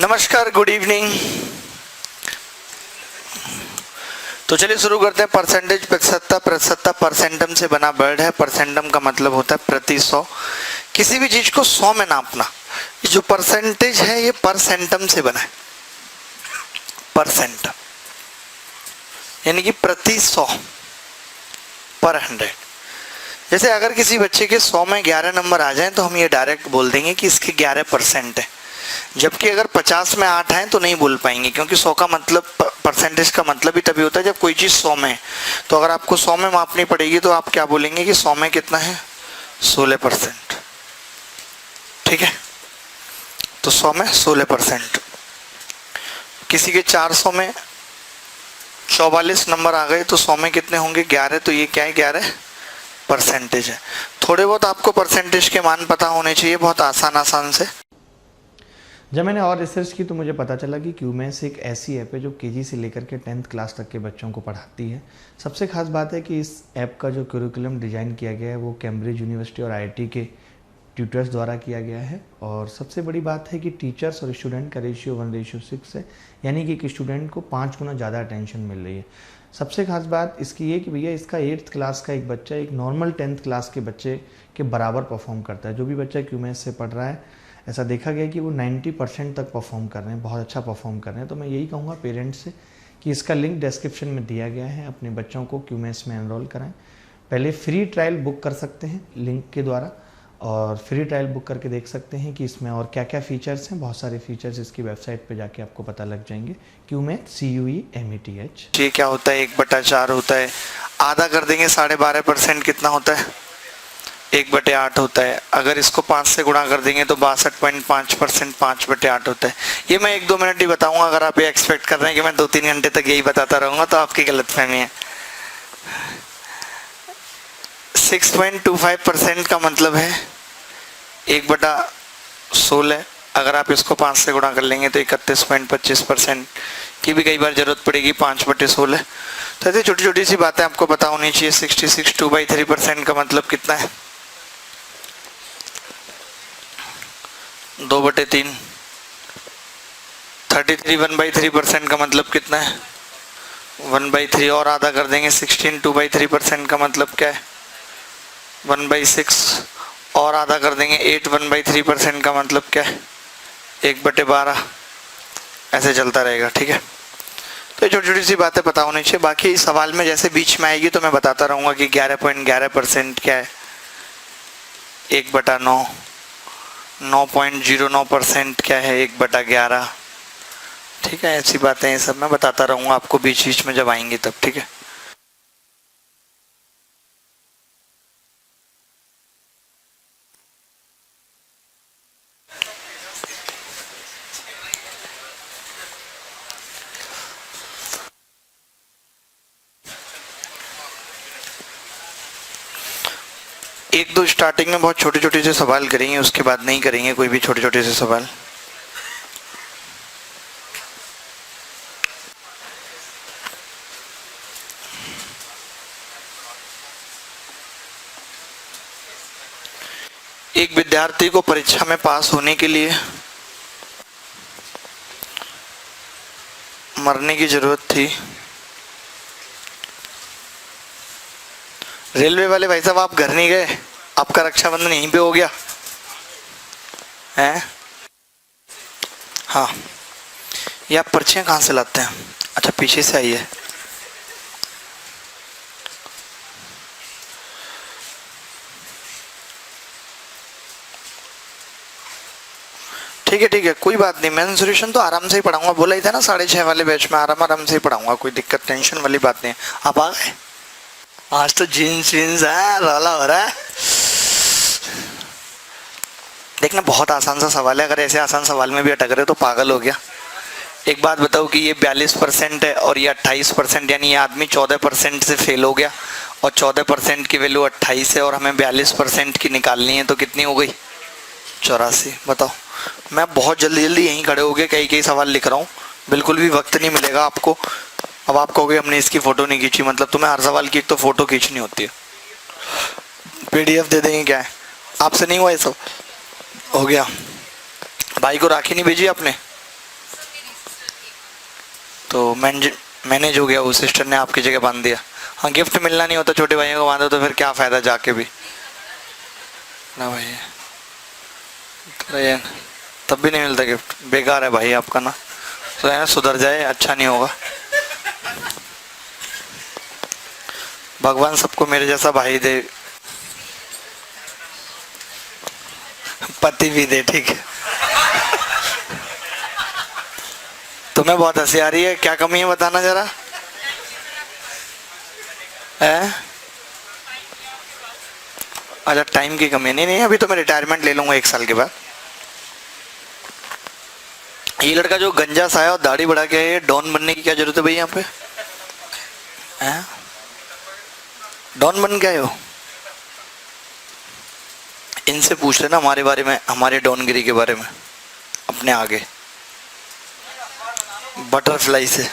नमस्कार, good evening. तो चलिए शुरू करते हैं। परसेंटेज प्रतिशतता। प्रतिशतता परसेंटम से बना वर्ड है। परसेंटम का मतलब होता है प्रति सौ। किसी भी चीज को 100 में नापना। ये जो परसेंटेज है ये परसेंटम से बना है। परसेंट यानी कि प्रति 100, पर 100। जैसे अगर किसी बच्चे के 100 में 11 नंबर आ जाएं तो हम ये डायरेक्ट बोल देंगे कि इसके 11% है। जबकि अगर 50 में 8 हैं तो नहीं बोल पाएंगे, क्योंकि 100 का मतलब, परसेंटेज का मतलब ही तभी होता है जब कोई चीज 100 में है। तो अगर आपको 100 में मापनी पड़ेगी तो आप क्या बोलेंगे कि 100 में कितना है, 16%। ठीक है, तो 100 में 16%। किसी के 400 में 44 नंबर आ गए तो 100 में कितने होंगे, 11। तो ये क्या है, 11 परसेंटेज है। थोड़े बहुत आपको परसेंटेज के मान पता होने चाहिए, बहुत आसान से। जब मैंने और रिसर्च की तो मुझे पता चला कि क्यूमेस एक ऐसी ऐप है जो केजी से लेकर के 10th क्लास तक के बच्चों को पढ़ाती है। सबसे खास बात है कि इस ऐप का जो करिकुलम डिज़ाइन किया गया है वो कैम्ब्रिज यूनिवर्सिटी और आईआईटी के ट्यूटर्स द्वारा किया गया है। और सबसे बड़ी बात है कि टीचर्स और स्टूडेंट का रेशियो 1:6 है, यानी कि एक स्टूडेंट को 5 गुना ज़्यादा अटेंशन मिल रही है। सबसे खास बात इसकी ये कि भैया इसका 8th क्लास का एक बच्चा एक नॉर्मल 10th क्लास के बच्चे के बराबर परफॉर्म करता है। जो भी बच्चा क्यूमेस से पढ़ रहा है, ऐसा देखा गया कि वो 90% तक परफॉर्म कर रहे हैं, बहुत अच्छा परफॉर्म कर रहे हैं। तो मैं यही कहूँगा पेरेंट्स से कि इसका लिंक डिस्क्रिप्शन में दिया गया है, अपने बच्चों को क्यूमेस में एनरोल कराएं। पहले फ्री ट्रायल बुक कर सकते हैं लिंक के द्वारा, और फ्री ट्रायल बुक करके देख सकते हैं कि इसमें और क्या क्या फीचर्स हैं। बहुत सारे फीचर्स इसकी वेबसाइट पे जाके आपको पता लग जाएंगे। क्यूमेथ CUEMETH। ये क्या होता है, 1/4 होता है। आधा कर देंगे 12.5% कितना होता है, 1/8 होता है। अगर इसको 5 से गुणा कर देंगे तो 62.5%, 5/8 होता है। ये मैं 1-2 मिनट ही बताऊंगा। अगर आप ये एक्सपेक्ट कर रहे हैं कि मैं 2-3 घंटे तक यही बताता रहूंगा तो आपकी गलतफहमी है। 6.25% का मतलब है 1/16। अगर आप इसको 5 से गुणा कर लेंगे तो 31.25% की भी कई बार जरूरत पड़ेगी, 5/16। तो ऐसी छोटी छोटी सी बातें आपको पता होनी चाहिए। 66 2/3% का मतलब कितना है, 2/3। 33 1/3% का मतलब कितना है, 1/3। और आधा कर देंगे 16 2/3% का मतलब क्या है, 1/6। और आधा कर देंगे 8 1/3% का मतलब क्या है, 1/12। ऐसे चलता रहेगा। ठीक है, तो ये छोटी छोटी सी बातें पता होनी चाहिए। बाकी सवाल में जैसे बीच में आएगी तो मैं बताता रहूंगा कि 11.11% क्या है, 1/9। 9.09% क्या है, 1/11। ठीक है, ऐसी बातें ये सब मैं बताता रहूंगा आपको बीच बीच में जब आएंगी तब। ठीक है, एक दो स्टार्टिंग में बहुत छोटे छोटे से सवाल करेंगे, उसके बाद नहीं करेंगे कोई भी छोटे छोटे से सवाल। एक विद्यार्थी को परीक्षा में पास होने के लिए मरने की जरूरत थी। रेलवे वाले भाई साहब, आप घर नहीं गए, आपका रक्षाबंधन यहीं पे हो गया है? हाँ, ये आप पर्चियां कहाँ से लाते हैं? अच्छा, पीछे से आई है। ठीक है ठीक है, कोई बात नहीं। मेंसुरेशन तो आराम से ही पढ़ाऊंगा, बोला ही था ना 6:30 वाले बैच में आराम से ही पढ़ाऊंगा, कोई दिक्कत टेंशन वाली बात नहीं है। आप आ गए? आज तो जीन्स वीन्स है, रौला हो रहा है। देखना, बहुत आसान सा सवाल है। अगर ऐसे आसान सवाल में भी अटक रहे तो पागल हो गया। एक बात बताओ कि ये 42% है और ये 28%, यानी ये आदमी 14% से फेल हो गया और 14% की वैल्यू 28 है और हमें 42% की निकालनी है, तो कितनी हो गई, 84। बताओ, मैं बहुत जल्दी जल्दी यहीं खड़े हो गए कई कई सवाल लिख रहा हूँ, बिल्कुल भी वक्त नहीं मिलेगा आपको। अब आप कहोगे हमने इसकी फोटो नहीं खींची, मतलब तुम्हें हर सवाल की एक तो फोटो खींचनी होती है। PDF दे देंगे, क्या है, आपसे नहीं हुआ ये सब? हो गया। भाई को राखी नहीं भेजी आपने? तो मैनेज हो गया, उस सिस्टर ने आपकी जगह बांध दिया। हाँ, गिफ्ट मिलना नहीं होता, छोटे भाइयों को बांधो तो फिर क्या फ़ायदा जाके भी ना भाई, अरे तब भी नहीं मिलता गिफ्ट, बेकार है भाई आपका ना, तो है ना, सुधर जाए, अच्छा नहीं होगा। भगवान सबको मेरे जैसा भाई दे, पति भी दे, ठीक है। तुम्हें बहुत हंसी आ रही है, क्या कमी है बताना जरा है? अच्छा, टाइम की कमी नहीं, अभी तो मैं रिटायरमेंट ले लूंगा 1 साल के बाद। ये लड़का जो गंजा सा है और दाढ़ी बढ़ा के है, ये डॉन बनने की क्या जरूरत है भाई यहाँ पे? हैं? डॉन बन गए हो? इनसे पूछ लेना हमारे बारे में, हमारे डॉनगिरी के बारे में, अपने आगे बटरफ्लाई से।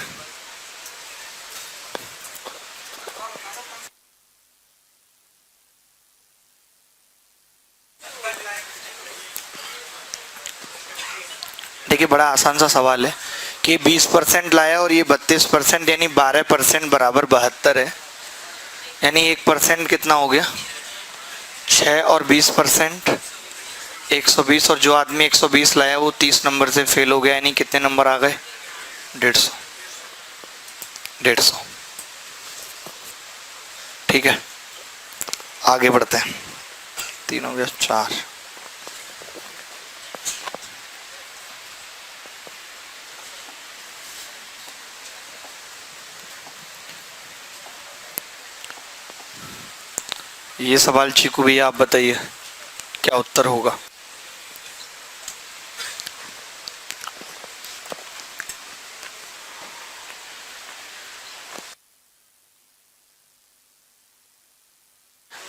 देखिए, बड़ा आसान सा सवाल है कि 20% लाया और ये 32%, यानी 12% बराबर 72 है, यानी 1% कितना हो गया? 6 और 20% 120, और जो आदमी 120 लाया वो 30 नंबर से फेल हो गया, यानी कितने नंबर आ गए? 150। ठीक है, आगे बढ़ते हैं। 3 हो गया, 4। ये सवाल चीकू भैया आप बताइए क्या उत्तर होगा?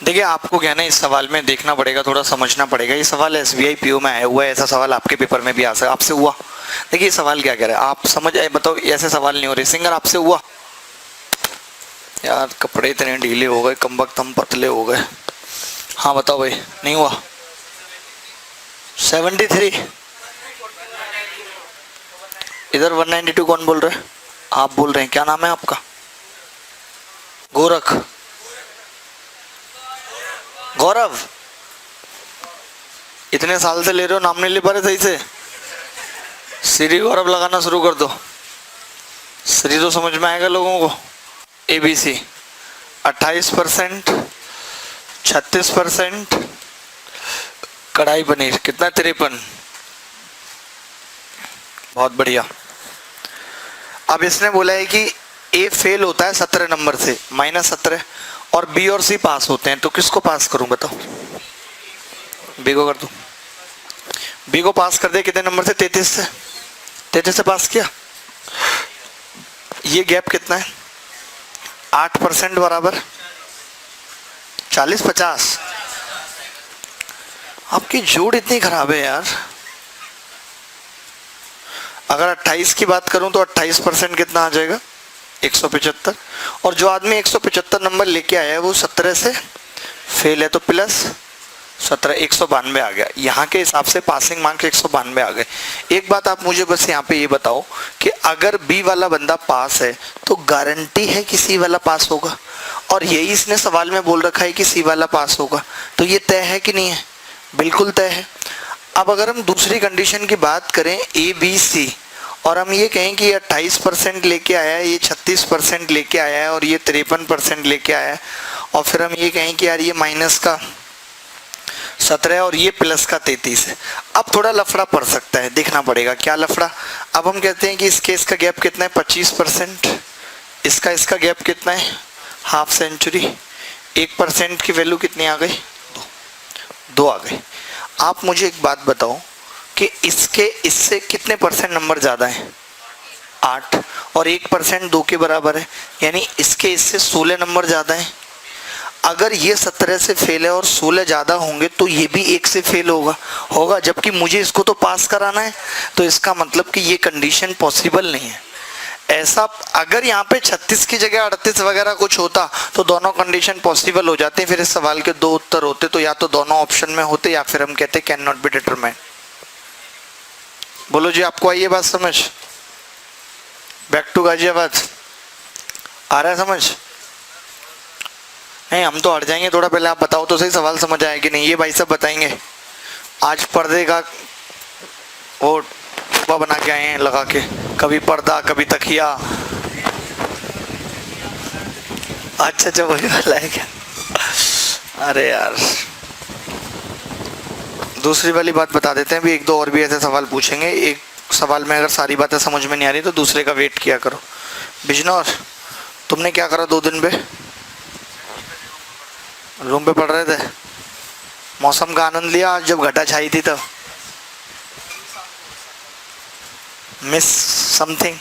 देखिए, आपको क्या है ना, इस सवाल में देखना पड़ेगा, थोड़ा समझना पड़ेगा। ये सवाल SBI PO में आया हुआ है, ऐसा सवाल आपके पेपर में भी आ सकता, आपसे हुआ। देखिए सवाल क्या कह रहा है, आप समझ आए? बताओ, ऐसे सवाल नहीं हो रहे। सिंगर आपसे हुआ? यार कपड़े इतने ढीले हो गए, कमबख्त हम पतले हो गए। हाँ बताओ भाई, नहीं हुआ? 73, इधर 192 कौन बोल रहे हैं? आप बोल रहे हैं, क्या नाम है आपका? गोरख, गौरव। इतने साल से ले रहे हो, नाम नहीं ले पा रहे सही से? श्री गौरव लगाना शुरू कर दो, श्री तो समझ में आएगा लोगों को। ABC 28%, 36%, कढ़ाई पनीर कितना? 53। बहुत बढ़िया। अब इसने बोला है कि A फेल होता है 17 नंबर से, -17, और B और C पास होते हैं, तो किसको पास करूं बताओ? B को कर दूं। B को पास कर दे कितने नंबर से? 33 से। 33 से पास किया। ये गैप कितना है? 8% बराबर 40, 50। आपकी जोड़ इतनी खराब है यार। अगर 28 की बात करूं तो 28% कितना आ जाएगा? 175। और जो आदमी 175 नंबर लेके आया है वो 17 से फेल है, तो प्लस 17, 192 आ गया। यहाँ के हिसाब से पासिंग मार्क्स 192 आ गए। एक बात आप मुझे बस यहाँ पे ये बताओ कि अगर B वाला बंदा पास है तो गारंटी है कि C वाला पास होगा, और यही इसने सवाल में बोल रखा है कि C वाला पास होगा, तो ये तय है कि नहीं है? बिल्कुल तय है। अब अगर हम दूसरी कंडीशन की बात करें ABC, और हम ये कहें कि ये 28% लेके आया है, ये 36% लेके आया है, और ये 53% लेके आया है, और फिर हम ये कहें कि यार ये माइनस का 17 और ये प्लस का 33 है। अब थोड़ा लफड़ा पड़ सकता है, देखना पड़ेगा क्या लफड़ा। अब हम कहते हैं कि इसके इसका गैप कितना है? 25%। इसका गैप कितना है? Half century. 1% की वैल्यू कितनी आ गई? 2 आ गई। आप मुझे एक बात बताओ कि इससे कितने % नंबर ज़्यादा है? 8, और 1% 2 के बराबर है, यानी इससे 16 नंबर ज़्यादा है। अगर ये 17 से फेल है और 16 ज़्यादा होंगे तो ये भी 1 से फेल होगा, जबकि मुझे इसको तो पास कराना है। तो इसका मतलब कि ये कंडीशन पॉसिबल नहीं है। ऐसा अगर यहाँ पे 36 की जगह 38 वगैरह कुछ होता तो दोनों कंडीशन पॉसिबल हो जाते। फिर इस सवाल के 2 उत्तर होते, तो या तो दोनों ऑप्शन में होते या फिर हम कहते कैन नॉट बी डिटरमाइंड। बोलो जी, आपको आई ये बात समझ? Back to Ghaziabad. आ रहा है समझ? नहीं हम तो हट जाएंगे थोड़ा, पहले आप बताओ तो सही सवाल समझ आया कि नहीं। ये भाई साहब बताएंगे। आज पर्दे का वो टुप्पा बना के आए हैं लगा के, कभी पर्दा कभी तकिया। अच्छा अच्छा वही वाला है क्या? अरे यार दूसरी वाली बात बता देते हैं। भी एक दो और भी ऐसे सवाल पूछेंगे। एक सवाल में अगर सारी बातें समझ में नहीं आ रही तो दूसरे का वेट किया करो। बिजनौर तुमने क्या करा 2 दिन पे? रूम पे पढ़ रहे थे? मौसम का आनंद लिया आज जब घटा छाई थी तब? Miss something?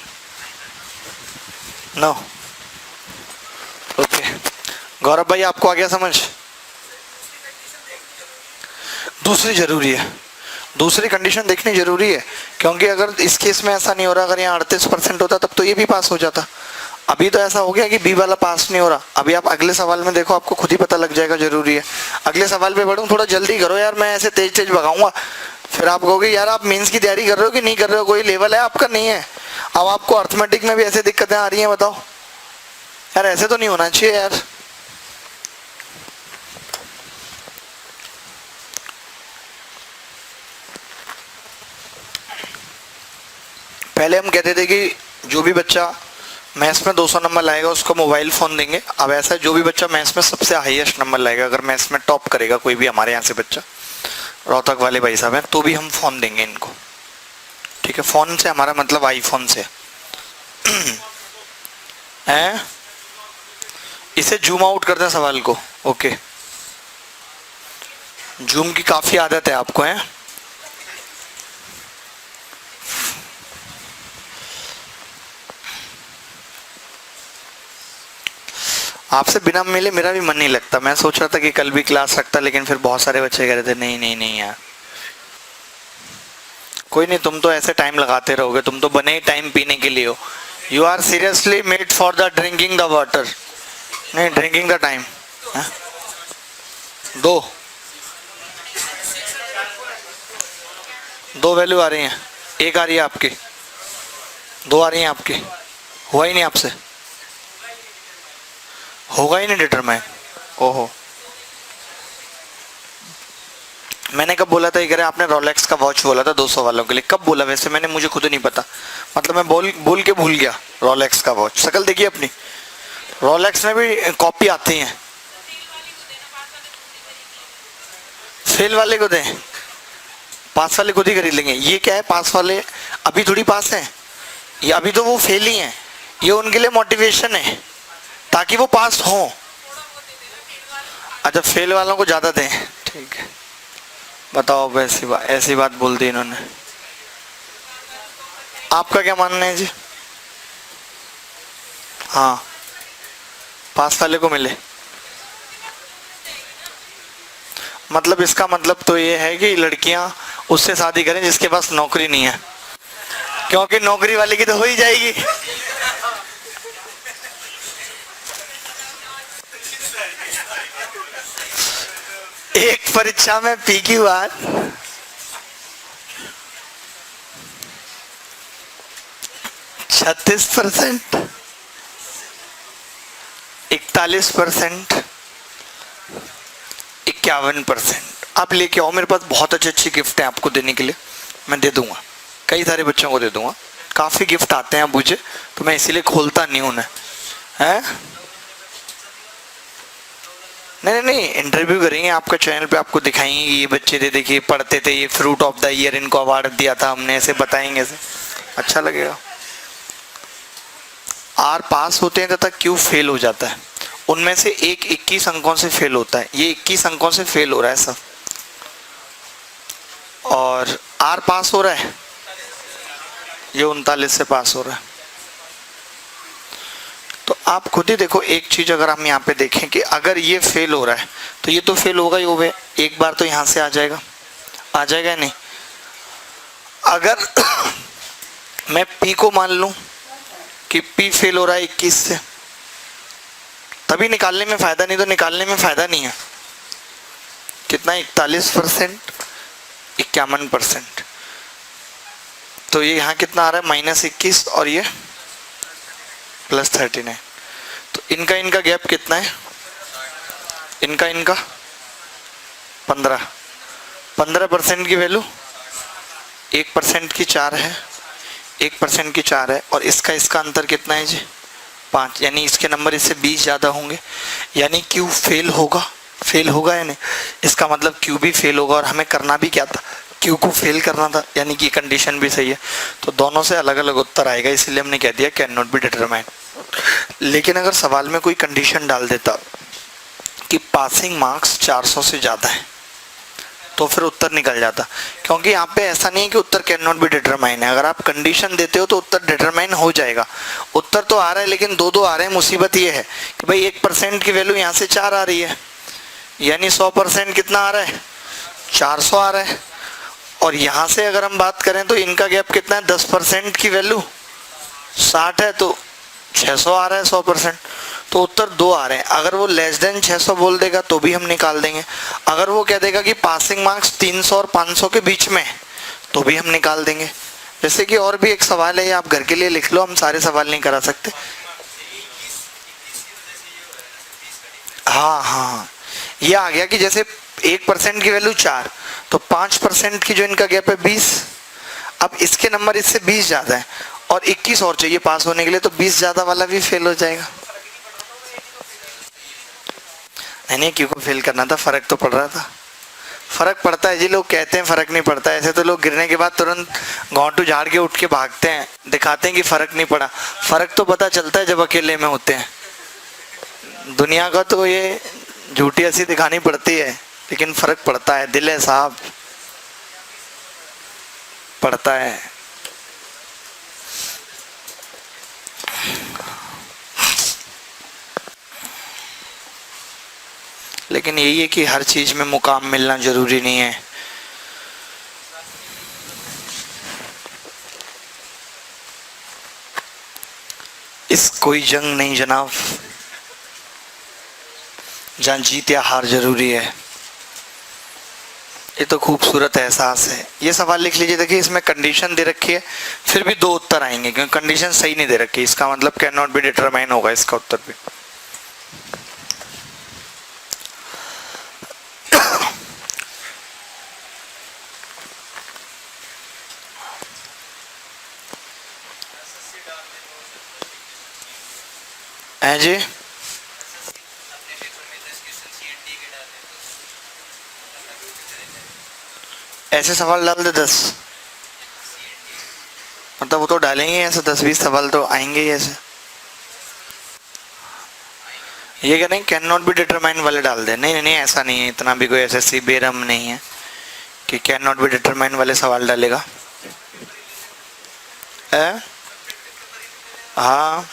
नो। ओके गौरव भाई आपको आ गया समझ? दूसरी जरूरी है, दूसरी कंडीशन देखनी जरूरी है, क्योंकि अगर इस केस में ऐसा नहीं हो रहा, अगर यहाँ 38% होता तब तो ये भी पास हो जाता। अभी तो ऐसा हो गया कि बी वाला पास नहीं हो रहा। अभी आप अगले सवाल में देखो, आपको खुद ही पता लग जाएगा। जरूरी है अगले सवाल पे बढ़ूं, थोड़ा जल्दी करो यार, मैं ऐसे तेज तेज भगाऊंगा फिर आप कहोगे यार आप मेंस की तैयारी कर रहे हो कि नहीं कर रहे हो, कोई लेवल है आपका नहीं है। अब आपको अर्थमेटिक में भी ऐसे दिक्कतें आ रही हैं, बताओ यार, ऐसे तो नहीं होना चाहिए यार। पहले हम कहते थे कि जो भी बच्चा मैथ्स में 200 नंबर लाएगा उसको मोबाइल फ़ोन देंगे। अब ऐसा है, जो भी बच्चा मैथ्स में सबसे हाईएस्ट नंबर लाएगा, अगर मैथ्स में टॉप करेगा कोई भी हमारे यहाँ से बच्चा, रोहतक वाले भाई साहब हैं, तो भी हम फ़ोन देंगे इनको। ठीक है, फ़ोन से हमारा मतलब आईफोन से हैं। इसे जूम आउट करते हैं सवाल को। ओके जूम की काफ़ी आदत है आपको, हैं? आपसे बिना मिले मेरा भी मन नहीं लगता। मैं सोच रहा था कि कल भी क्लास रखता, लेकिन फिर बहुत सारे बच्चे कह रहे थे नहीं नहीं नहीं यार। कोई नहीं, तुम तो ऐसे टाइम लगाते रहोगे, तुम तो बने ही टाइम पीने के लिए हो। You are seriously made for the drinking the water, नहीं ड्रिंकिंग द टाइम। दो वैल्यू आ रही हैं, एक आ रही है आपकी, 2 आ रही हैं आपकी। हुआ ही नहीं आपसे, होगा ही नहीं डिटरमाइन। ओहो मैंने कब बोला था ये? आपने रोलेक्स का वॉच बोला था 200 वालों के लिए, कब बोला वैसे? मैंने, मुझे खुद नहीं पता, मतलब मैं बोल के भूल गया। रोलेक्स का वॉच, शक्ल देखिए अपनी। रोलेक्स में भी कॉपी आती हैं। फेल वाले को दें, पास वाले खुद ही खरीद लेंगे। ये क्या है, पास वाले अभी थोड़ी पास हैं, ये अभी तो वो फेल ही हैं। ये उनके लिए मोटिवेशन है ताकि वो पास हो। अच्छा फेल वालों को ज़्यादा दें, ठीक है। बताओ अब ऐसी बात बोल दी इन्होंने। आपका क्या मानना है जी? हाँ पास वाले को मिले, मतलब इसका मतलब तो ये है कि लड़कियां उससे शादी करें जिसके पास नौकरी नहीं है, क्योंकि नौकरी वाले की तो हो ही जाएगी। एक परीक्षा में PQ 36%, 41%, 51%। आप लेके आओ, मेरे पास बहुत अच्छी अच्छी गिफ्ट है आपको देने के लिए, मैं दे दूंगा, कई सारे बच्चों को दे दूंगा। काफ़ी गिफ्ट आते हैं मुझे, तो मैं इसीलिए खोलता नहीं उन्हें, हैं? नहीं नहीं नहीं, इंटरव्यू करेंगे आपका चैनल पे, आपको दिखाएंगे ये बच्चे थे, देखिए पढ़ते थे, ये फ्रूट ऑफ द ईयर इनको अवार्ड दिया था हमने, ऐसे बताएंगे, ऐसे अच्छा लगेगा। आर पास होते हैं तथा क्यू फेल हो जाता है। उनमें से एक 21 अंकों से फेल होता है, ये 21 अंकों से फेल हो रहा है सब, और आर पास हो रहा है, ये 39 से पास हो रहा है। तो आप खुद ही देखो एक चीज, अगर हम यहाँ पे देखें कि अगर ये फेल हो रहा है तो ये तो फेल होगा ही होगा, एक बार तो यहाँ से आ जाएगा नहीं? अगर मैं P को मान लूं कि P फेल हो रहा है 21 से, तभी निकालने में फायदा, नहीं तो निकालने में फायदा नहीं है। कितना? 41%, 51%। तो ये यहाँ कितना आ रहा है? -21 और ये +39। तो इनका इनका गैप कितना है? इनका इनका 15% की वैल्यू 1% की 4 है, 1% की 4 है, और इसका इसका अंतर कितना है जी? 5, यानी इसके नंबर इससे 20 ज़्यादा होंगे, यानी क्यू फेल होगा या नहीं? इसका मतलब क्यू भी फेल होगा, और हमें करना भी क्या था? क्यू को फेल करना था, यानी कि कंडीशन भी सही है। तो दोनों से अलग अलग उत्तर आएगा, इसलिए हमने कह दिया कैन नॉट बी डिटरमाइंड। लेकिन अगर सवाल में कोई कंडीशन डाल देता कि पासिंग मार्क्स 400 से ज़्यादा है, तो फिर उत्तर निकल जाता, क्योंकि यहाँ पे ऐसा नहीं है कि उत्तर कैन नॉट बी डिटरमाइन है। अगर आप कंडीशन देते हो तो उत्तर डिटरमाइन हो जाएगा। उत्तर तो आ रहा है लेकिन दो आ रहे हैं। मुसीबत ये है कि भाई 1% की वैल्यू यहाँ से 4 आ रही है, यानी 100% कितना आ रहा है? 400 आ रहा है। और यहाँ से अगर हम बात करें तो इनका गैप कितना है? 10% की वैल्यू 60 है, तो 600 आ रहा है 100%। तो उत्तर 2 आ रहे हैं। अगर वो लेस देन 600 बोल देगा तो भी हम निकाल देंगे। अगर वो कह देगा कि पासिंग मार्क्स 300 और 500 के बीच में, तो भी हम निकाल देंगे। जैसे कि और भी एक सवाल है, ये आप घर के लिए लिख लो, हम सारे सवाल नहीं करा सकते। हाँ, ये आ गया कि जैसे 1% की वैल्यू 4, तो 5% की जो इनका गैप है 20। अब इसके नंबर इससे 20 ज़्यादा है और 21 और चाहिए पास होने के लिए, तो 20 ज़्यादा वाला भी फेल हो जाएगा। नहीं, क्यों को फेल करना था? फर्क तो पड़ रहा था। फर्क पड़ता है जी, लोग कहते हैं फर्क नहीं पड़ता। ऐसे तो लोग गिरने के बाद तुरंत घोंटू झाड़ के उठ के भागते हैं, दिखाते हैं कि फर्क नहीं पड़ा। फर्क तो पता चलता है जब अकेले में होते हैं। दुनिया का तो ये झूठी हंसी दिखानी पड़ती है, लेकिन फर्क पड़ता है। दिल है साहब, पड़ता है। लेकिन यही है कि हर चीज में मुकाम मिलना जरूरी नहीं है। इस कोई जंग नहीं जनाब जहां जीत या हार जरूरी है। ये तो खूबसूरत एहसास है। ये सवाल लिख लीजिए। देखिए, इसमें कंडीशन दे रखी है, फिर भी 2 उत्तर आएंगे क्योंकि कंडीशन सही नहीं दे रखी। इसका मतलब कैन नॉट बी डिटरमाइन होगा इसका उत्तर भी। है जी, ऐसे सवाल डाल दे 10, मतलब वो तो डालेंगे ऐसे 10-20 सवाल तो आएंगे ही ऐसे। ये कह रहे हैं कैन नॉट बी डिटरमाइन वाले डाल दे। नहीं नहीं, ऐसा नहीं है, इतना भी कोई एसएससी बेरहम नहीं है कि कैन नॉट बी डिटरमाइन वाले सवाल डालेगा। हाँ,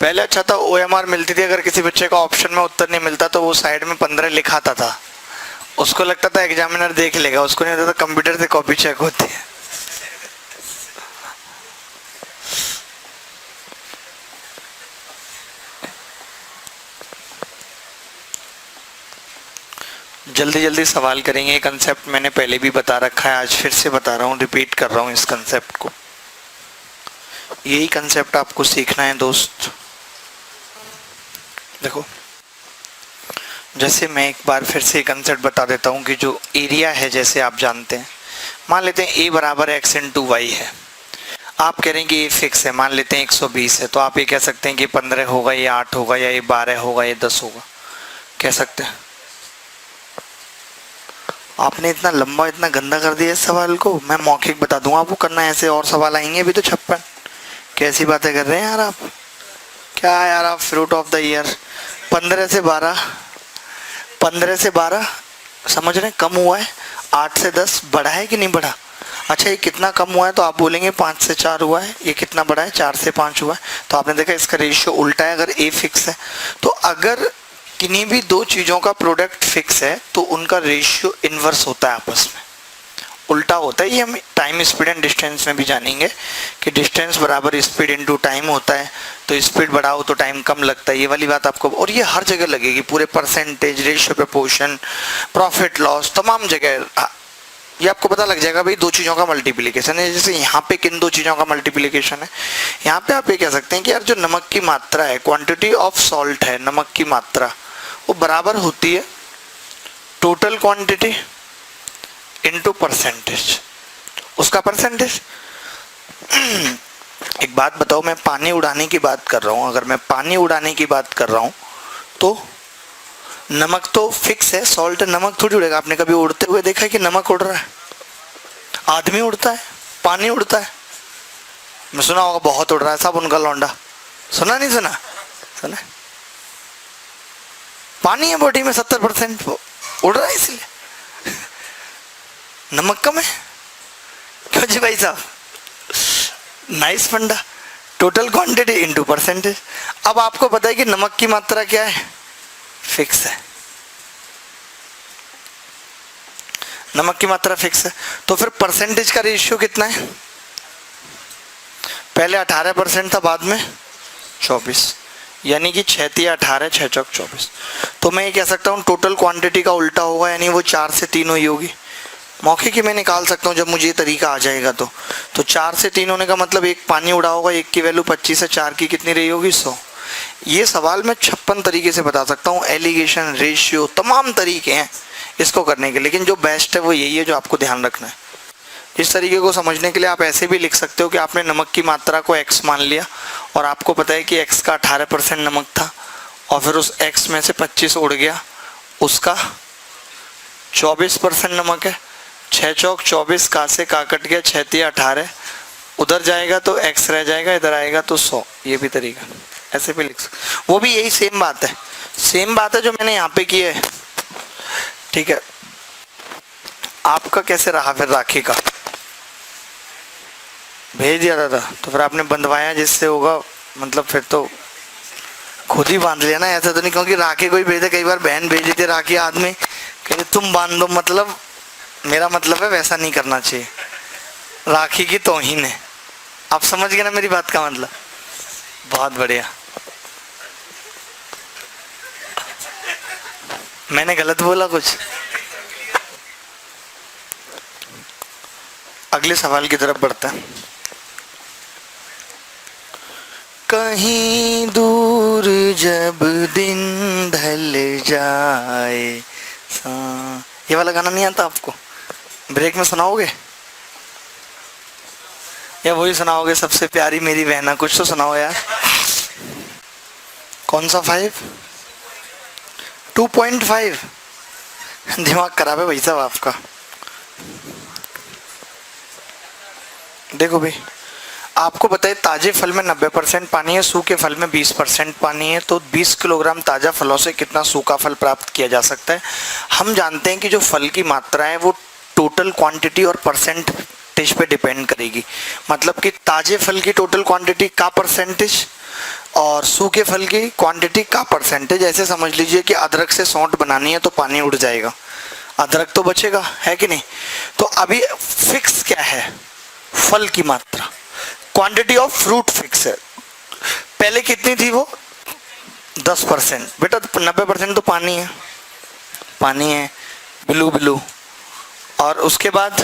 पहले अच्छा था, OMR मिलती थी। अगर किसी बच्चे का ऑप्शन में उत्तर नहीं मिलता तो वो साइड में 15 लिखाता था। उसको लगता था एग्जामिनर देख लेगा, उसको नहीं लगता था कंप्यूटर से कॉपी चेक होती है। जल्दी जल्दी सवाल करेंगे। ये कंसेप्ट मैंने पहले भी बता रखा है, आज फिर से बता रहा हूँ, रिपीट कर रहा हूँ इस कंसेप्ट को। यही कंसेप्ट आपको सीखना है दोस्त। देखो, जैसे मैं एक बार फिर से कंसेप्ट बता देता हूँ कि जो एरिया है, जैसे आप जानते हैं, मान लेते हैं A बराबर x इंटू वाई है। आप कह रहे हैं कि ये फिक्स है, मान लेते हैं 120 है, तो आप ये कह सकते हैं कि 15 होगा, ये 8 होगा, या ये 12 होगा, ये 10 होगा, कह सकते हैं। आपने इतना लंबा, इतना गंदा कर दिया इस सवाल को। मैं मौखिक बता दूंगा आपको, करना ऐसे और सवाल आएंगे अभी तो 56। कैसी बातें कर रहे हैं यार आप, क्या यार आप फ्रूट ऑफ द ईयर। 15 से 12 समझ रहे हैं, कम हुआ है। 8 से 10 बढ़ा है कि नहीं बढ़ा? अच्छा, ये कितना कम हुआ है? तो आप बोलेंगे 5 से 4 हुआ है। ये कितना बढ़ा है? 4 से 5 हुआ है। तो आपने देखा इसका रेशियो उल्टा है। अगर ए फिक्स है, तो अगर किन्हीं भी 2 चीज़ों का प्रोडक्ट फिक्स है तो उनका रेशियो इन्वर्स होता है, आपस में उल्टा होता है। ये हम टाइम, स्पीड एंड डिस्टेंस में भी जानेंगे कि डिस्टेंस बराबर स्पीड इनटू टाइम होता है। तो स्पीड बढ़ाओ तो टाइम कम लगता है, ये वाली बात आपको। और ये हर जगह लगेगी, पूरे percentage, ratio, proportion, profit loss, तमाम जगह ये आपको पता लग जाएगा भाई दो चीज़ों का मल्टीप्लिकेशन है। जैसे यहाँ पे किन दो चीज़ों का मल्टीप्लिकेशन है, यहाँ पे आप ये कह सकते हैं कि यार जो नमक की मात्रा है, क्वांटिटी ऑफ सॉल्ट है, नमक की मात्रा, वो बराबर होती है टोटल क्वांटिटी इनटू परसेंटेज, उसका परसेंटेज। एक बात बताओ, मैं पानी उड़ाने की बात कर रहा हूँ, अगर मैं पानी उड़ाने की बात कर रहा हूँ तो नमक तो फिक्स है, सॉल्ट नमक थोड़ी उड़ेगा। आपने कभी उड़ते हुए देखा है कि नमक उड़ रहा है? आदमी उड़ता है, पानी उड़ता है। मैं सुना होगा बहुत उड़ रहा है साहब उनका लौंडा, सुना नहीं सुना? सुना। पानी है बॉडी में 70% उड़ रहा है, इसलिए नमक कम है। क्यों जी भाई साहब? नाइस फंडा, टोटल क्वांटिटी इनटू परसेंटेज। अब आपको पता है कि नमक की मात्रा क्या है, फिक्स है, नमक की मात्रा फिक्स है। तो फिर परसेंटेज का रेशियो कितना है? पहले 18% था, बाद में 24, यानी कि 6 × 18, 6 × 24। तो मैं ये कह सकता हूँ टोटल क्वांटिटी का उल्टा होगा, यानी वो 4 से 3 हुई होगी। मौके की मैं निकाल सकता हूँ जब मुझे ये तरीका आ जाएगा। तो 4 से 3 होने का मतलब एक पानी उड़ा होगा, एक की वैल्यू 25 है, 4 की कितनी रही होगी? 100। ये सवाल मैं 56 तरीके से बता सकता हूँ, एलिगेशन, रेशियो, तमाम तरीके हैं इसको करने के, लेकिन जो बेस्ट है वो यही है जो आपको ध्यान रखना है। इस तरीके को समझने के लिए आप ऐसे भी लिख सकते हो कि आपने नमक की मात्रा को x मान लिया और आपको पता है कि x का 18% नमक था और फिर उस x में से 25 उड़ गया, उसका 24% नमक है। 6 चौक 24, का से का कट गया, 6 × 18, उधर जाएगा तो x रह जाएगा, इधर आएगा तो 100। ये भी तरीका ऐसे भी लिख सकते, वो भी यही सेम बात है, सेम बात है जो मैंने यहाँ पे की है। ठीक है, आपका कैसे रहा फिर? राखी का भेज दिया था तो फिर आपने बंधवाया जिससे होगा, मतलब फिर तो खुद ही बांध लिया ना, ऐसा तो नहीं क्योंकि राखी कोई भेजे, कई बार बहन भेज देती राखी, आदमी कहते तुम बांध दो, मतलब मेरा मतलब है वैसा नहीं करना चाहिए, राखी की तौहीन है। आप समझ गए ना मेरी बात का मतलब? बहुत बढ़िया। मैंने गलत बोला कुछ? अगले सवाल की तरफ बढ़ते हैं। कहीं दूर जब दिन ढल जाए, ये वाला गाना नहीं आता आपको? ब्रेक में सुनाओगे या वही सुनाओगे, सबसे प्यारी मेरी बहना? कुछ तो सुनाओ यार। कौन सा 5? 2.5? दिमाग खराब है भाई साहब आपका। देखो भाई, आपको बताए ताजे फल में 90% पानी है, सूखे फल में 20% पानी है, तो 20 किलोग्राम ताज़ा फलों से कितना सूखा फल प्राप्त किया जा सकता है? हम जानते हैं कि जो फल की मात्रा है वो टोटल क्वांटिटी और परसेंटेज पे डिपेंड करेगी। मतलब कि ताजे फल की टोटल क्वांटिटी का परसेंटेज और सूखे फल की क्वांटिटी का परसेंटेज। ऐसे समझ लीजिए कि अदरक से सौंठ बनानी है तो पानी उड़ जाएगा, अदरक तो बचेगा, है कि नहीं? तो अभी फिक्स क्या है? फल की मात्रा, क्वांटिटी ऑफ फ्रूट फिक्स है। पहले कितनी थी वो? 10%। बेटा 90% तो पानी है, पानी है ब्लू ब्लू। और उसके बाद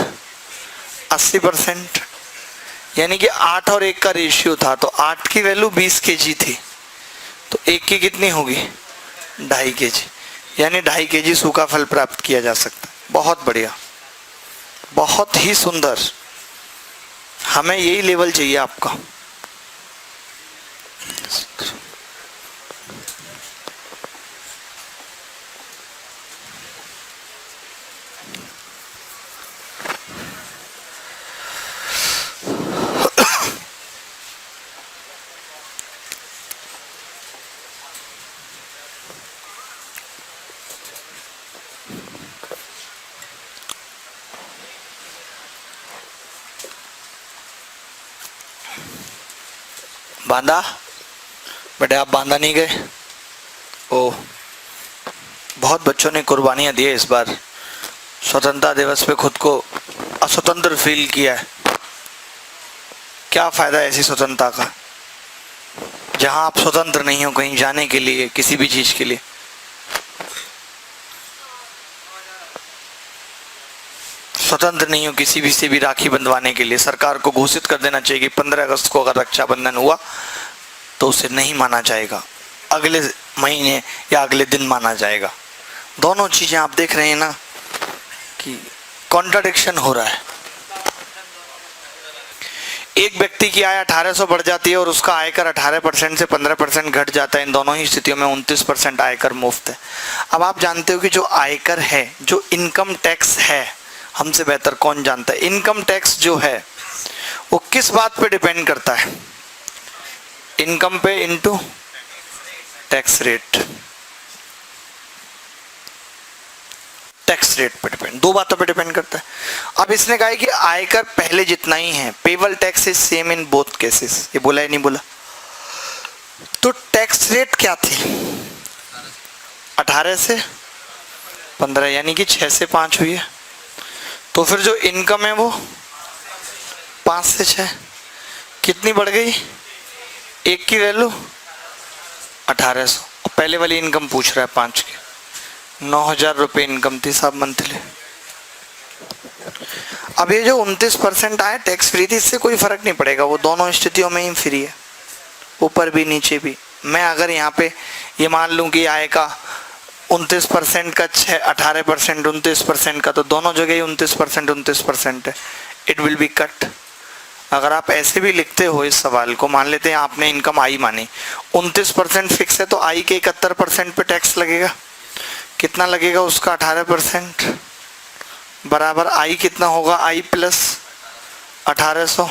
80%, यानी कि 8 और 1 का रेशियो था, तो 8 की वैल्यू 20 kg थी, तो 1 की कितनी होगी? 2.5 kg, यानी 2.5 kg सूखा फल प्राप्त किया जा सकता है। बहुत बढ़िया, बहुत ही सुंदर, हमें यही लेवल चाहिए आपका। बांधा? बेटे आप बांधा नहीं गए? ओ, बहुत बच्चों ने कुर्बानियां दी है इस बार, स्वतंत्रता दिवस पे खुद को अस्वतंत्र फील किया है। क्या फायदा ऐसी स्वतंत्रता का जहां आप स्वतंत्र नहीं हो कहीं जाने के लिए, किसी भी चीज के लिए। स्वतंत्र नहीं हो किसी भी से भी राखी बंधवाने के लिए। सरकार को घोषित कर देना चाहिए कि 15 अगस्त को अगर रक्षाबंधन हुआ तो उसे नहीं माना जाएगा, अगले महीने या अगले दिन माना जाएगा। दोनों चीजें आप देख रहे हैं ना कि कॉन्ट्राडिक्शन हो रहा है। एक व्यक्ति की आय 1800 बढ़ जाती है और उसका आयकर 18% से 15% घट जाता है। इन दोनों ही स्थितियों में 29% आयकर मुफ्त है। अब आप जानते हो कि जो आयकर है, जो इनकम टैक्स है, हमसे बेहतर कौन जानता है, इनकम टैक्स जो है वो किस बात पे डिपेंड करता है? इनकम पे into tax rate. Tax rate पे डिपेंड, दो बातों पे डिपेंड करता है। अब इसने कहा है कि आयकर पहले जितना ही है, payable tax is same in both cases. ये बोला है नहीं बोला? तो टैक्स रेट क्या थी? 18 से 15, यानी कि 6 से 5 हुई है। तो फिर जो इनकम है वो 5 से 6 कितनी बढ़ गई? एक की वैल्यू 1800, और पहले वाली इनकम पूछ रहा है 5 की। 9000 रुपये इनकम थी साहब मंथली। अब ये जो 29% आया टैक्स फ्री थी, इससे कोई फर्क नहीं पड़ेगा, वो दोनों स्थितियों में ही फ्री है, ऊपर भी नीचे भी। मैं अगर यहाँ पे ये मान लूँ कि आय का 29% का 18%, 29% का, तो दोनों जगह ही 29% है। It will be cut. अगर आप ऐसे भी लिखते हो इस सवाल को, मान लेते हैं आपने इनकम आई मानी, 29% फिक्स है तो आई के 71% पे टैक्स लगेगा। कितना लगेगा उसका? 18% बराबर आई कितना होगा? आई प्लस 1800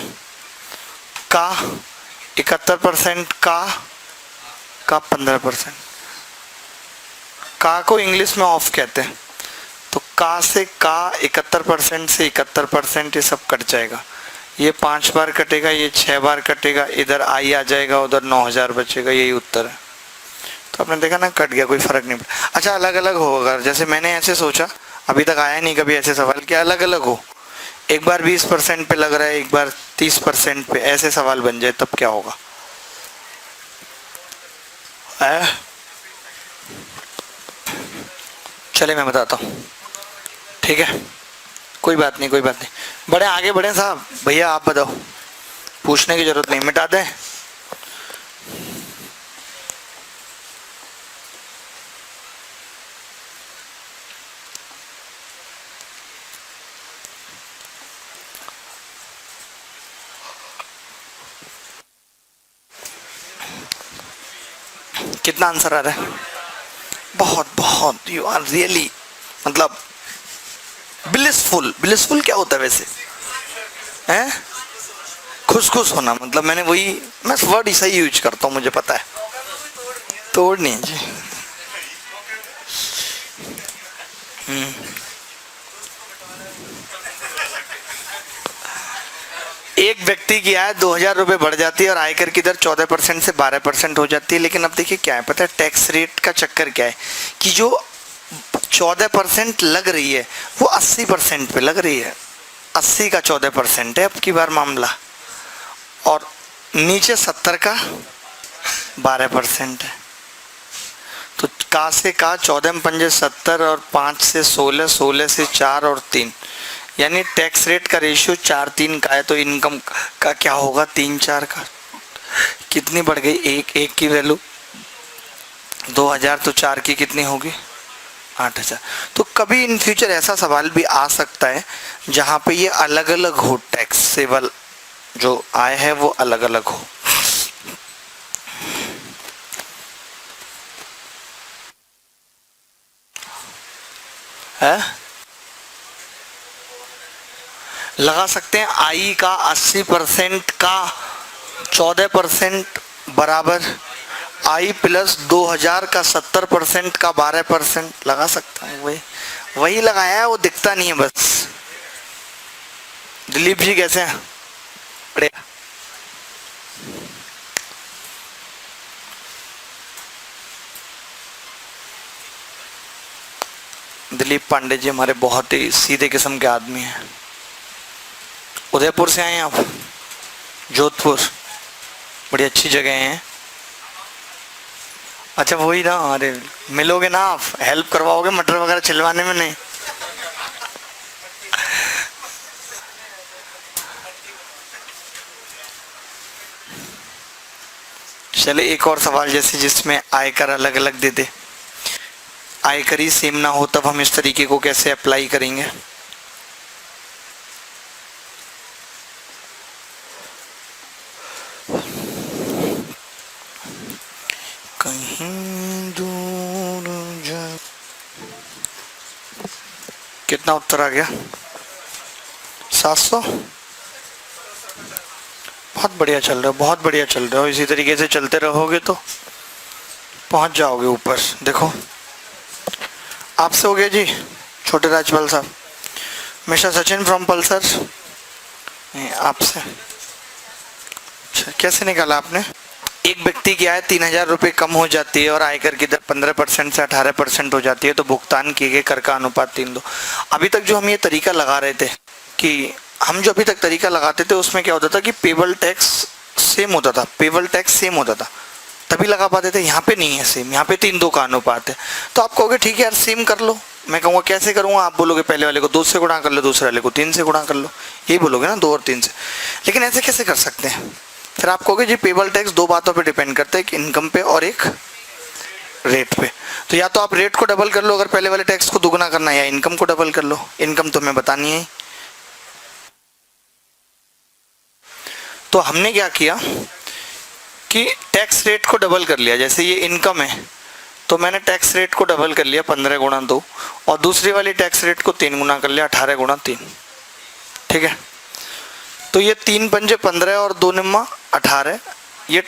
का 71% का 15%। का को इंग्लिश में ऑफ कहते हैं, तो का से का 71% से 71% ये सब कट जाएगा। ये 5 बार कटेगा, ये 6 बार कटेगा, इधर आई आ जाएगा, उधर 9000 बचेगा। यही उत्तर है। तो आपने देखा ना, कट गया, कोई फर्क नहीं पड़ा। अच्छा, अलग अलग हो, अगर जैसे मैंने ऐसे सोचा, अभी तक आया नहीं कभी ऐसे सवाल कि अलग अलग हो, एक बार 20% पे लग रहा है, एक बार 30% पे, ऐसे सवाल बन जाए तब क्या होगा? चले मैं बताता हूँ, ठीक है? कोई बात नहीं, कोई बात नहीं, बड़े आगे बढ़े साहब। भैया आप बताओ, पूछने की जरूरत नहीं, मिटा दें। कितना आंसर आ रहा है? बहुत बहुत, यू आर रियली, मतलब ब्लिसफुल। ब्लिसफुल क्या होता है वैसे? हैं? खुश खुश होना, मतलब मैं वर्ड सही यूज करता हूँ, मुझे पता है। तोड़ नहीं जी। एक व्यक्ति की आय 2000 रुपये बढ़ जाती है और आयकर की दर 14% से 12% हो जाती है। लेकिन अब देखिए क्या है, पता है टैक्स रेट का चक्कर क्या है कि जो 14% लग रही है वो 80% पे लग रही है। 80 का 14% है अब की बार मामला, और नीचे 70 का 12% है। तो का से का 14 में 5 70 और 5 से 16, 16 से 4 और 3, यानी टैक्स रेट का रेशियो 4-3 का है। तो इनकम का क्या होगा? 3-4 का। कितनी बढ़ गई? एक की वैल्यू 2000, तो 4 की कितनी होगी? 8000। तो कभी इन फ्यूचर ऐसा सवाल भी आ सकता है जहां पे ये अलग अलग हो, टैक्सेबल जो आय है वो अलग अलग हो। है? लगा सकते हैं आई का 80% का 14% बराबर आई प्लस 2000 का 70% का 12%। लगा सकता हूँ, वही लगाया है, वो दिखता नहीं है बस। दिलीप जी कैसे हैं? बढ़िया। दिलीप पांडे जी हमारे बहुत ही सीधे किस्म के आदमी हैं। उदयपुर से आए हैं आप? जोधपुर, बड़ी अच्छी जगह है। अच्छा वही ना, अरे मिलोगे ना आप, हेल्प करवाओगे मटर वगैरह छिलवाने में? नहीं चले एक और सवाल, जैसे जिसमें आयकर अलग अलग दे दे, आयकर ही सेम ना हो, तब हम इस तरीके को कैसे अप्लाई करेंगे? कहीं दूर जा, कितना उत्तर आ गया? 700। बहुत बढ़िया चल रहे हो, बहुत बढ़िया चल रहे हो। इसी तरीके से चलते रहोगे तो पहुंच जाओगे ऊपर। देखो आपसे हो गया जी, छोटे राजपाल साहब। मिस्टर सचिन फ्रॉम पल्सर, आपसे। अच्छा, कैसे निकाला आपने? एक व्यक्ति की आय 3,000 रुपये कम हो जाती है और आयकर की दर 15% से 18% हो जाती है, तो भुगतान किए गए कर का अनुपात 3:2। अभी तक जो हम ये तरीका लगा रहे थे कि हम जो अभी तक तरीका लगाते थे उसमें क्या होता था कि पेबल टैक्स सेम होता था, पेबल टैक्स सेम होता था, तभी लगा पाते थे। यहाँ पे नहीं है सेम, यहाँ पे 3:2 का अनुपात है। तो आप कहोगे ठीक है यार सेम कर लो, मैं कहूँगा कैसे करूँगा? आप बोलोगे पहले वाले को 2 से गुणा कर लो, दूसरे वाले को 3 से गुणा कर लो, यही बोलोगे ना, 2 और 3 से। लेकिन ऐसे कैसे कर सकते हैं? फिर आप कहोगे जी पेबल टैक्स 2 बातों पे डिपेंड करता है, एक इनकम पे और एक रेट पे। तो या तो आप रेट को डबल कर लो अगर पहले वाले टैक्स को दुगना करना है, या इनकम को डबल कर लो। इनकम तो हमें बतानी है। तो हमने क्या किया कि टैक्स रेट को डबल कर लिया। जैसे ये इनकम है तो मैंने टैक्स रेट को डबल कर लिया 15 गुणा 2, और दूसरी वाली टैक्स रेट को 3 गुना कर लिया 18 गुणा 3। ठीक है, तो ये 3 पंजे 15 और 2 निम्मा 18, ये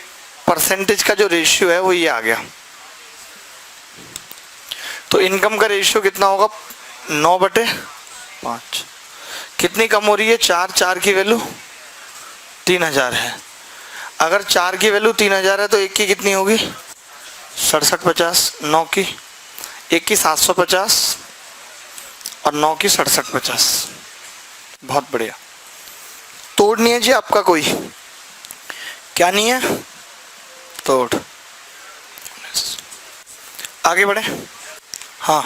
परसेंटेज का जो रेशियो है वो ये आ गया। तो इनकम का रेशियो कितना होगा? 9/5। कितनी कम हो रही है? 4 की वैल्यू 3,000 है। अगर 4 की वैल्यू 3,000 है तो 1 की कितनी होगी? 6750। 9 की, 1 की 750 और 9 की 6750। बहुत बढ़िया। तोड़ नहीं है जी आपका कोई? क्या नहीं है? तोड़। आगे बढ़े। हाँ,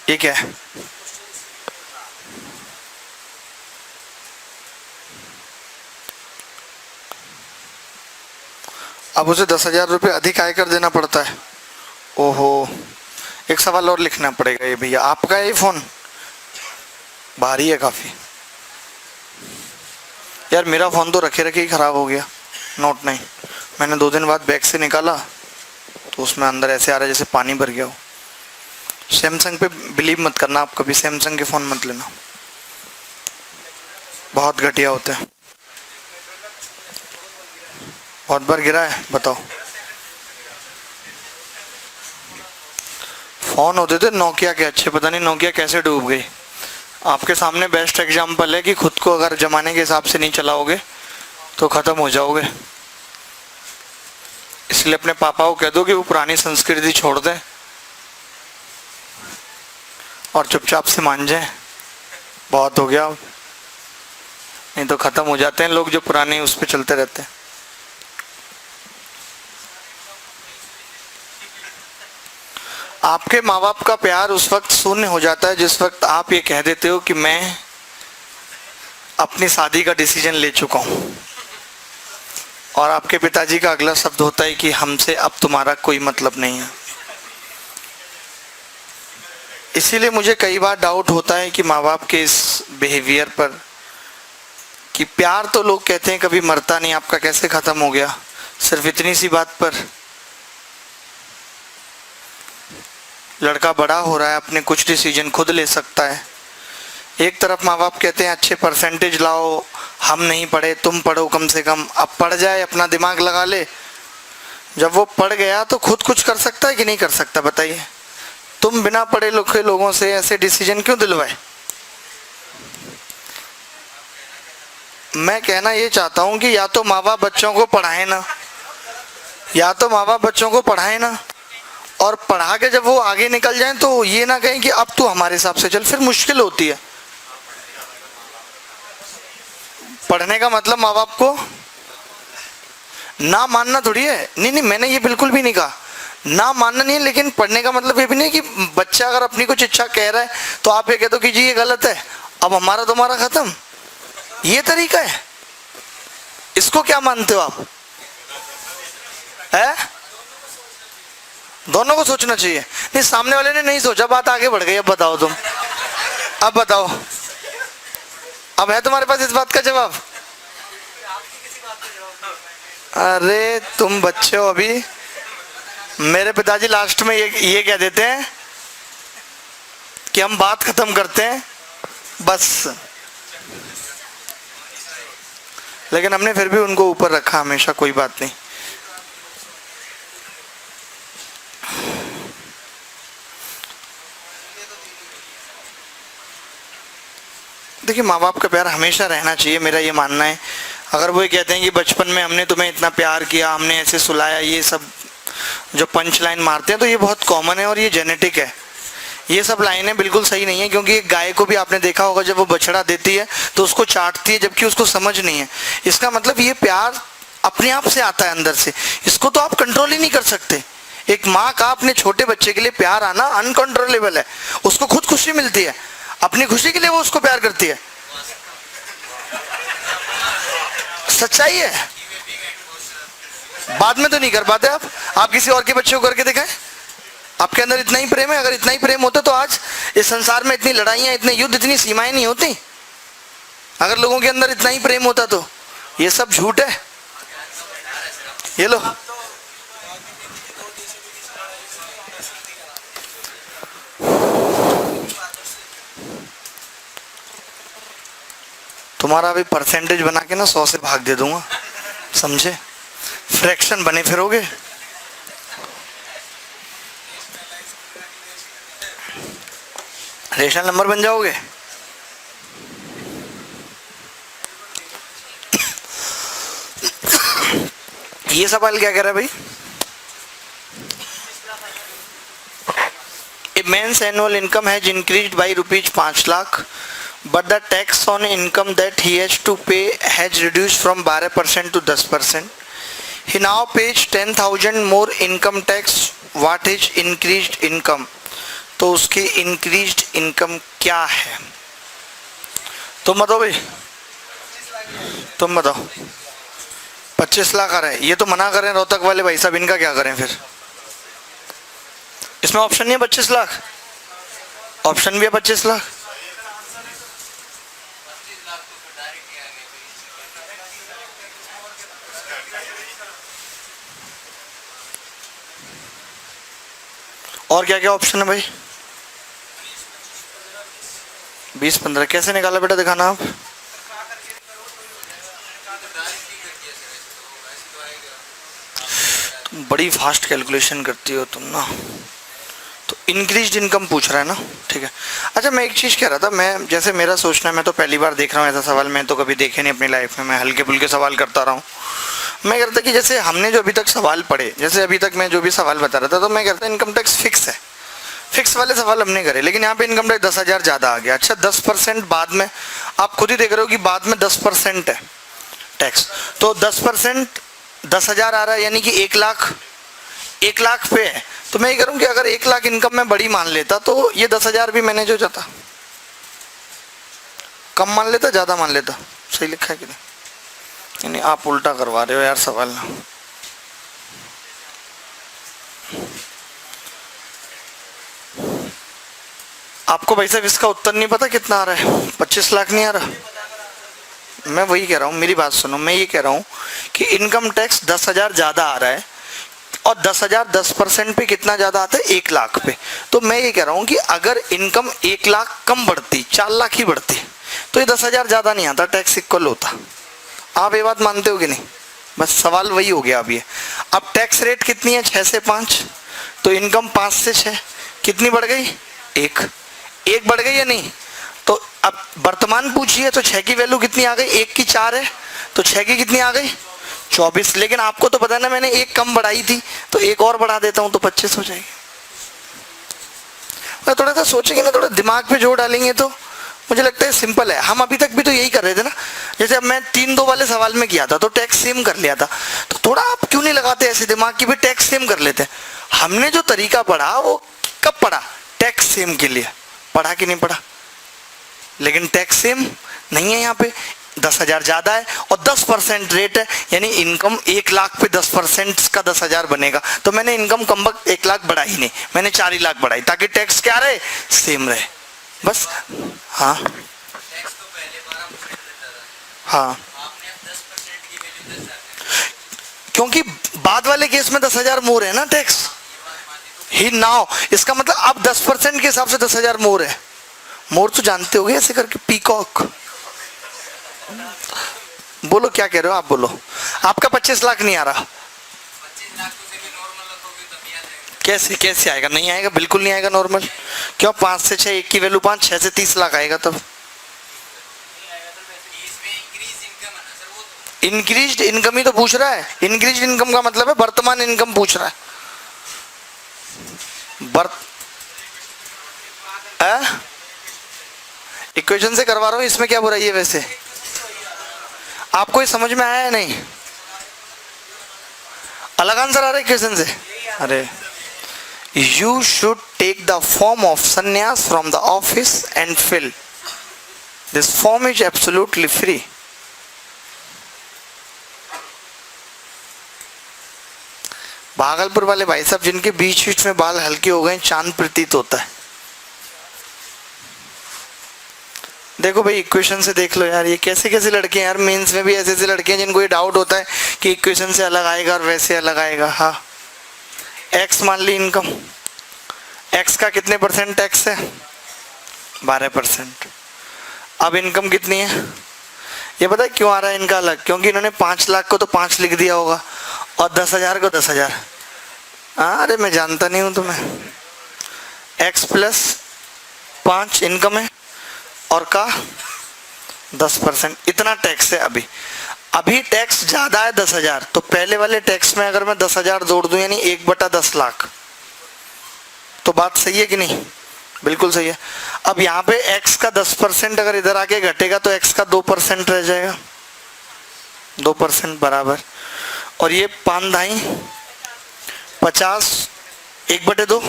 ये क्या है? अब उसे 10,000 रुपये अधिक आयकर देना पड़ता है। ओहो, एक सवाल और लिखना पड़ेगा ये भैया। आपका ये फोन भारी है काफी यार। मेरा फोन तो रखे रखे ही खराब हो गया, नोट नहीं। मैंने 2 दिन बाद बैग से निकाला तो उसमें अंदर ऐसे आ रहा है जैसे पानी भर गया हो। सैमसंग पे बिलीव मत करना, आप कभी सैमसंग के फोन मत लेना, बहुत घटिया होते हैं। बहुत बार गिरा है, बताओ। फोन होते थे नोकिया के अच्छे, पता नहीं नोकिया कैसे डूब गई। आपके सामने बेस्ट एग्जांपल है कि खुद को अगर जमाने के हिसाब से नहीं चलाओगे तो खत्म हो जाओगे। इसलिए अपने पापा को कह दो कि वो पुरानी संस्कृति छोड़ दें और चुपचाप से मान जाए। बहुत हो गया, नहीं तो खत्म हो जाते हैं लोग जो पुराने उस पर चलते रहते हैं। आपके माँ बाप का प्यार उस वक्त शून्य हो जाता है जिस वक्त आप ये कह देते हो कि मैं अपनी शादी का डिसीजन ले चुका हूं, और आपके पिताजी का अगला शब्द होता है कि हमसे अब तुम्हारा कोई मतलब नहीं है। इसीलिए मुझे कई बार डाउट होता है कि माँ बाप के इस बिहेवियर पर, कि प्यार तो लोग कहते हैं कभी मरता नहीं, आपका कैसे खत्म हो गया सिर्फ इतनी सी बात पर। लड़का बड़ा हो रहा है, अपने कुछ डिसीजन खुद ले सकता है। एक तरफ माँ बाप कहते हैं अच्छे परसेंटेज लाओ, हम नहीं पढ़े तुम पढ़ो कम से कम। अब पढ़ जाए, अपना दिमाग लगा ले। जब वो पढ़ गया तो खुद कुछ कर सकता है कि नहीं कर सकता? बताइए। तुम बिना पढ़े लिखे लोगों से ऐसे डिसीजन क्यों दिलवाए? मैं कहना ये चाहता हूं कि या तो माँ बाप बच्चों को पढ़ाए ना, या तो माँ बाप बच्चों को पढ़ाए ना, और पढ़ा के जब वो आगे निकल जाएं तो ये ना कहें कि अब तू हमारे हिसाब से चल, फिर मुश्किल होती है। पढ़ने का मतलब माँ बाप को ना मानना थोड़ी है। नहीं नहीं, मैंने ये बिल्कुल भी नहीं कहा, ना मानना नहीं है, लेकिन पढ़ने का मतलब ये भी नहीं कि बच्चा अगर अपनी कुछ इच्छा कह रहा है तो आप ये कह दो कि जी ये गलत है, अब हमारा तुम्हारा खत्म। ये तरीका है? इसको क्या मानते हो आप? है? दोनों को सोचना चाहिए। नहीं, सामने वाले ने नहीं सोचा, बात आगे बढ़ गई। अब बताओ तुम, अब बताओ, अब है तुम्हारे पास इस बात का जवाब? अरे तुम बच्चे हो अभी। मेरे पिताजी लास्ट में ये कह देते हैं कि हम बात खत्म करते हैं बस, लेकिन हमने फिर भी उनको ऊपर रखा हमेशा, कोई बात नहीं। देखिए, माँ बाप का प्यार हमेशा रहना चाहिए, मेरा ये मानना है। अगर वो ये कहते हैं कि बचपन में हमने तुम्हें इतना प्यार किया, हमने ऐसे सुलाया, ये सब जो पंच लाइन मारते हैं, तो ये बहुत कॉमन है और ये जेनेटिक है। ये सब लाइनें बिल्कुल सही नहीं है, क्योंकि एक गाय को भी आपने देखा होगा, जब वो बछड़ा देती है तो उसको चाटती है, जबकि उसको समझ नहीं है। इसका मतलब ये प्यार अपने आप से आता है अंदर से, इसको तो आप कंट्रोल ही नहीं कर सकते। एक माँ का अपने छोटे बच्चे के लिए प्यार आना अनकंट्रोलेबल है। उसको खुद खुशी मिलती है, अपनी खुशी के लिए वो उसको प्यार करती है। सच्चाई है। बाद में तो नहीं कर पाते आप किसी और के बच्चे को करके दिखाएं। आपके अंदर इतना ही प्रेम है। अगर इतना ही प्रेम होता तो आज इस संसार में इतनी लड़ाइयां, इतने युद्ध, इतनी सीमाएं नहीं होती। अगर लोगों के अंदर इतना ही प्रेम होता तो ये सब झूठ है। ये लो, तुम्हारा अभी परसेंटेज बना के ना 100 से भाग दे दूंगा, समझे? फ्रैक्शन बने फिरोगे। रेशनल नंबर बन जाओगे। ये सवाल क्या कह रहा है भाई? A man's annual income has increased by rupees 5 lakh, but the tax on income that he has to pay has reduced from 12% to 10%. He now pays 10,000 more income tax. What is increased income? तो उसकी increased income क्या है? तुम बताओ भाई, तुम बताओ। 25 लाख आ रहा है, ये तो मना करें रोहतक वाले भाई साहब, इनका क्या करें फिर? इसमें ऑप्शन नहीं है 25 लाख, ऑप्शन भी है 25 लाख। और क्या क्या ऑप्शन है भाई? 20-15 कैसे निकाला बेटा, दिखाना आप। तुम बड़ी फास्ट कैलकुलेशन करती हो तुम ना। तो इंक्रीज्ड इनकम पूछ रहा है ना, ठीक है। अच्छा, मैं एक चीज़ कह रहा था, मैं जैसे मेरा सोचना है, मैं तो पहली बार देख रहा हूँ ऐसा सवाल, मैं तो कभी देखे नहीं अपनी लाइफ में, मैं हल्के फुल्के सवाल करता रहा हूँ। मैं कहता कि जैसे हमने जो अभी तक सवाल पढ़े, जैसे अभी तक मैं जो भी सवाल बता रहा था, तो मैं कहता इनकम टैक्स फिक्स है, फिक्स वाले सवाल हमने करे, लेकिन यहाँ पे इनकम टैक्स 10,000 ज़्यादा आ गया। अच्छा, 10% बाद में, आप खुद ही देख रहे हो कि बाद में 10% है टैक्स, तो 10% 10,000 आ रहा है, यानी कि 1 लाख पे है। तो मैं ये करूँ कि अगर 1 लाख इनकम में बड़ी मान लेता तो ये 10,000 भी मैनेज हो जाता। कम मान लेता, ज़्यादा मान लेता? सही लिखा है कि नहीं? आप उल्टा करवा रहे हो यार सवाल। आपको भाई साहब इसका उत्तर नहीं पता कितना आ रहा है? 25 लाख नहीं आ रहा। मैं वही कह रहा हूँ, मेरी बात सुनो, मैं ये कह रहा हूँ कि इनकम टैक्स 10,000 ज़्यादा आ रहा है, और 10,000 10% पे कितना ज़्यादा आता है? 1 लाख पे। तो मैं ये कह रहा हूँ कि अगर इनकम 1 लाख कम बढ़ती, 4 लाख ही बढ़ती, तो ये 10,000 ज़्यादा नहीं आता, टैक्स इक्वल होता। आप ये बात मानते हो कि नहीं? बस सवाल वही हो गया अब ये। अब टैक्स रेट कितनी है? 6 से 5, तो इनकम 5 से 6 कितनी बढ़ गई? 1 बढ़ गई या नहीं? तो अब वर्तमान पूछिए तो 6 की वैल्यू कितनी आ गई? 1 की 4 है, तो 6 की कितनी आ गई? 24। लेकिन आपको तो पता है ना, मैंने 1 कम बढ़ाई थी, तो 1 और बढ़ा देता हूं तो 25 हो जाएगी। मैं थोड़ा सा सोचेंगे ना, थोड़ा दिमाग पे जोर डालेंगे तो मुझे लगता है सिंपल है। हम अभी तक भी तो यही कर रहे थे ना। जैसे अब मैं 3-2 वाले सवाल में किया था तो टैक्स सेम कर लिया था, तो थोड़ा आप क्यों नहीं लगाते ऐसे दिमाग की भी टैक्स सेम कर लेते? हमने जो तरीका पढ़ा वो कब पढ़ा? टैक्स सेम के लिए पढ़ा कि नहीं पढ़ा? लेकिन टैक्स सेम नहीं है यहाँ पे। 10,000 ज्यादा है और 10% रेट है, यानी इनकम 1 लाख पे 10% का 10,000 बनेगा। तो मैंने इनकम कम 1 लाख बढ़ाई नहीं, मैंने 4 ही लाख बढ़ाई ताकि टैक्स क्या रहे, सेम रहे बस। हाँ हाँ, क्योंकि बाद वाले केस में 10,000 मोर है ना टैक्स ही नाउ, इसका मतलब अब 10% के हिसाब से 10,000 मोर है। मोर तो जानते होगे ऐसे करके, पीकॉक। बोलो क्या कह रहे हो आप, बोलो। आपका 25 लाख नहीं आ रहा, कैसे कैसे आएगा, नहीं आएगा, बिल्कुल नहीं आएगा नॉर्मल। क्यों, 5 से 6, 1 की वैल्यू 5, 6 से 30 लाख आएगा तब। इंक्रीज्ड इनकम ही तो पूछ रहा है, इंक्रीज्ड इनकम का मतलब है वर्तमान इनकम पूछ रहा है। इक्वेशन से करवा रहा हूं, इसमें क्या बुराई है वैसे, आपको ये समझ में आया है नहीं? अलग आंसर आ रहा है इक्वेशन से। अरे, you should take the form of sannyas from the office and fill this form is absolutely free. Bhagalpur वाले भाई साहब जिनके बीच बीच में बाल हल्के हो गए, चांद प्रतीत होता है। देखो भाई, इक्वेशन से देख लो यार, ये कैसे कैसे लड़के हैं यार, मेंस में भी ऐसे ऐसे लड़के हैं जिनको ये डाउट होता है कि इक्वेशन से अलग आएगा और वैसे अलग आएगा। हाँ, एक्स मान ली इनकम, एक्स का कितने % टैक्स है, 12%। अब इनकम कितनी है, ये पता है क्यों आ रहा है इनका अलग, क्योंकि इन्होंने 5 लाख को तो 5 लिख दिया होगा और 10,000 को 10,000। अरे मैं जानता नहीं हूं तुम्हें, x प्लस 5 इनकम है और का 10%, इतना टैक्स है। अभी टैक्स ज्यादा है 10,000, तो पहले वाले टैक्स में अगर मैं 10,000 जोड़ दूं यानी 1/10 लाख, तो बात सही है कि नहीं? बिल्कुल सही है। अब यहाँ पे x का 10% अगर इधर आके घटेगा तो x का 2% रह जाएगा, 2% बराबर, और ये 5 ढाई 50, 1/2,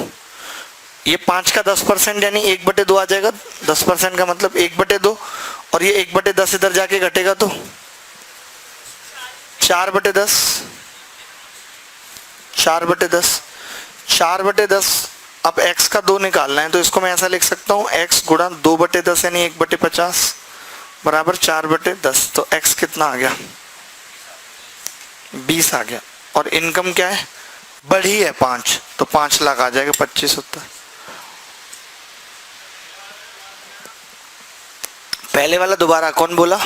ये 5 का 10% यानी 1/2 आ जाएगा। 10% का मतलब 1/2, और ये 1/10 इधर जाके घटेगा तो 4/10, 4/10, 4/10। अब x का 2 निकालना है तो इसको मैं ऐसा लिख सकता हूँ, x गुणा 2/10 यानी 1/50 बराबर 4/10। तो x कितना आ गया, 20 आ गया। और इनकम क्या है, बढ़ी है 5, तो 5 लाख आ जाएगा, 25 होता है। पहले वाला दोबारा कौन बोला,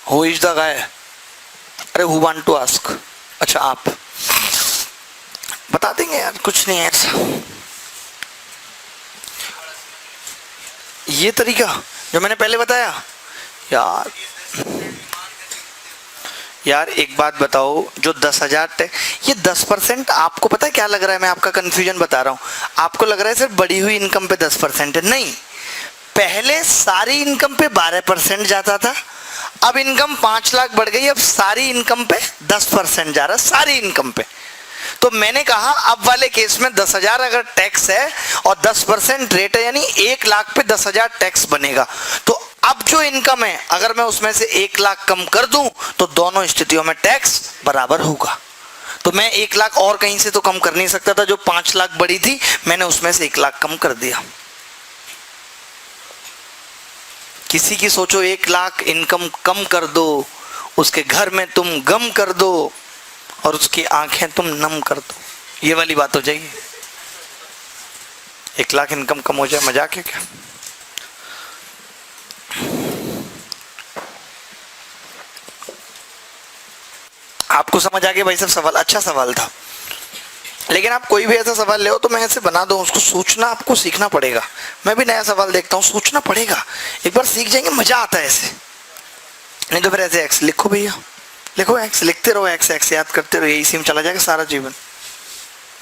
हु इज द गाय? अरे हु वांट टू आस्क? अच्छा आप बता देंगे यार, कुछ नहीं है ऐसा। ये तरीका जो मैंने पहले बताया यार एक बात बताओ, जो 10,000 ये 10% आपको पता है क्या लग रहा है, मैं आपका कंफ्यूजन बता रहा हूं। आपको लग रहा है सिर्फ बढ़ी हुई इनकम पे 10% है, नहीं, पहले सारी इनकम पे 12% जाता था, अब इनकम 5 लाख बढ़ गई, अब सारी इनकम पे 10% जा रहा है, सारी इनकम पे। तो मैंने कहा अब वाले केस में 10,000 अगर टैक्स है और 10% रेट है, यानी 1 लाख पे 10,000 टैक्स बनेगा। तो अब जो इनकम है अगर मैं उसमें से 1 लाख कम कर दूं तो दोनों स्थितियों में टैक्स बराबर होगा। तो मैं 1 लाख और कहीं से तो कम कर नहीं सकता था, जो 5 लाख बढ़ी थी मैंने उसमें से 1 लाख कम कर दिया। किसी की सोचो 1 लाख इनकम कम कर दो, उसके घर में तुम गम कर दो और उसकी आंखें तुम नम कर दो, ये वाली बात हो जाएगी। 1 लाख इनकम कम हो जाए, मजाक है क्या? आपको समझ आ गया भाई साहब? सवाल अच्छा सवाल था, लेकिन आप कोई भी ऐसा सवाल ले हो तो मैं ऐसे बना दूं, उसको सोचना आपको सीखना पड़ेगा। मैं भी नया सवाल देखता हूँ, सोचना पड़ेगा, एक बार सीख जाएंगे मजा आता है ऐसे। नहीं तो फिर ऐसे एक्स लिखो भैया, लिखो एक्स, लिखते रहो एक्स, एक्स याद करते रहो, यही सीम चला जाएगा सारा जीवन।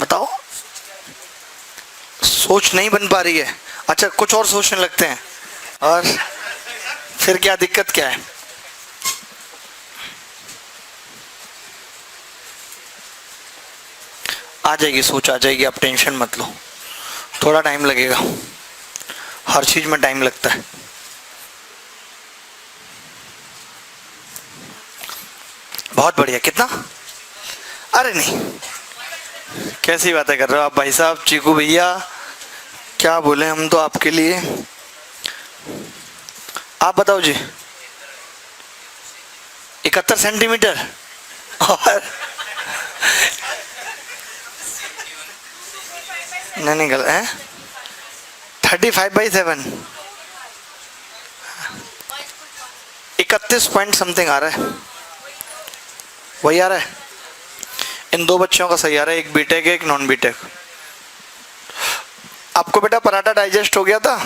बताओ, सोच नहीं बन पा रही है? अच्छा कुछ और सोचने लगते हैं, और फिर क्या दिक्कत क्या है? आ जाएगी सोच, आ जाएगी, आप टेंशन मत लो, थोड़ा टाइम लगेगा, हर चीज में टाइम लगता है। बहुत बढ़िया। कितना? अरे नहीं, कैसी बातें कर रहे हो आप भाई साहब, चीकू भैया, क्या बोले हम तो आपके लिए। आप बताओ जी। 71 सेंटीमीटर और नहीं गलत है, 35/7, 31 पॉइंट समथिंग आ रहा है, वही आ रहा है। इन दो बच्चों का सही आ रहा है, एक बीटेक एक नॉन बीटेक। आपको बेटा पराठा डाइजेस्ट हो गया था?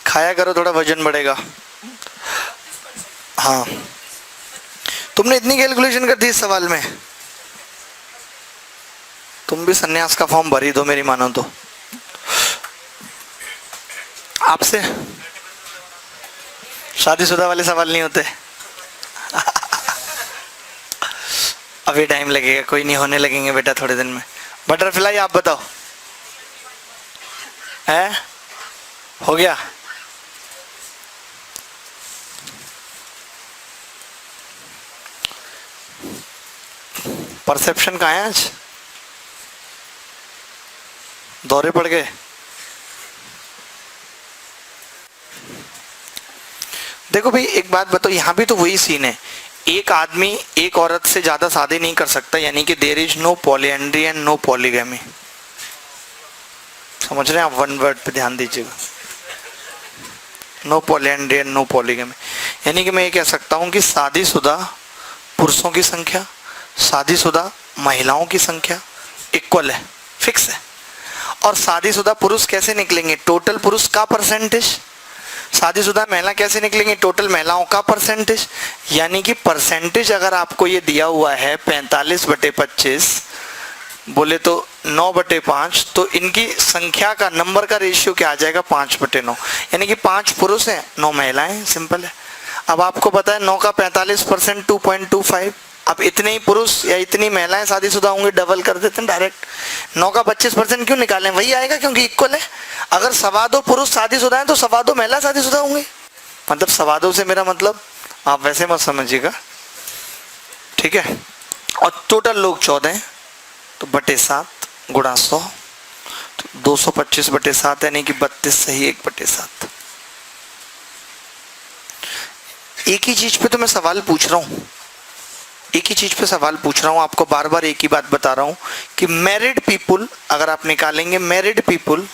खाया करो, थोड़ा वजन बढ़ेगा। हाँ, तुमने इतनी कैलकुलेशन कर दी इस सवाल में? तुम भी सन्यास का फॉर्म भर ही दो मेरी मानो तो। आपसे शादीशुदा वाले सवाल नहीं होते। अभी टाइम लगेगा, कोई नहीं, होने लगेंगे बेटा थोड़े दिन में। बटरफ्लाई आप बताओ, है हो गया? परसेप्शन कहाँ है आज? दौरे पड़ गए? देखो भाई एक बात बताओ, यहाँ भी तो वही सीन है, एक आदमी एक औरत से ज्यादा शादी नहीं कर सकता, यानी कि there is no polyandry and no polygamy. समझ रहे हैं आप? वन वर्ड पे ध्यान दीजिएगा, no polyandry and no polygamy. यानी कि मैं ये कह सकता हूँ कि शादीशुदा पुरुषों की संख्या, शादीशुदा महिलाओं की संख्या इक्वल है, फिक्स है। और शादीशुदा पुरुष कैसे निकलेंगे? टोटल पुरुष का परसेंटेज। शादीशुदा महिला कैसे निकलेंगे? टोटल महिलाओं का परसेंटेज। यानी कि परसेंटेज अगर आपको ये दिया हुआ है 45/25, बोले तो 9/5, तो इनकी संख्या का नंबर का रेशियो क्या आ जाएगा? 5/9। यानी कि 5 पुरुष हैं 9 महिलाएं, सिंपल है। अब आपको पता है 9 का 45% 2.25। अब इतने ही पुरुष या इतनी महिलाएं शादीशुदा होंगे, डबल कर देते हैं डायरेक्ट। 9 का 25% क्यों निकालें? वही आएगा क्योंकि इक्वल है। अगर 2.25 पुरुष शादीशुदा हैं तो 2.25 महिला शादीशुदा होंगे। मतलब 2.25 से मेरा मतलब आप वैसे मत समझिएगा, ठीक है। और टोटल लोग 14 हैं, तो बटे 7 गुणा 100, तो 225/7 यानी कि 32 सही 1/7। एक ही चीज पे तो मैं सवाल पूछ रहा हूं, एक ही चीज पे सवाल पूछ रहा हूं, आपको बार बार एक ही बात बता रहा हूं कि मैरिड पीपुल अगर आप निकालेंगे, मैरिड पीपुल,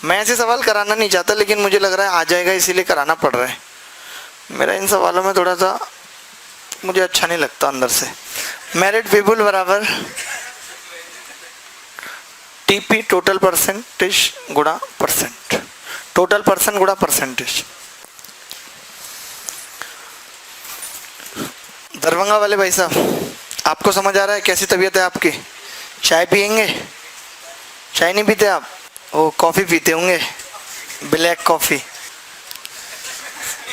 मैं ऐसे सवाल कराना नहीं चाहता लेकिन मुझे लग रहा है आ जाएगा इसीलिए कराना पड़ रहा है। मेरा इन सवालों में थोड़ा सा मुझे अच्छा नहीं लगता अंदर से। मैरिड पीपुल बराबर टीपी टोटल परसेंटेज गुणा परसेंट, टोटल परसेंट गुणा परसेंटेज। दरभंगा वाले भाई साहब, आपको समझ आ रहा है कैसी तबीयत है आपकी? चाय पियेंगे? चाय नहीं पीते आप? ओ कॉफी पीते होंगे, ब्लैक कॉफी।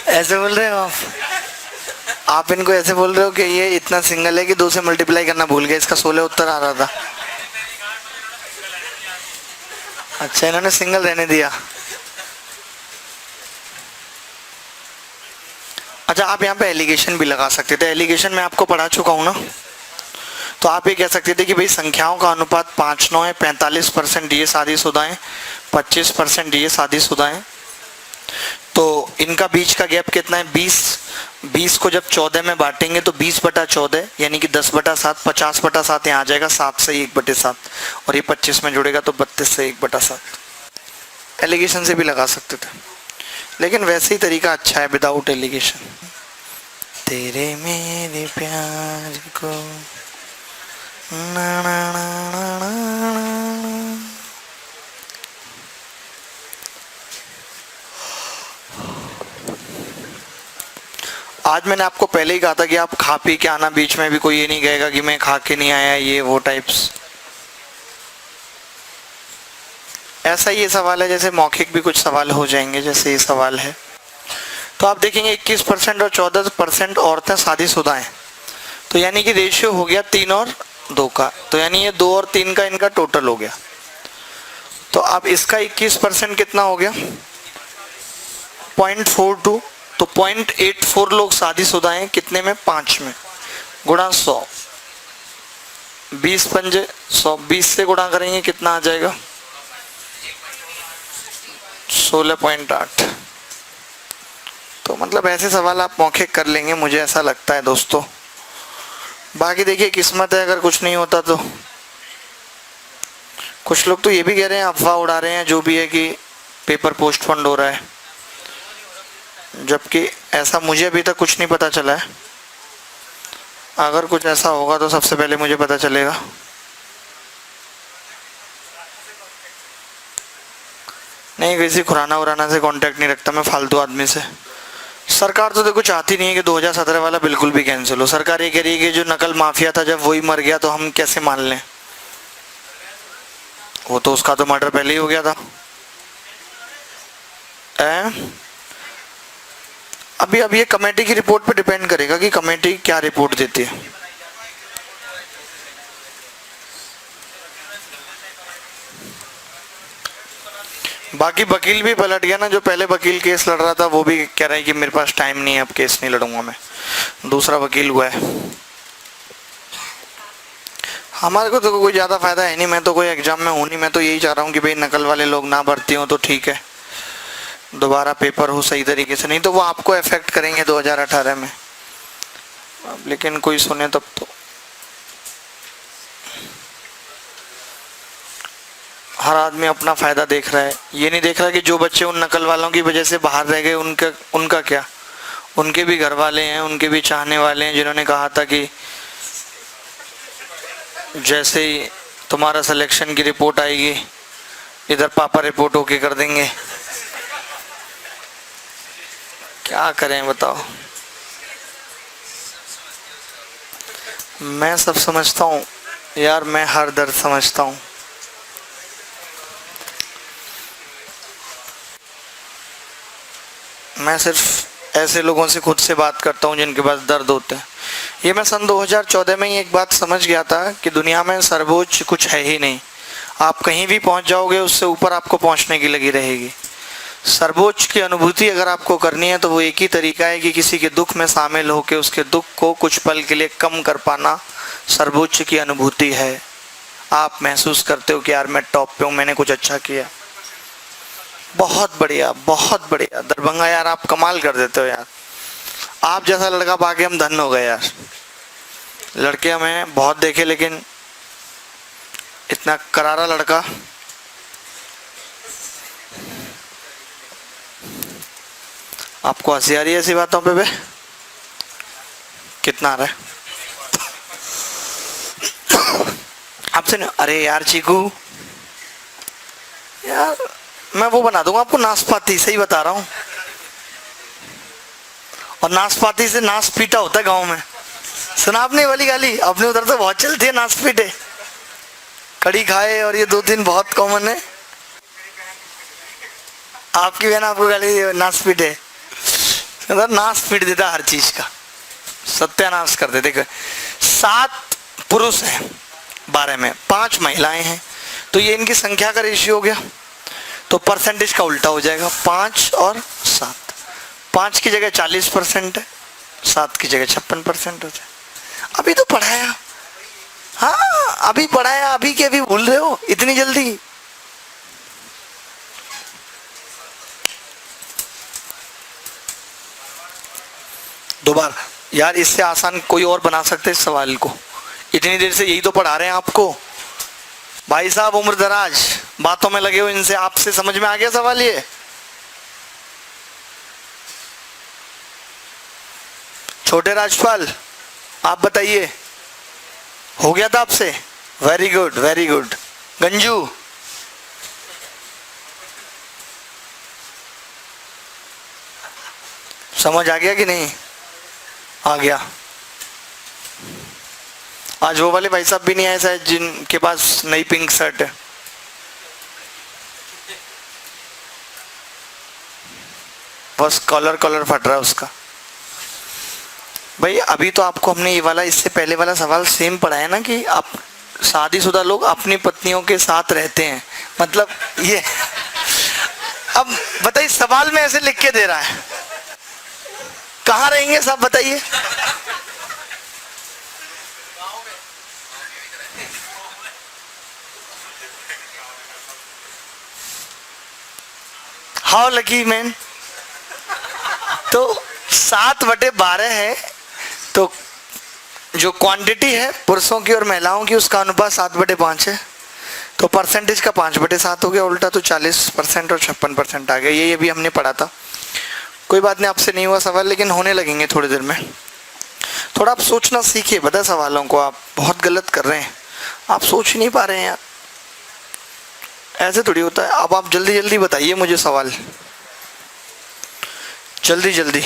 ऐसे बोल रहे हो आप इनको ऐसे बोल रहे हो कि ये इतना सिंगल है कि 2 से मल्टीप्लाई करना भूल गया, इसका 16 उत्तर आ रहा था। अच्छा, इन्होंने सिंगल रहने दिया। अच्छा, आप यहाँ पे एलिगेशन भी लगा सकते थे। एलिगेशन मैं आपको पढ़ा चुका हूँ ना, तो आप ये कह सकते थे कि भाई संख्याओं का अनुपात 5-9 है, 45% ये शादीशुदा हैं, 25% ये शादीशुदा हैं, तो इनका बीच का गैप कितना है? 20 को जब 14 में बांटेंगे तो 20/14 यानी कि 10/7, 50/7 यहाँ आ जाएगा, 7 से 1/7, और ये 25 में जुड़ेगा तो 32 से 1/7। एलिगेशन से भी लगा सकते थे, लेकिन वैसे ही तरीका अच्छा है विदाउट एलिगेशन। तेरे मेरे प्यार को ना ना ना ना ना। आज मैंने आपको पहले ही कहा था कि आप खा पी के आना, बीच में भी कोई ये नहीं कहेगा कि मैं खा के नहीं आया, ये वो टाइप्स। ऐसा ही ये सवाल है, जैसे मौखिक भी कुछ सवाल हो जाएंगे, जैसे ये सवाल है। तो आप देखेंगे 21% और 14% औरतें शादीशुदा हैं, तो यानी कि रेशियो हो गया 3 और 2 का, तो यानी ये 2 और 3 का इनका टोटल हो गया। तो अब इसका 21% कितना हो गया? 0.42, तो 0.84 लोग शादीशुदा हैं, कितने में? 5 में। गुणा 100, 20 पंजे 100, 20 से गुणा करेंगे कितना आ जाएगा? 16.8। तो मतलब ऐसे सवाल आप मौखिक कर लेंगे, मुझे ऐसा लगता है दोस्तों। बाकी देखिए किस्मत है, अगर कुछ नहीं होता तो। कुछ लोग तो ये भी कह रहे हैं, अफवाह उड़ा रहे हैं जो भी है, कि पेपर पोस्टपोन्ड हो रहा है, जबकि ऐसा मुझे अभी तक कुछ नहीं पता चला है। अगर कुछ ऐसा होगा तो सबसे पहले मुझे पता चलेगा। नहीं, किसी खुराना उराना से कांटेक्ट नहीं रखता मैं, फालतू आदमी से। सरकार तो देखो चाहती नहीं है कि 2017 वाला बिल्कुल भी कैंसिल हो। सरकार ये कह रही है कि जो नकल माफिया था जब वही मर गया तो हम कैसे मान लें? वो तो उसका तो मर्डर पहले ही हो गया था। अब ये कमेटी की रिपोर्ट पे डिपेंड करेगा कि कमेटी क्या रिपोर्ट देती है। बाकी वकील भी पलट गया ना, जो पहले वकील केस लड़ रहा था वो भी कह रहा है कि मेरे पास टाइम नहीं है, अब केस नहीं लड़ूंगा मैं। दूसरा वकील हुआ है। हमारे को तो कोई ज़्यादा फायदा है नहीं, मैं तो कोई एग्जाम में हूँ नहीं। मैं तो यही चाह रहा हूँ कि भाई नकल वाले लोग ना भर्ती हों तो ठीक है, दोबारा पेपर हो सही तरीके से, नहीं तो वो आपको अफेक्ट करेंगे 2018 में। अब लेकिन कोई सुने तब तो। हर आदमी अपना फायदा देख रहा है, ये नहीं देख रहा कि जो बच्चे उन नकल वालों की वजह से बाहर रह गए उनका क्या? उनके भी घर वाले हैं, उनके भी चाहने वाले हैं, जिन्होंने कहा था कि जैसे ही तुम्हारा सिलेक्शन की रिपोर्ट आएगी इधर पापा रिपोर्ट ओके कर देंगे। क्या करें बताओ? मैं सब समझता हूँ यार, मैं हर दर्द समझता हूँ। मैं सिर्फ ऐसे लोगों से खुद से बात करता हूँ जिनके पास दर्द होते हैं। ये मैं सन 2014 में ही एक बात समझ गया था कि दुनिया में सर्वोच्च कुछ है ही नहीं। आप कहीं भी पहुँच जाओगे, उससे ऊपर आपको पहुँचने की लगी रहेगी। सर्वोच्च की अनुभूति अगर आपको करनी है तो वो एक ही तरीका है कि किसी के दुख में शामिल होकर उसके दुख को कुछ पल के लिए कम कर पाना सर्वोच्च की अनुभूति है। आप महसूस करते हो कि यार मैं टॉप पे हूँ, मैंने कुछ अच्छा किया। बहुत बढ़िया, बहुत बढ़िया दरभंगा यार, आप कमाल कर देते हो यार। आप जैसा लड़का पाके हम धन्य हो गए यार। लड़के हमें बहुत देखे, लेकिन इतना करारा लड़का। आपको हंसी आ रही है ऐसी बातों पे बे? कितना आ रहा है आपसे? अरे यार चीकू यार, मैं वो बना दूंगा आपको नाशपाती, सही बता रहा हूँ। और नाशपाती से नाश पीटा होता है गांव में। सुना आपने वाली गाली? अपने उधर तो बहुत चलती है नाश पीटे, कड़ी खाए, और ये 2-3 बहुत कॉमन है। आपकी बहन आपको गाली नाश पीटे, नाश पीट देता हर चीज का, सत्यानाश कर देते। 7 पुरुष हैं 12 में, 5 महिलाएं हैं, तो ये इनकी संख्या का रेशियो हो गया, तो परसेंटेज का उल्टा हो जाएगा। 5 और 7, 5 की जगह 40% है, 7 की जगह 56% हो जाए। अभी तो पढ़ाया, हाँ अभी पढ़ाया, अभी के अभी भूल रहे हो इतनी जल्दी? दोबारा यार, इससे आसान कोई और बना सकते इस सवाल को? इतनी देर से यही तो पढ़ा रहे हैं आपको भाई साहब, उम्र दराज बातों में लगे हो इनसे। आपसे समझ में आ गया सवाल ये? छोटे राजपाल आप बताइए, हो गया था आपसे? Very good, very good. Ganju समझ आ गया कि नहीं? आ गया। आज वो वाले भाई साहब भी नहीं आए शायद, जिनके पास नई पिंक शर्ट है। बस कॉलर फट रहा है उसका। भाई अभी तो आपको हमने ये वाला, इससे पहले वाला सवाल सेम पढ़ाया ना, कि आप शादीशुदा लोग अपनी पत्नियों के साथ रहते हैं, मतलब ये। अब बताइए, सवाल में ऐसे लिख के दे रहा है, कहाँ रहेंगे सब बताइए? How lucky man. तो 7/12 है, तो जो क्वांटिटी है पुरुषों की और महिलाओं की उसका अनुपात 7/5 है, तो परसेंटेज का 5/7 हो गया उल्टा, तो 40% और 56% आ गया। ये भी हमने पढ़ा था। कोई बात नहीं, आपसे नहीं हुआ सवाल, लेकिन होने लगेंगे थोड़ी देर में। थोड़ा आप सोचना सीखिए बता सवालों को, आप बहुत गलत कर रहे हैं, आप सोच नहीं पा रहे हैं यार, ऐसे थोड़ी होता है। अब आप जल्दी जल्दी बताइए मुझे सवाल, जल्दी जल्दी।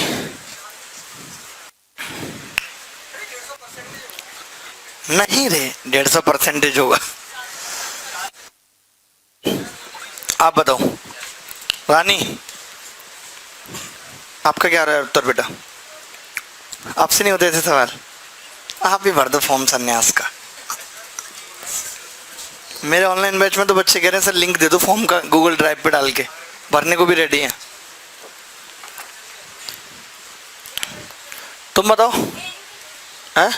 नहीं रे, 150% होगा। आप बताओ रानी, आपका क्या रहा है उत्तर बेटा? आपसे नहीं होते थे सवाल, आप भी भर दो फॉर्म संन्यास का। मेरे ऑनलाइन बैच में तो बच्चे कह रहे हैं सर लिंक दे दो फॉर्म का, गूगल ड्राइव पे डाल के भरने को भी रेडी हैं। तुम बताओ हैं?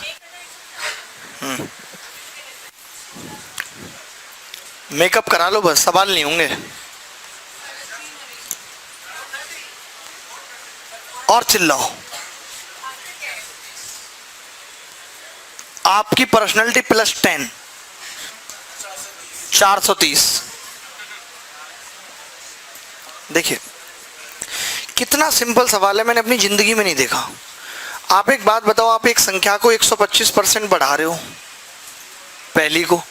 मेकअप करा लो बस, सवाल नहीं होंगे। और चिल्लाओ। आपकी पर्सनैलिटी +10, 430। देखिए कितना सिंपल सवाल है, मैंने अपनी जिंदगी में नहीं देखा। आप एक बात बताओ, आप एक संख्या को 125% बढ़ा रहे हो पहली को,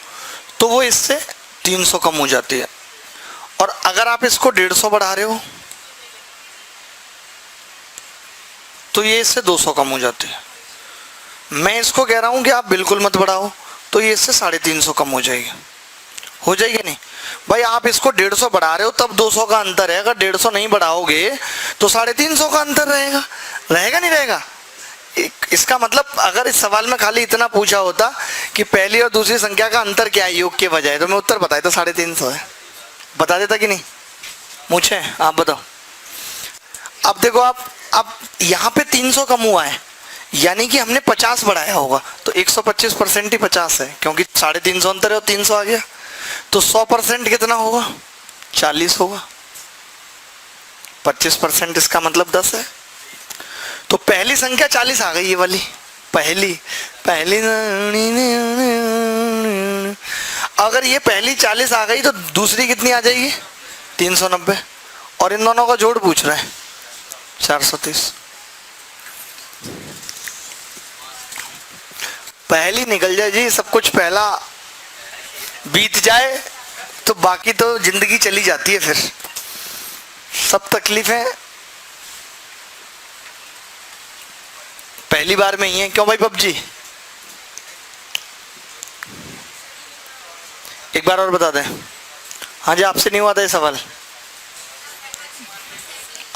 तो वो इससे 300 कम हो जाती है। और अगर आप इसको 150 बढ़ा रहे हो तो ये इससे 200 कम हो जाती है। मैं इसको कह रहा हूं कि आप बिल्कुल मत बढ़ाओ, तो ये इससे 350 कम हो जाएगी। हो जाएगी नहीं भाई? आप इसको 150 बढ़ा रहे हो तब 200 का अंतर है, अगर 150 नहीं बढ़ाओगे तो 350 का अंतर रहेगा। रहेगा नहीं रहेगा? इसका मतलब अगर इस सवाल में खाली इतना पूछा होता कि पहली और दूसरी संख्या का अंतर क्या है योग के बजाय, तो मैं उत्तर बताया तो 350 है, बता देता कि नहीं? मुझे आप बताओ। अब देखो आप, अब यहाँ पे 300 कम हुआ है, यानी कि हमने 50 बढ़ाया होगा, तो 125% ही 50 है, क्योंकि 350 अंतर है और 300 आ गया, तो 100% कितना होगा? 40 होगा। 25% इसका मतलब 10 है। तो पहली संख्या 40 आ गई, ये वाली पहली पहली। अगर ये पहली 40 आ गई तो दूसरी कितनी आ जाएगी? 390। और इन दोनों का जोड़ पूछ रहा है, 430। पहली निकल जाए जी, सब कुछ पहला बीत जाए तो बाकी तो जिंदगी चली जाती है, फिर सब तकलीफें पहली बार में ही है। क्यों भाई पबजी? एक बार और बता दें। हाँ जी, आपसे नहीं हुआ था ये सवाल?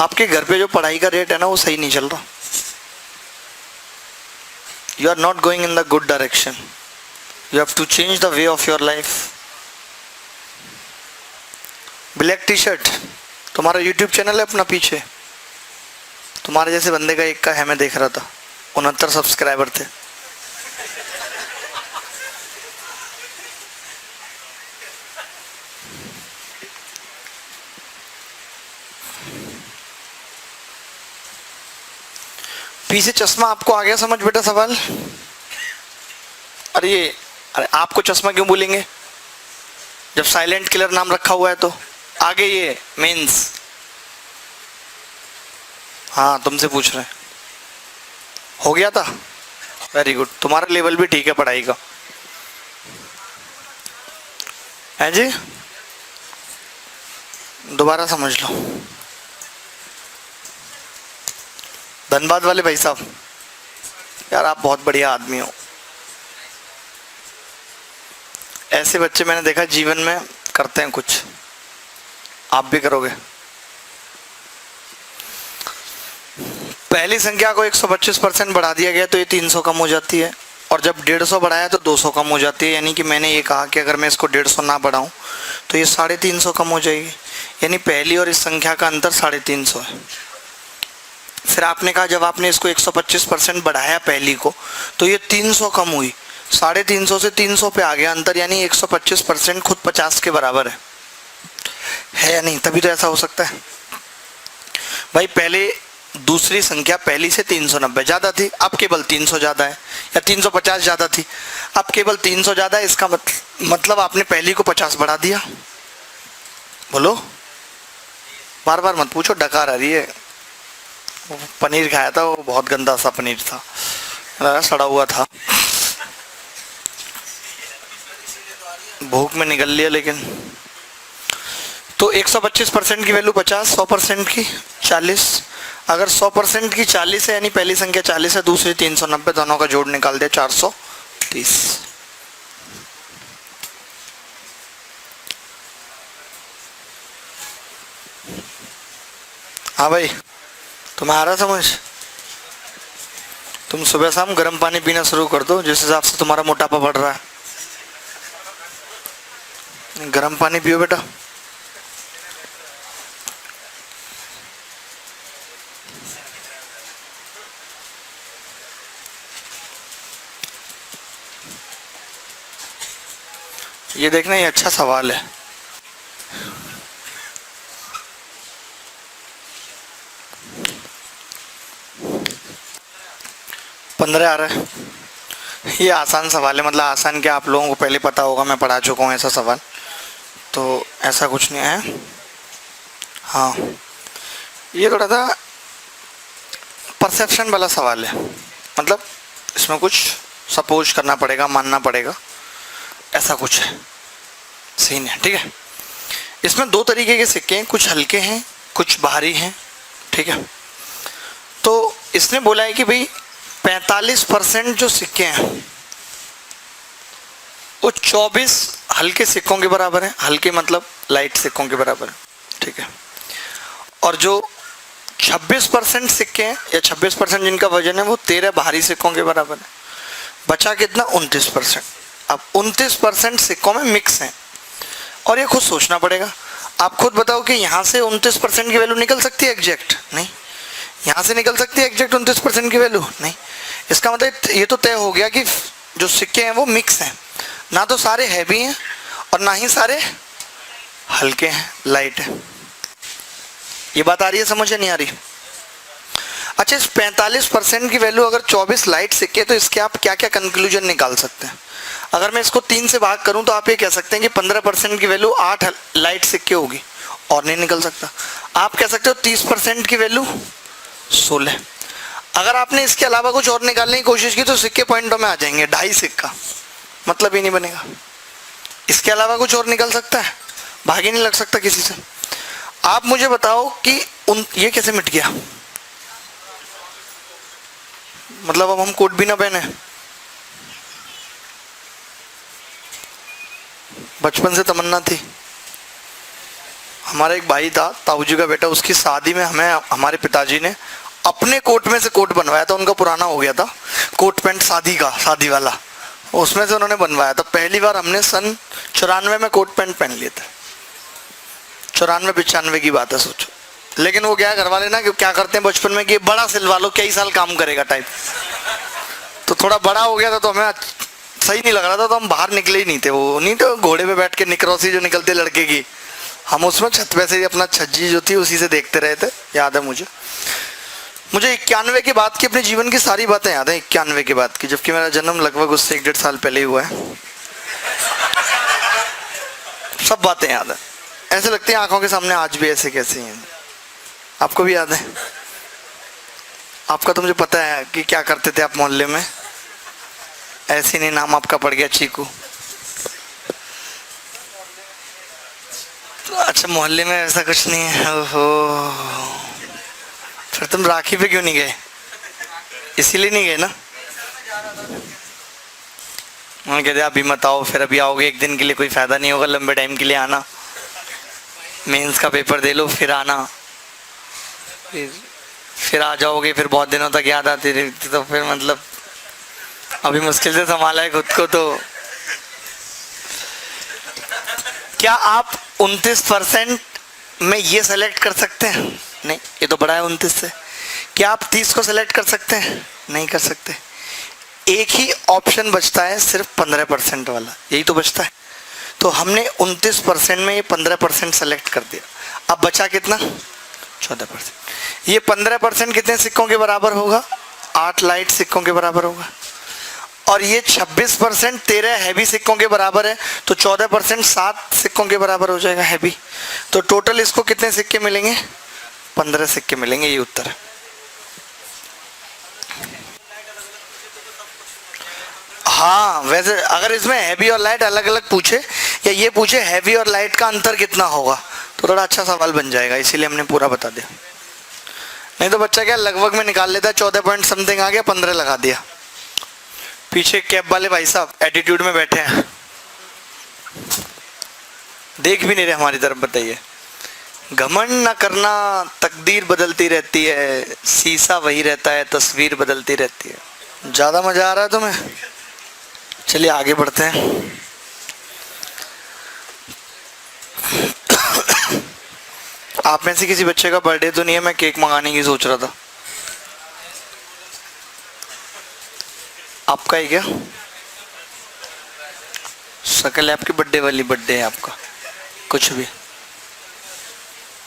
आपके घर पे जो पढ़ाई का रेट है ना, वो सही नहीं चल रहा। You are not going in the good direction. You have to change the way of your life. Black T shirt, तुम्हारा यूट्यूब चैनल है अपना पीछे? तुम्हारे जैसे बंदे का एक का है, मैं देख रहा था, 69 सब्सक्राइबर थे। पीछे चश्मा आपको आ गया समझ बेटा सवाल? अरे आपको चश्मा क्यों बोलेंगे जब साइलेंट किलर नाम रखा हुआ है? तो आगे ये मेंस। हाँ तुमसे पूछ रहे हैं, हो गया था? वेरी गुड, तुम्हारा लेवल भी ठीक है पढ़ाई का, है जी? दोबारा समझ लो। धनबाद वाले भाई साहब, यार आप बहुत बढ़िया आदमी हो। ऐसे बच्चे मैंने देखा जीवन में करते हैं कुछ, आप भी करोगे। पहली संख्या को 125% बढ़ा दिया गया तो ये 300 कम हो जाती है, और जब 150 बढ़ाया तो 200 कम हो जाती है। यानी कि मैंने ये कहा कि अगर मैं इसको 150 ना बढ़ाऊं तो ये 350 कम हो जाएगी। यानी पहली और इस संख्या का अंतर 350 है। फिर आपने कहा जब आपने इसको 125% बढ़ाया पहली को तो ये 300 कम हुई, 350 से 300 पे आ गया अंतर, यानी 125% खुद 50 के बराबर है या नहीं? तभी तो ऐसा हो सकता है। भाई पहले दूसरी संख्या पहली से 390 ज्यादा थी, अब केवल 300 ज्यादा है, या 350 ज्यादा थी, अब केवल 300 ज्यादा है। इसका मतलब आपने पहली को 50 बढ़ा दिया। बोलो, बार बार मत पूछो, डकार आ रही है। वो पनीर खाया था, वो बहुत गंदा सा पनीर था, सड़ा हुआ था, भूख में निकल लिया। लेकिन तो 125% की वैल्यू 50, 100% की 40। अगर 100% की 40 है, यानी पहली संख्या 40 है, दूसरी 390, दोनों का जोड़ निकाल दिया 430। हाँ भाई, तुम्हें आ रहा समझ? तुम सुबह शाम गर्म पानी पीना शुरू कर दो, जिस हिसाब से तुम्हारा मोटापा बढ़ रहा है। गर्म पानी पियो बेटा। ये देखना, ये अच्छा सवाल है। पंद्रह आ रहा है। ये आसान सवाल है, मतलब आसान क्या, आप लोगों को पहले पता होगा, मैं पढ़ा चुका हूँ ऐसा सवाल, तो ऐसा कुछ नहीं है। हाँ, ये थोड़ा सा परसेप्शन वाला सवाल है, मतलब इसमें कुछ सपोज करना पड़ेगा, मानना पड़ेगा, ऐसा कुछ है, सीन है, ठीक है। इसमें दो तरीके के सिक्के हैं, कुछ हल्के हैं, कुछ भारी हैं, ठीक है। तो इसने बोला है कि भाई 45% जो सिक्के हैं वो 24 हल्के सिक्कों के बराबर है। हल्के मतलब लाइट सिक्कों के बराबर है, ठीक है। और जो 26% सिक्के हैं, या 26% जिनका वजन है, वो 13 भारी सिक्कों के बराबर है। बचा कितना? 29%। अब 29% सिक्कों में मिक्स हैं, और ये खुद सोचना पड़ेगा। आप खुद बताओ कि यहाँ से 29% की वैल्यू निकल सकती है एग्जैक्ट? नहीं। यहाँ से निकल सकती है एग्जैक्ट 29% की वैल्यू? नहीं। इसका मतलब ये तो तय हो गया कि जो सिक्के हैं वो मिक्स हैं, ना तो सारे हैवी हैं और ना ही सारे हल्के हैं, लाइट है। ये बात आ रही है समझ या नहीं आ रही? अच्छा, इस 45% की वैल्यू अगर 24 लाइट सिक्के, तो इसके आप क्या क्या कंक्लूजन निकाल सकते हैं? अगर मैं इसको 3 से भाग करूं तो आप ये कह सकते हैं कि 15% की वैल्यू 8 लाइट सिक्के होगी, और नहीं निकल सकता। आप कह सकते हो 30% की वैल्यू 16। अगर आपने इसके अलावा कुछ और निकालने की कोशिश की तो सिक्के पॉइंटों में आ जाएंगे, 2.5 सिक्का, मतलब ही नहीं बनेगा। इसके अलावा कुछ और निकल सकता है? भाग ही नहीं लग सकता किसी से। आप मुझे बताओ कि ये कैसे मिट गया? मतलब अब हम कोट भी ना पहने? बचपन से तमन्ना थी। हमारा एक भाई था, ताऊ जी का बेटा, उसकी शादी में हमें हमारे पिताजी ने अपने कोट में से कोट बनवाया था। उनका पुराना हो गया था कोट पैंट, शादी वाला, उसमें से उन्होंने बनवाया था। पहली बार हमने सन 94 में कोट पैंट पहन लिए थे। 94-95 की बात है, सोचो। लेकिन वो क्या घर वाले ना, क्या करते हैं बचपन में कि बड़ा सिलवा लो, कई साल काम करेगा टाइप। तो थोड़ा बड़ा हो गया था, तो हमें सही नहीं लग रहा था, तो हम बाहर निकले ही नहीं थे। वो नहीं तो घोड़े पे बैठ के निकरोसी जो निकलते लड़के की, हम उसमें छत पे से ही अपना छज्जी जो थी उसी से देखते रहे थे। याद है मुझे 91 के बाद की अपने जीवन की सारी बातें याद है, 91 के बाद की, जबकि मेरा जन्म लगभग उससे 1-1.5 साल पहले ही हुआ है। सब बातें याद है, ऐसे लगती हैं आंखों के सामने आज भी ऐसे कैसे हैं। आपको भी याद है? आपका तो मुझे पता है कि क्या करते थे आप मोहल्ले में। ऐसे नहीं नाम आपका पड़ गया चीकू। अच्छा, मोहल्ले में ऐसा कुछ नहीं है। ओहो, फिर तुम राखी पे क्यों नहीं गए? इसीलिए नहीं गए ना? उन्होंने कहते अभी मत आओ, फिर अभी आओगे एक दिन के लिए कोई फायदा नहीं होगा, लंबे टाइम के लिए आना, मेंस का पेपर दे लो फिर आना, फिर आ जाओगे, फिर बहुत दिनों तक याद आती रहती, तो फिर मतलब अभी मुश्किल से संभाला है खुद को। तो क्या आप 29% में ये सेलेक्ट कर सकते हैं? नहीं, ये तो बड़ा है 29 से। क्या आप 30 को सेलेक्ट कर सकते हैं? नहीं कर सकते। एक ही ऑप्शन बचता है, सिर्फ 15% वाला, यही तो बचता है। तो हमने 29% में ये 15% सेलेक्ट कर दिया। अब बचा कितना? 14%। ये 15% कितने सिक्कों के बराबर होगा? 8 लाइट सिक्कों के बराबर होगा। और ये 26% 13 हैवी सिक्कों के बराबर है, तो 14% 7 सिक्कों के बराबर हो जाएगा हैवी। तो टोटल इसको कितने सिक्के मिलेंगे? 15 सिक्के मिलेंगे। ये उत्तर है। हाँ, वैसे अगर इसमें हैवी और लाइट अलग अलग पूछे या ये पूछे हैवी और लाइट का अंतर कितना होगा तो थोड़ा अच्छा सवाल बन जाएगा, इसीलिए हमने पूरा बता दिया। नहीं तो बच्चा क्या लगभग में निकाल लेता है, 14 पॉइंट समथिंग आ गया, 15 लगा दिया। पीछे कैब वाले भाई साहब एटीट्यूड में बैठे हैं, देख भी नहीं रहे हमारी तरफ। बताइए, घमंड ना करना, तकदीर बदलती रहती है, शीशा वही रहता है, तस्वीर बदलती रहती है। ज्यादा मजा आ रहा है तुम्हें? चलिए आगे बढ़ते हैं। आप में से किसी बच्चे का बर्थडे तो नहीं है? मैं केक मंगाने की सोच रहा था। आपका ही क्या? शक्ल है आपकी बर्थडे वाली, बर्थडे है आपका कुछ भी।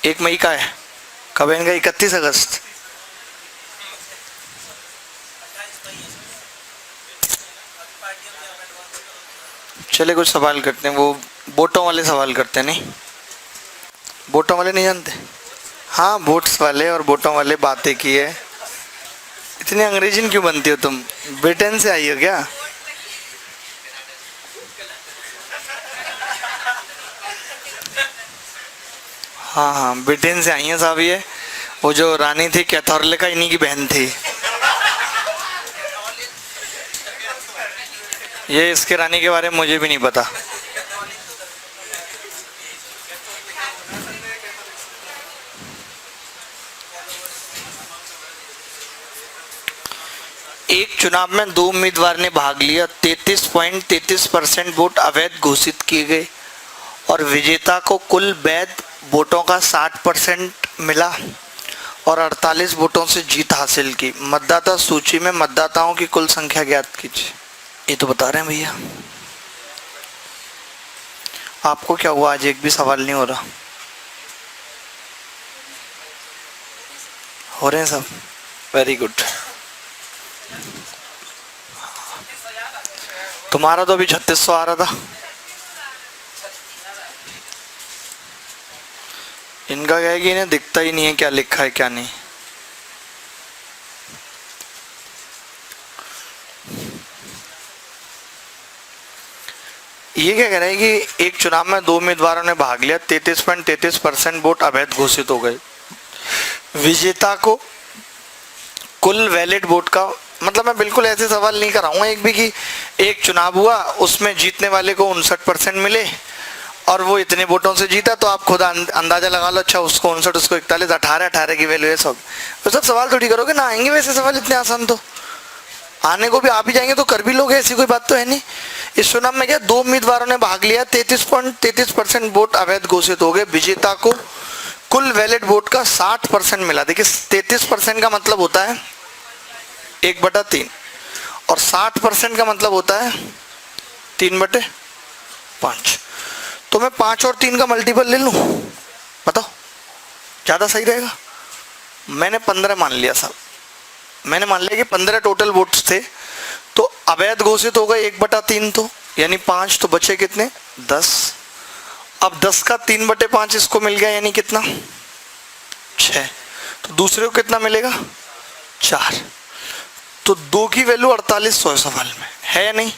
1 मई का है, कब है इनका? 31 अगस्त। चले कुछ सवाल करते हैं, वो बोटों वाले सवाल करते हैं। नहीं, बोटों वाले नहीं जानते? हाँ, बोट्स वाले और बोटों वाले बातें की है। इतनी अंग्रेजी क्यों बनती हो तुम? ब्रिटेन से आई हो क्या? हाँ हाँ, ब्रिटेन से आई है साहब। ये वो जो रानी थी कैथोलिका, इन्हीं की बहन थी ये। इसके रानी के बारे में मुझे भी नहीं पता। एक चुनाव में 2 उम्मीदवार ने भाग लिया, 33.33% वोट अवैध घोषित किए गए और विजेता को कुल वैध वोटों का 60% मिला और 48 वोटों से जीत हासिल की। मतदाता सूची में मतदाताओं की कुल संख्या ज्ञात कीजिए। ये तो बता रहे हैं भैया। आपको क्या हुआ, आज एक भी सवाल नहीं हो रहा? हो रहे हैं सब? Very good. तुम्हारा तो अभी 3600 आ रहा था। इनका क्या है कि इन्हें दिखता ही नहीं है क्या लिखा है क्या नहीं। ये क्या कह रहे हैं कि एक चुनाव में 2 उम्मीदवारों ने भाग लिया, 33.33% वोट अवैध घोषित हो गए। विजेता को कुल वैलिड वोट का, मतलब मैं बिल्कुल ऐसे सवाल नहीं कराऊंगा एक भी कि एक चुनाव हुआ उसमें जीतने वाले को 59% मिले और वो इतने वोटों से जीता, तो आप खुद अंदाजा लगा लो। अच्छा, उसको 59, उसको 41, 18 की वैल्यू है सब। तो सब सवाल थोड़ी करोगे ना, आएंगे वैसे सवाल इतने आसान, तो आने को भी आप ही जाएंगे तो कर भी लोगे, ऐसी कोई बात तो है नहीं। इस चुनाव में क्या 2 उम्मीदवारों ने भाग लिया, 33.33% वोट अवैध घोषित हो गए। विजेता को कुल वैलिड वोट का 60% मिला। देखिए 33% का मतलब होता है 1/3 और 60% का मतलब होता है 3/5। तो मैं 5 और 3 का मल्टीपल ले लूं, बताओ ज्यादा सही रहेगा? मैंने 15 मान लिया साहब। मैंने मान लिया कि 15 टोटल वोट्स थे, तो अवैध घोषित हो गए 1/3, तो यानी 5, तो बचे कितने? 10। अब 10 का 3/5 इसको मिल गया, यानी कितना? 6। तो दूसरे को कितना मिलेगा? 4। तो 2 की वैल्यू 4800 सवाल में है या नहीं?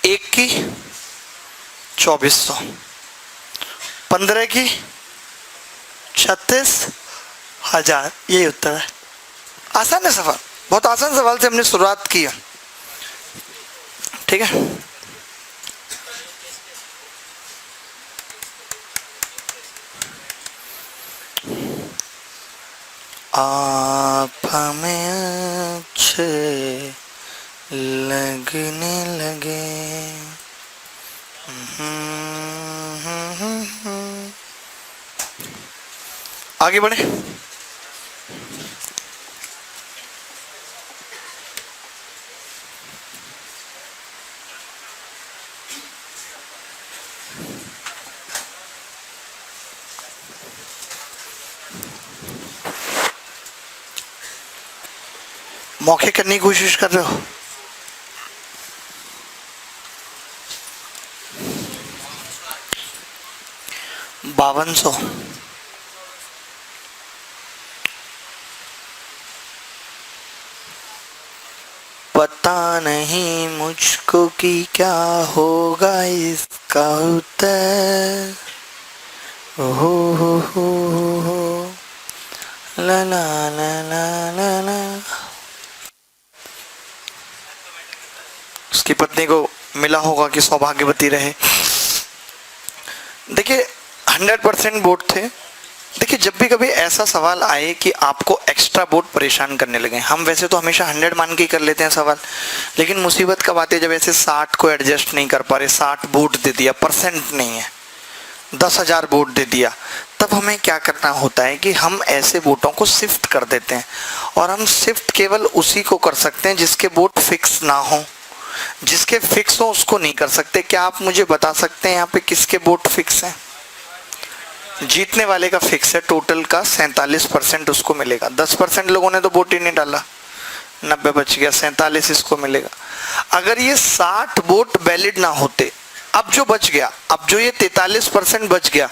1 की 2400, 15 की 36,000। यही उत्तर है। आसान है सवाल, बहुत आसान सवाल से हमने शुरुआत की है। ठीक है, आप हमें अच्छे लगने लगे। आगे बढ़े। मौके करने की कोशिश कर रहे हो? बावन सौ। पता नहीं मुझको कि क्या होगा इसका उत्तर। हो ला ला ला ला ला ला। उसकी पत्नी को मिला होगा कि सौभाग्यवती रहे। देखिए 100% वोट थे। देखिए जब भी कभी ऐसा सवाल आए कि आपको एक्स्ट्रा वोट परेशान करने लगे, हम वैसे तो हमेशा 100 मान के ही कर लेते हैं सवाल, लेकिन मुसीबत कब आती है जब ऐसे 60 को एडजस्ट नहीं कर पा रहे, 60 वोट दे दिया, परसेंट नहीं है, 10,000 वोट दे दिया, तब हमें क्या करना होता है कि हम ऐसे वोटों को शिफ्ट कर देते हैं। और हम शिफ्ट केवल उसी को कर सकते हैं जिसके वोट फिक्स ना हो। जिसके फिक्स हो उसको नहीं कर सकते। क्या आप मुझे बता सकते हैं यहाँ पे किसके वोट फिक्स हैं? जीतने वाले का फिक्स है, टोटल का 47% उसको मिलेगा। 10% लोगों ने तो वोट ही नहीं डाला, 90 बच गया, 47 इसको मिलेगा। अगर ये 60 वोट वैलिड ना होते, अब जो बच गया, अब जो ये 43% बच गया,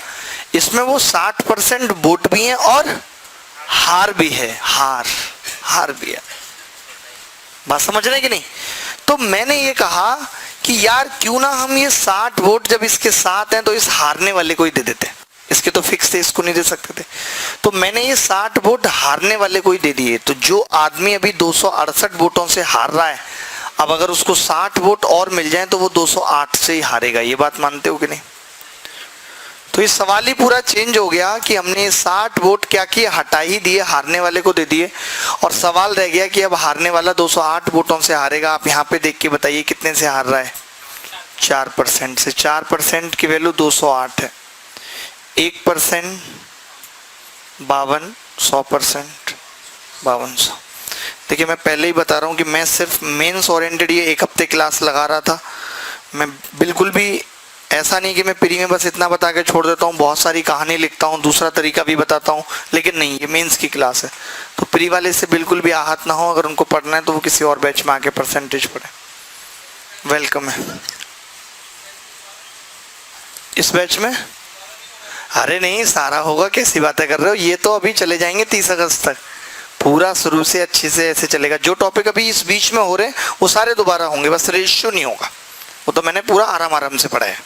इसमें वो 60% वोट भी है और हार भी है, हार भी है। बात समझ रहे हैं कि नहीं? तो मैंने ये कहा कि यार क्यों ना हम ये 60 वोट जब इसके साथ हैं तो इस हारने वाले को ही दे देते। इसके तो फिक्स थे, इसको नहीं दे सकते थे, तो मैंने ये 60 वोट हारने वाले को ही दे दिए। तो जो आदमी अभी 268 वोटों से हार रहा है, अब अगर उसको 60 वोट और मिल जाए तो वो 208 से ही हारेगा। ये बात मानते हो कि नहीं? तो ये सवाल ही पूरा चेंज हो गया कि हमने 60 वोट क्या किए, हटा ही दिए, हारने वाले को दे दिए, और सवाल रह गया कि अब हारने वाला 208 वोटों से हारेगा। आप यहाँ पे देख के बताइए कितने से हार रहा है? 4% से। 4% की वैल्यू 208 है। 1% 52, 100% 5200। देखिए मैं पहले ही बता रहा हूँ कि मैं सिर्फ मेंस ओरिएंटेड ये 1 हफ्ते क्लास लगा रहा था। मैं बिल्कुल भी ऐसा नहीं कि मैं प्री में बस इतना बता के छोड़ देता हूँ, बहुत सारी कहानी लिखता हूँ, दूसरा तरीका भी बताता हूँ, लेकिन नहीं, ये मेंस की क्लास है। तो प्री वाले से बिल्कुल भी आहत ना हो, अगर उनको पढ़ना है तो वो किसी और बैच में आके परसेंटेज पढ़े। वेलकम है इस बैच में। अरे नहीं, सारा होगा, कैसी बातें कर रहे हो? ये तो अभी चले जाएंगे 30 अगस्त तक, पूरा शुरू से अच्छे से ऐसे चलेगा। जो टॉपिक अभी इस बीच में हो रहे हैं वो सारे दोबारा होंगे, बस रेशियो नहीं होगा, वो तो मैंने पूरा आराम से पढ़ा है।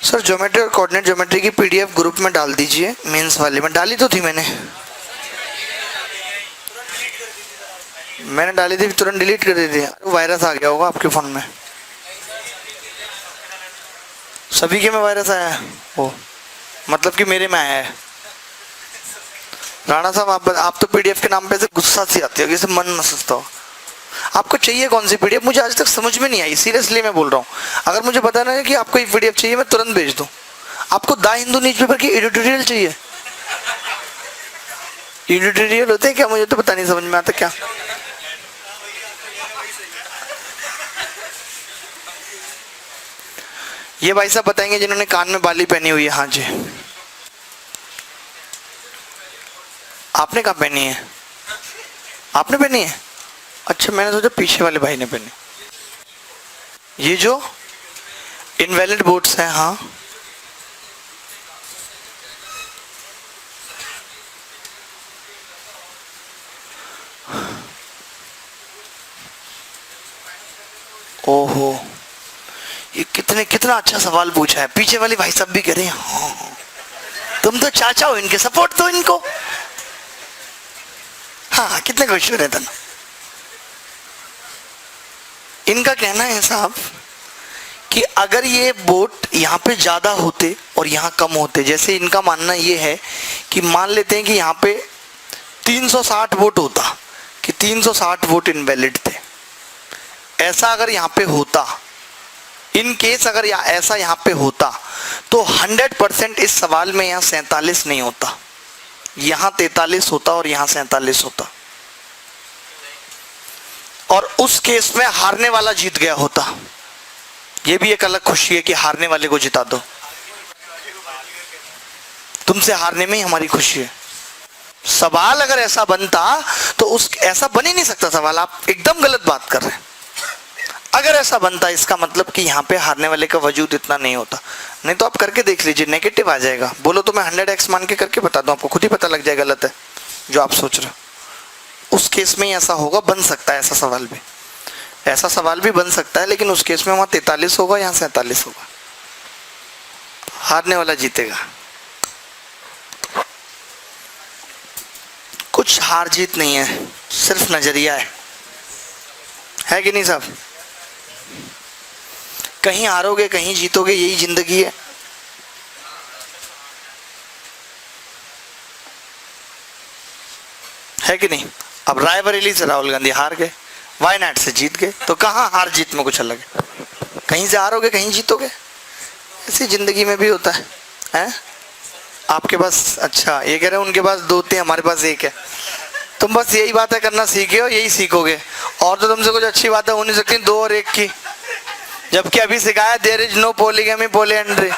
सर ज्योमेट्री और कोऑर्डिनेट ज्योमेट्री की पीडीएफ ग्रुप में डाल दीजिए। मेंस वाले में डाली तो थी मैंने डाली थी, तुरंत डिलीट कर दी थी। वायरस आ गया होगा आपके फोन में, सभी के में वायरस आया है वो, मतलब कि मेरे में आया है। राणा साहब आप तो पीडीएफ के नाम पे से गुस्सा सी आती है, जैसे मन न सोचता हो। आपको चाहिए कौन सी पीडीएफ? मुझे आज तक समझ में नहीं आई, सीरियसली मैं बोल रहा हूँ। अगर मुझे पता ना है कि आपको ये पीडीएफ चाहिए, मैं तुरंत भेज दूँ। आपको द हिंदू न्यूज़पेपर की एडिटोरियल चाहिए? एडिटोरियल होते हैं क्या? मुझे तो पता नहीं, समझ में आता क्या। ये भाई साहब बताएंगे जिन्होंने कान में बाली पहनी हुई है। हाँ जी, आपने कहाँ पहनी है? आपने पहनी है? अच्छा, मैंने सोचा पीछे वाले भाई ने पहनी। ये जो इनवैलिड वोट्स हैं, हाँ ओहो, ये कितना अच्छा सवाल पूछा है। पीछे वाले भाई साहब भी कह रहे हैं हाँ, तुम तो चाचा हो इनके, सपोर्ट दो इनको। हाँ, कितने खुश हो रहे थे। इनका कहना है साहब कि अगर ये वोट यहाँ पे ज्यादा होते और यहाँ कम होते, जैसे इनका मानना ये है कि मान लेते हैं कि यहाँ पे 360 वोट होता, कि 360 वोट इनवैलिड थे, ऐसा अगर यहाँ पे होता, इन केस अगर ऐसा यहाँ पे होता, तो 100% इस सवाल में यहाँ 47 नहीं होता, यहाँ 43 होता और यहाँ 47 होता, और उस केस में हारने वाला जीत गया होता। ये भी एक अलग खुशी है कि हारने वाले को जिता दो। तुमसे हारने में ही हमारी खुशी है। सवाल अगर ऐसा बनता तो उस ऐसा बन ही नहीं सकता सवाल, आप एकदम गलत बात कर रहे हैं। अगर ऐसा बनता है इसका मतलब कि यहाँ पे हारने वाले का वजूद इतना नहीं होता। नहीं तो आप करके देख लीजिए, नेगेटिव आ जाएगा। बोलो तो मैं 100x मान के करके बता दूं, आपको खुद ही पता लग जाएगा गलत है जो आप सोच रहे हो। उस केस में ही ऐसा होगा, बन सकता है ऐसा सवाल भी, ऐसा सवाल भी बन सकता है, लेकिन उस केस में वहां 43 होगा, यहाँ 47 होगा। हारने वाला जीतेगा। कुछ हार जीत नहीं है, सिर्फ नजरिया है कि नहीं साहब? कहीं हारोगे कहीं जीतोगे, यही जिंदगी है कि नहीं? अब रायबरेली से राहुल गांधी हार गए, वायनाड से जीत गए, तो कहाँ हार जीत में कुछ अलग है? कहीं से हारोगे कहीं जीतोगे, ऐसी जिंदगी में भी होता है? आपके पास, अच्छा ये कह रहे हैं उनके पास 2 थे, हमारे पास 1 है। तुम बस यही बातें करना सीखे हो, यही सीखोगे, और तो तुमसे कुछ अच्छी बातें हो नहीं सकती 2 और 1 की। जबकि अभी सिखाया there is no polygamy polyandry,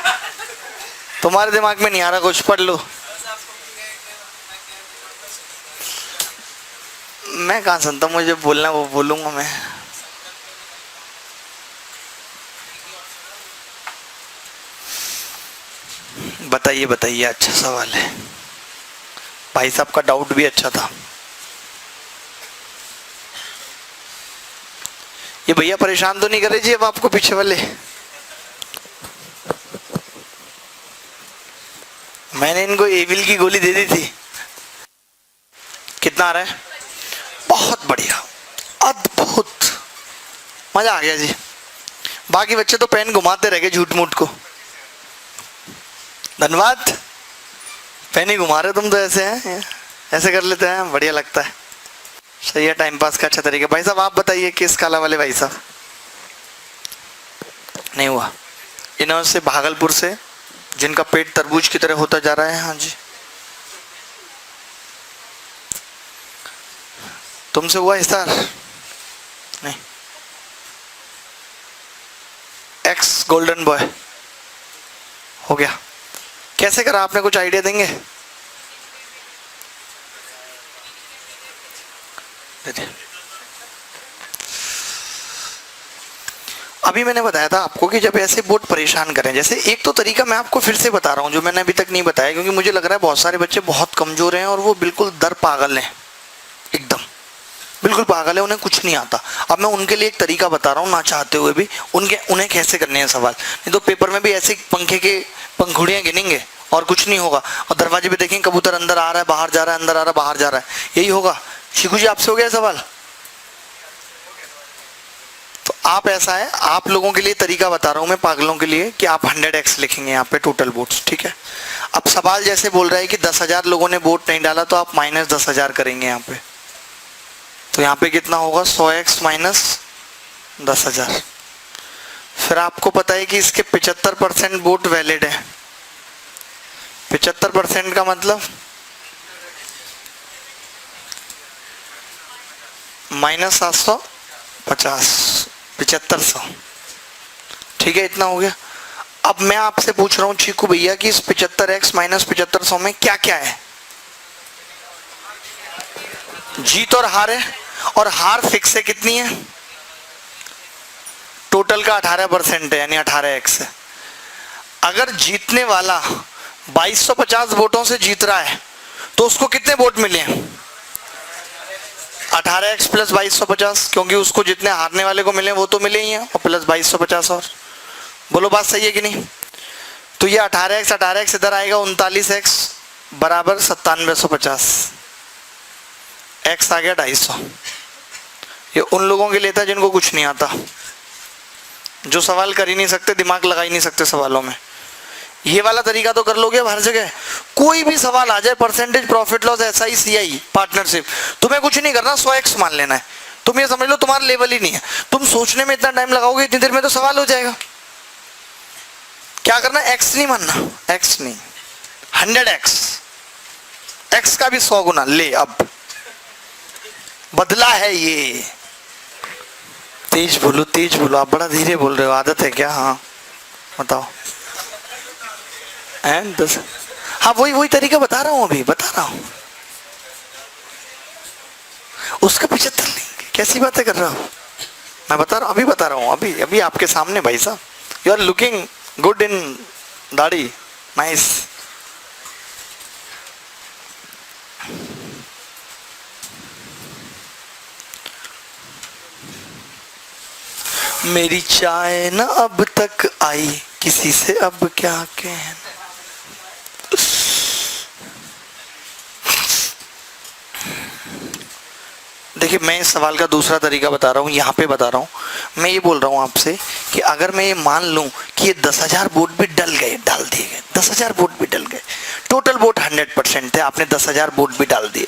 तुम्हारे दिमाग में नहीं आ रहा, कुछ पढ़ लो। मैं कहाँ सुनता, मुझे बोलना वो बोलूंगा मैं। बताइए बताइए, अच्छा सवाल है भाई साहब का, डाउट भी अच्छा था। ये भैया परेशान तो नहीं करे जी अब आपको पीछे वाले? मैंने इनको एविल की गोली दे दी थी। कितना आ रहा है? बहुत बढ़िया, अद्भुत, मजा आ गया जी। बाकी बच्चे तो पेन घुमाते रह गए झूठ मूठ को। धन्यवाद, पेन ही घुमा रहे तुम तो, ऐसे हैं, ऐसे कर लेते हैं, बढ़िया लगता है, सही है, टाइम पास का अच्छा तरीका। भाई साहब आप बताइए, किस काला वाले भाई साहब? नहीं हुआ। इन्होंने से भागलपुर से, जिनका पेट तरबूज की तरह होता जा रहा है। हाँ जी, तुमसे हुआ हिसार? नहीं। एक्स गोल्डन बॉय हो गया, कैसे करा आपने, कुछ आइडिया देंगे? अभी मैंने बताया था आपको कि जब ऐसे बोर्ड परेशान करें, जैसे एक तो तरीका मैं आपको फिर से बता रहा हूं जो मैंने अभी तक नहीं बताया, क्योंकि मुझे लग रहा है बहुत सारे बच्चे बहुत कमजोर हैं और वो बिल्कुल दर पागल हैं, एकदम बिल्कुल पागल है, उन्हें कुछ नहीं आता। अब मैं उनके लिए एक तरीका बता रहा हूँ, ना चाहते हुए भी, उन्हें कैसे करने हैं सवाल। नहीं तो पेपर में भी ऐसे पंखे के पंखुड़ियां गिनेंगे और कुछ नहीं होगा, और दरवाजे पे देखेंगे कबूतर अंदर आ रहा है बाहर जा रहा है, अंदर आ रहा है बाहर जा रहा है, यही होगा। शिखू जी आपसे हो गया सवाल? तो आप, ऐसा है, आप लोगों के लिए तरीका बता रहा हूं मैं, पागलों के लिए, कि आप 100x लिखेंगे यहाँ पे टोटल वोट्स, ठीक है? अब सवाल जैसे बोल रहा है कि 10,000 लोगों ने वोट नहीं डाला, तो आप माइनस 10,000 करेंगे यहाँ पे, तो यहाँ पे कितना होगा? 100x minus 10,000। फिर आपको पता है कि इसके 75% वोट वैलिड है। 75% का मतलब माइनस 750, 7500, ठीक है, इतना हो गया। अब मैं आपसे पूछ रहा हूं चीकू भैया कि इस 75x माइनस 7500 में क्या क्या है? जीत और हार है, और हार फिक्स है, कितनी है? टोटल का 18% है, यानी 18x है। अगर जीतने वाला 2250 वोटों से जीत रहा है तो उसको कितने वोट मिले हैं? 18x प्लस 2250, क्योंकि उसको जितने हारने वाले को मिले वो तो मिले ही हैं, और प्लस 2250 और। बोलो बात सही है कि नहीं? तो ये 18x इधर आएगा, 39x बराबर 9750, x आ गया 250। ये उन लोगों के लिए था जिनको कुछ नहीं आता, जो सवाल कर ही नहीं सकते, दिमाग लगा ही नहीं सकते सवालों में। ये वाला तरीका तो कर लोगे हर जगह, कोई भी सवाल आ जाए, percentage, profit loss, SI CI, partnership, तुम्हें कुछ नहीं करना, 100x मान लेना है। तुम ये समझ लो तुम्हारा लेवल ही नहीं है, तुम सोचने में इतना टाइम लगाओगे, इतनी देर में तो सवाल हो जाएगा। क्या करना? x नहीं मानना, x नहीं, 100x, x का भी 100 गुना ले। अब बदला है ये, तेज बोलो, आप बड़ा धीरे बोल रहे हो, आदत है क्या? हाँ बताओ। एंड 10, हाँ वही तरीका बता रहा हूँ, अभी बता रहा हूँ। उसका 75 लेंगे, कैसी बातें कर रहा हो? मैं बता रहा हूँ, अभी बता रहा हूँ, अभी अभी आपके सामने भाई साहब। You are looking good in दाढ़ी, नाइस। मेरी चाय न अब तक आई, किसी से अब क्या कहना। देखिए, मैं इस सवाल का दूसरा तरीका बता रहा हूँ, यहाँ पे बता रहा हूँ। मैं ये बोल रहा हूँ आपसे कि अगर मैं ये मान लूँ कि ये 10,000 वोट भी डाल दिए गए, 10,000 वोट भी डल गए, टोटल वोट 100% थे, आपने 10,000 वोट भी डाल दिए,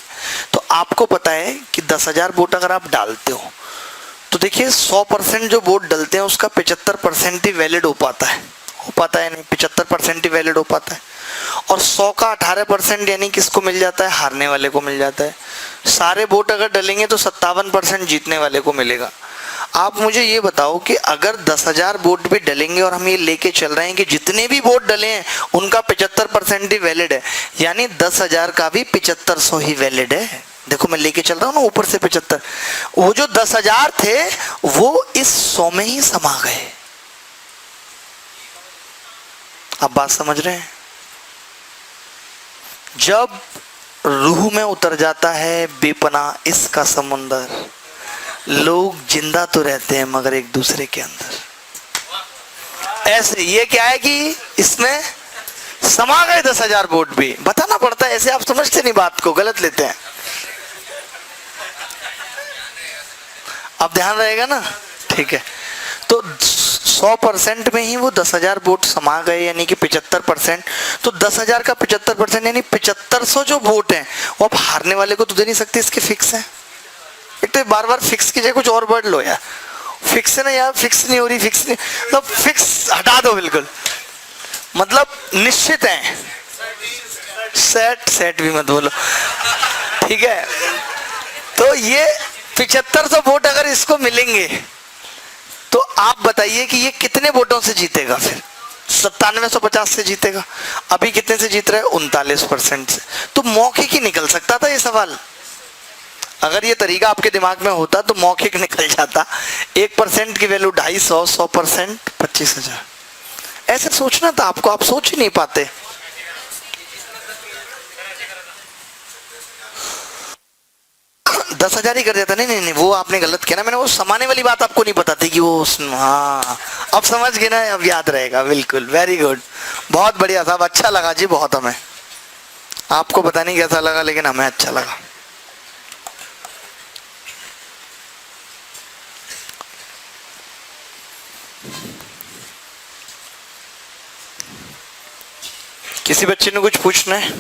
तो आपको पता है कि 10,000 वोट अगर आप डालते हो तो देखिए 100% जो वोट डलते हैं उसका 75% ही वैलिड हो पाता है नहीं, 75% ही वैलिड हो पाता है। और 100 का 18% यानी किसको मिल जाता है? हारने वाले को मिल जाता है। सारे वोट अगर डलेंगे तो 57% जीतने वाले को मिलेगा। आप मुझे ये बताओ कि अगर 10,000 वोट भी डलेंगे और हम ये लेके चल रहे हैं कि जितने भी वोट डले हैं उनका 75% ही वैलिड है, यानी 10,000 का भी 7500 ही वैलिड है। देखो मैं लेके चल रहा हूँ ना ऊपर से 75, वो जो 10,000 थे वो इस 100 में ही समा गए। आप बात समझ रहे हैं? जब रूह में उतर जाता है बेपना इसका समुंदर, लोग जिंदा तो रहते हैं मगर एक दूसरे के अंदर। ऐसे ये क्या है कि इसमें समा गए 10,000 वोट भी, बताना पड़ता है, ऐसे आप समझते नहीं, बात को गलत लेते हैं। अब ध्यान रहेगा ना, ठीक है। तो 100% में ही वो 10,000 वोट समा गए, यानी कि 75%। तो 10,000 का 75% यानी 7500 जो वोट हैं वो आप हारने वाले को तो दे नहीं सकते, इसके फिक्स है। एक तो बार बार फिक्स कीजिए, कुछ और वर्ड लो यार। फिक्स है ना यार, फिक्स नहीं हो रही, फिक्स नहीं, मतलब फिक्स हटा दो बिल्कुल, मतलब निश्चित है। सेट भी मत बोलो, ठीक है। तो ये 7500 वोट अगर इसको मिलेंगे तो आप बताइए कि ये कितने वोटों से जीतेगा? फिर 9750 से जीतेगा। अभी कितने से जीत रहा है? 39% से। तो मौखिक ही निकल सकता था ये सवाल। अगर ये तरीका आपके दिमाग में होता तो मौखिक निकल जाता। 1% की वैल्यू 250, 100% 25,000। ऐसे सोचना था आपको, आप सोच ही नहीं पाते। 10,000 ही कर देता। नहीं, वो आपने गलत किया ना, मैंने वो समाने वाली बात आपको नहीं पता थी कि वो, हाँ अब समझ गए ना, अब याद रहेगा। बिल्कुल, वेरी गुड, बहुत बढ़िया साहब, अच्छा लगा जी बहुत। हमें आपको पता नहीं कैसा लगा लेकिन हमें अच्छा लगा। किसी बच्चे ने कुछ पूछना है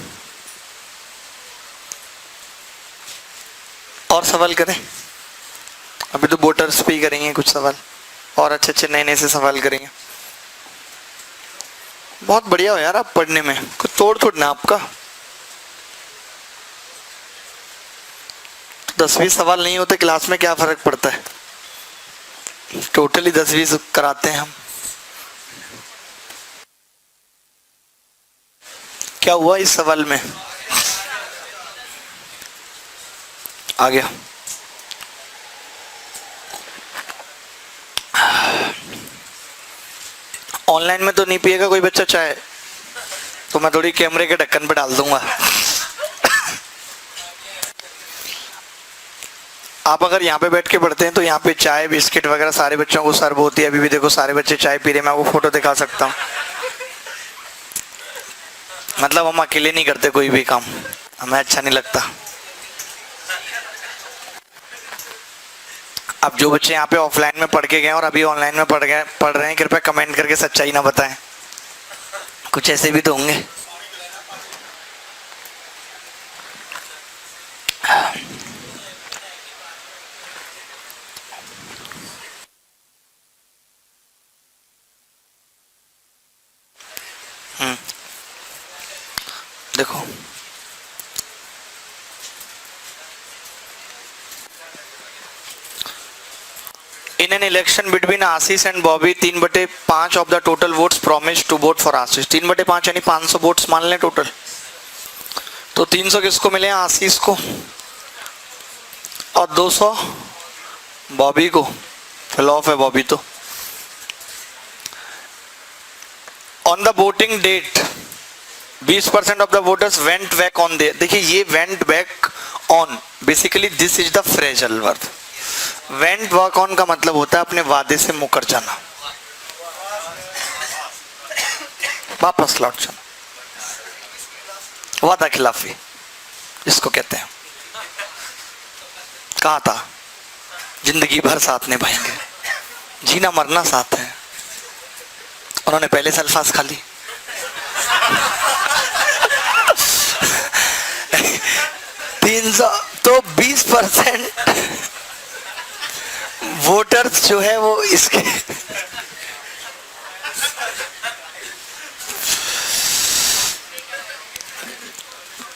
और सवाल करें? अभी तो वोटर्स पे ही करेंगे कुछ सवाल, और अच्छे नए से सवाल करेंगे। बहुत बढ़िया हो यार आप पढ़ने में, कुछ तोड़ ना आपका। 10-20 सवाल नहीं होते क्लास में क्या फर्क पड़ता है, टोटली 10-20 कराते हैं हम। क्या हुआ इस सवाल में? आ गया। ऑनलाइन में तो नहीं पिएगा कोई बच्चा चाय, तो मैं थोड़ी कैमरे के ढक्कन पे डाल दूंगा। आप अगर यहाँ पे बैठ के पढ़ते हैं तो यहाँ पे चाय बिस्किट वगैरह सारे बच्चों को सर्व होती है। अभी भी देखो सारे बच्चे चाय पी रहे हैं, मैं आपको फोटो दिखा सकता हूँ। मतलब हम अकेले नहीं करते कोई भी काम, हमें अच्छा नहीं लगता। अब जो बच्चे यहाँ पे ऑफलाइन में पढ़ के गए और अभी ऑनलाइन में पढ़ रहे हैं, कृपया कमेंट करके सच्चाई ना बताएं। कुछ ऐसे भी तो होंगे। देखो in an election between Ashish and Bobby, 3/5 of the total votes promised to vote for Ashish। 3/5 यानी 500 वोट्स मान लें टोटल, तो 300 किसको मिले? आशीष को। और 200 बॉबी को। फिल ऑफ है बॉबी तो। On the voting date 20% of the voters went back on there. देखिए ये went back on, basically this is the phrasal verb. Went back on का मतलब होता है अपने वादे से मुकर जाना, वापस लौट जाना, वादा खिलाफी इसको कहते हैं। कहा था जिंदगी भर साथ निभाएंगे, जीना मरना साथ है, उन्होंने पहले से अल्फाज खा ली। तो 20% वोटर्स जो है वो इसके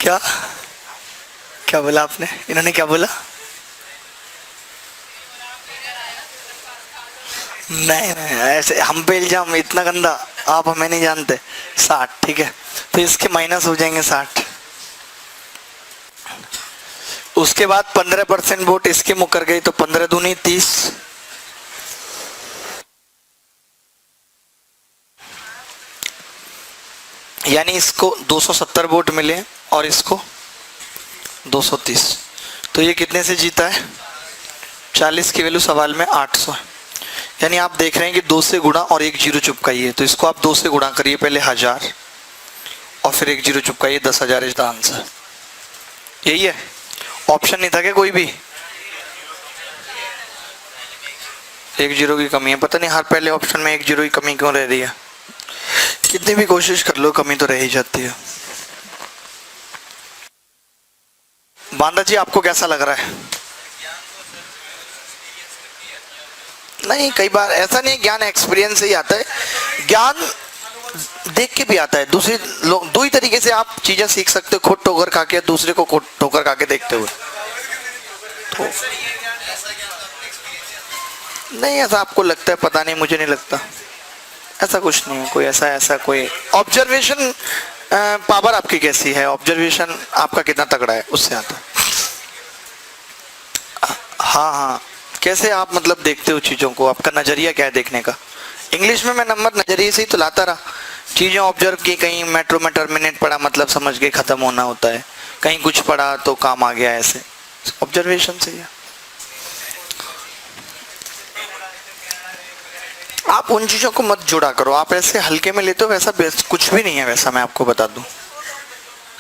क्या क्या बोला आपने? इन्होंने क्या बोला? नहीं नहीं ऐसे हम पे इल्जाम इतना गंदा, आप हमें नहीं जानते। 60 ठीक है, तो इसके माइनस हो जाएंगे 60। उसके बाद 15% वोट इसके मुकर गई, तो 15 दूनी 30। यानी इसको 270 वोट मिले और इसको 230। तो ये कितने से जीता है? 40 की वैल्यू सवाल में 800 है। यानी आप देख रहे हैं कि 2 से गुणा और 1 जीरो चुपकाइए, तो इसको आप 2 से गुणा करिए पहले 1000 और फिर 1 जीरो चुपकाइए, 10,000 इज द आंसर। यही है, ऑप्शन नहीं था क्या कोई भी? 1 जीरो की कमी है, पता नहीं हर पहले ऑप्शन में 1 जीरो की कमी क्यों रह रही है। कितनी भी कोशिश कर लो कमी तो रह ही जाती है। बांदा जी आपको कैसा लग रहा है? नहीं, कई बार ऐसा नहीं, ज्ञान एक्सपीरियंस से ही आता है, ज्ञान देख के भी आता है। दूसरे लोग दो ही तरीके से आप चीजें सीख सकते हो, खुद ठोकर खा के, दूसरे को खुद ठोकर खा के देखते हुए। तो नहीं, ऐसा आपको लगता है, पता नहीं, मुझे नहीं लगता। ऐसा कुछ नहीं है, कोई ऐसा कोई ऑब्जर्वेशन पावर आपकी कैसी है, ऑब्जर्वेशन आपका कितना तगड़ा है, उससे आता है। हाँ, कैसे आप मतलब देखते हो चीज़ों को, आपका नज़रिया क्या है देखने का। इंग्लिश में मैं नंबर नज़रिए से ही तो लाता रहा, चीज़ें ऑब्जर्व की, कहीं मेट्रो में टर्मिनेट पढ़ा मतलब समझ के ख़त्म होना होता है, कहीं कुछ पढ़ा तो काम आ गया, ऐसे ऑब्जर्वेशन से ही। आप उन चीज़ों को मत जुड़ा करो, आप ऐसे हल्के में लेते हो, वैसा कुछ भी नहीं है, वैसा मैं आपको बता दूं।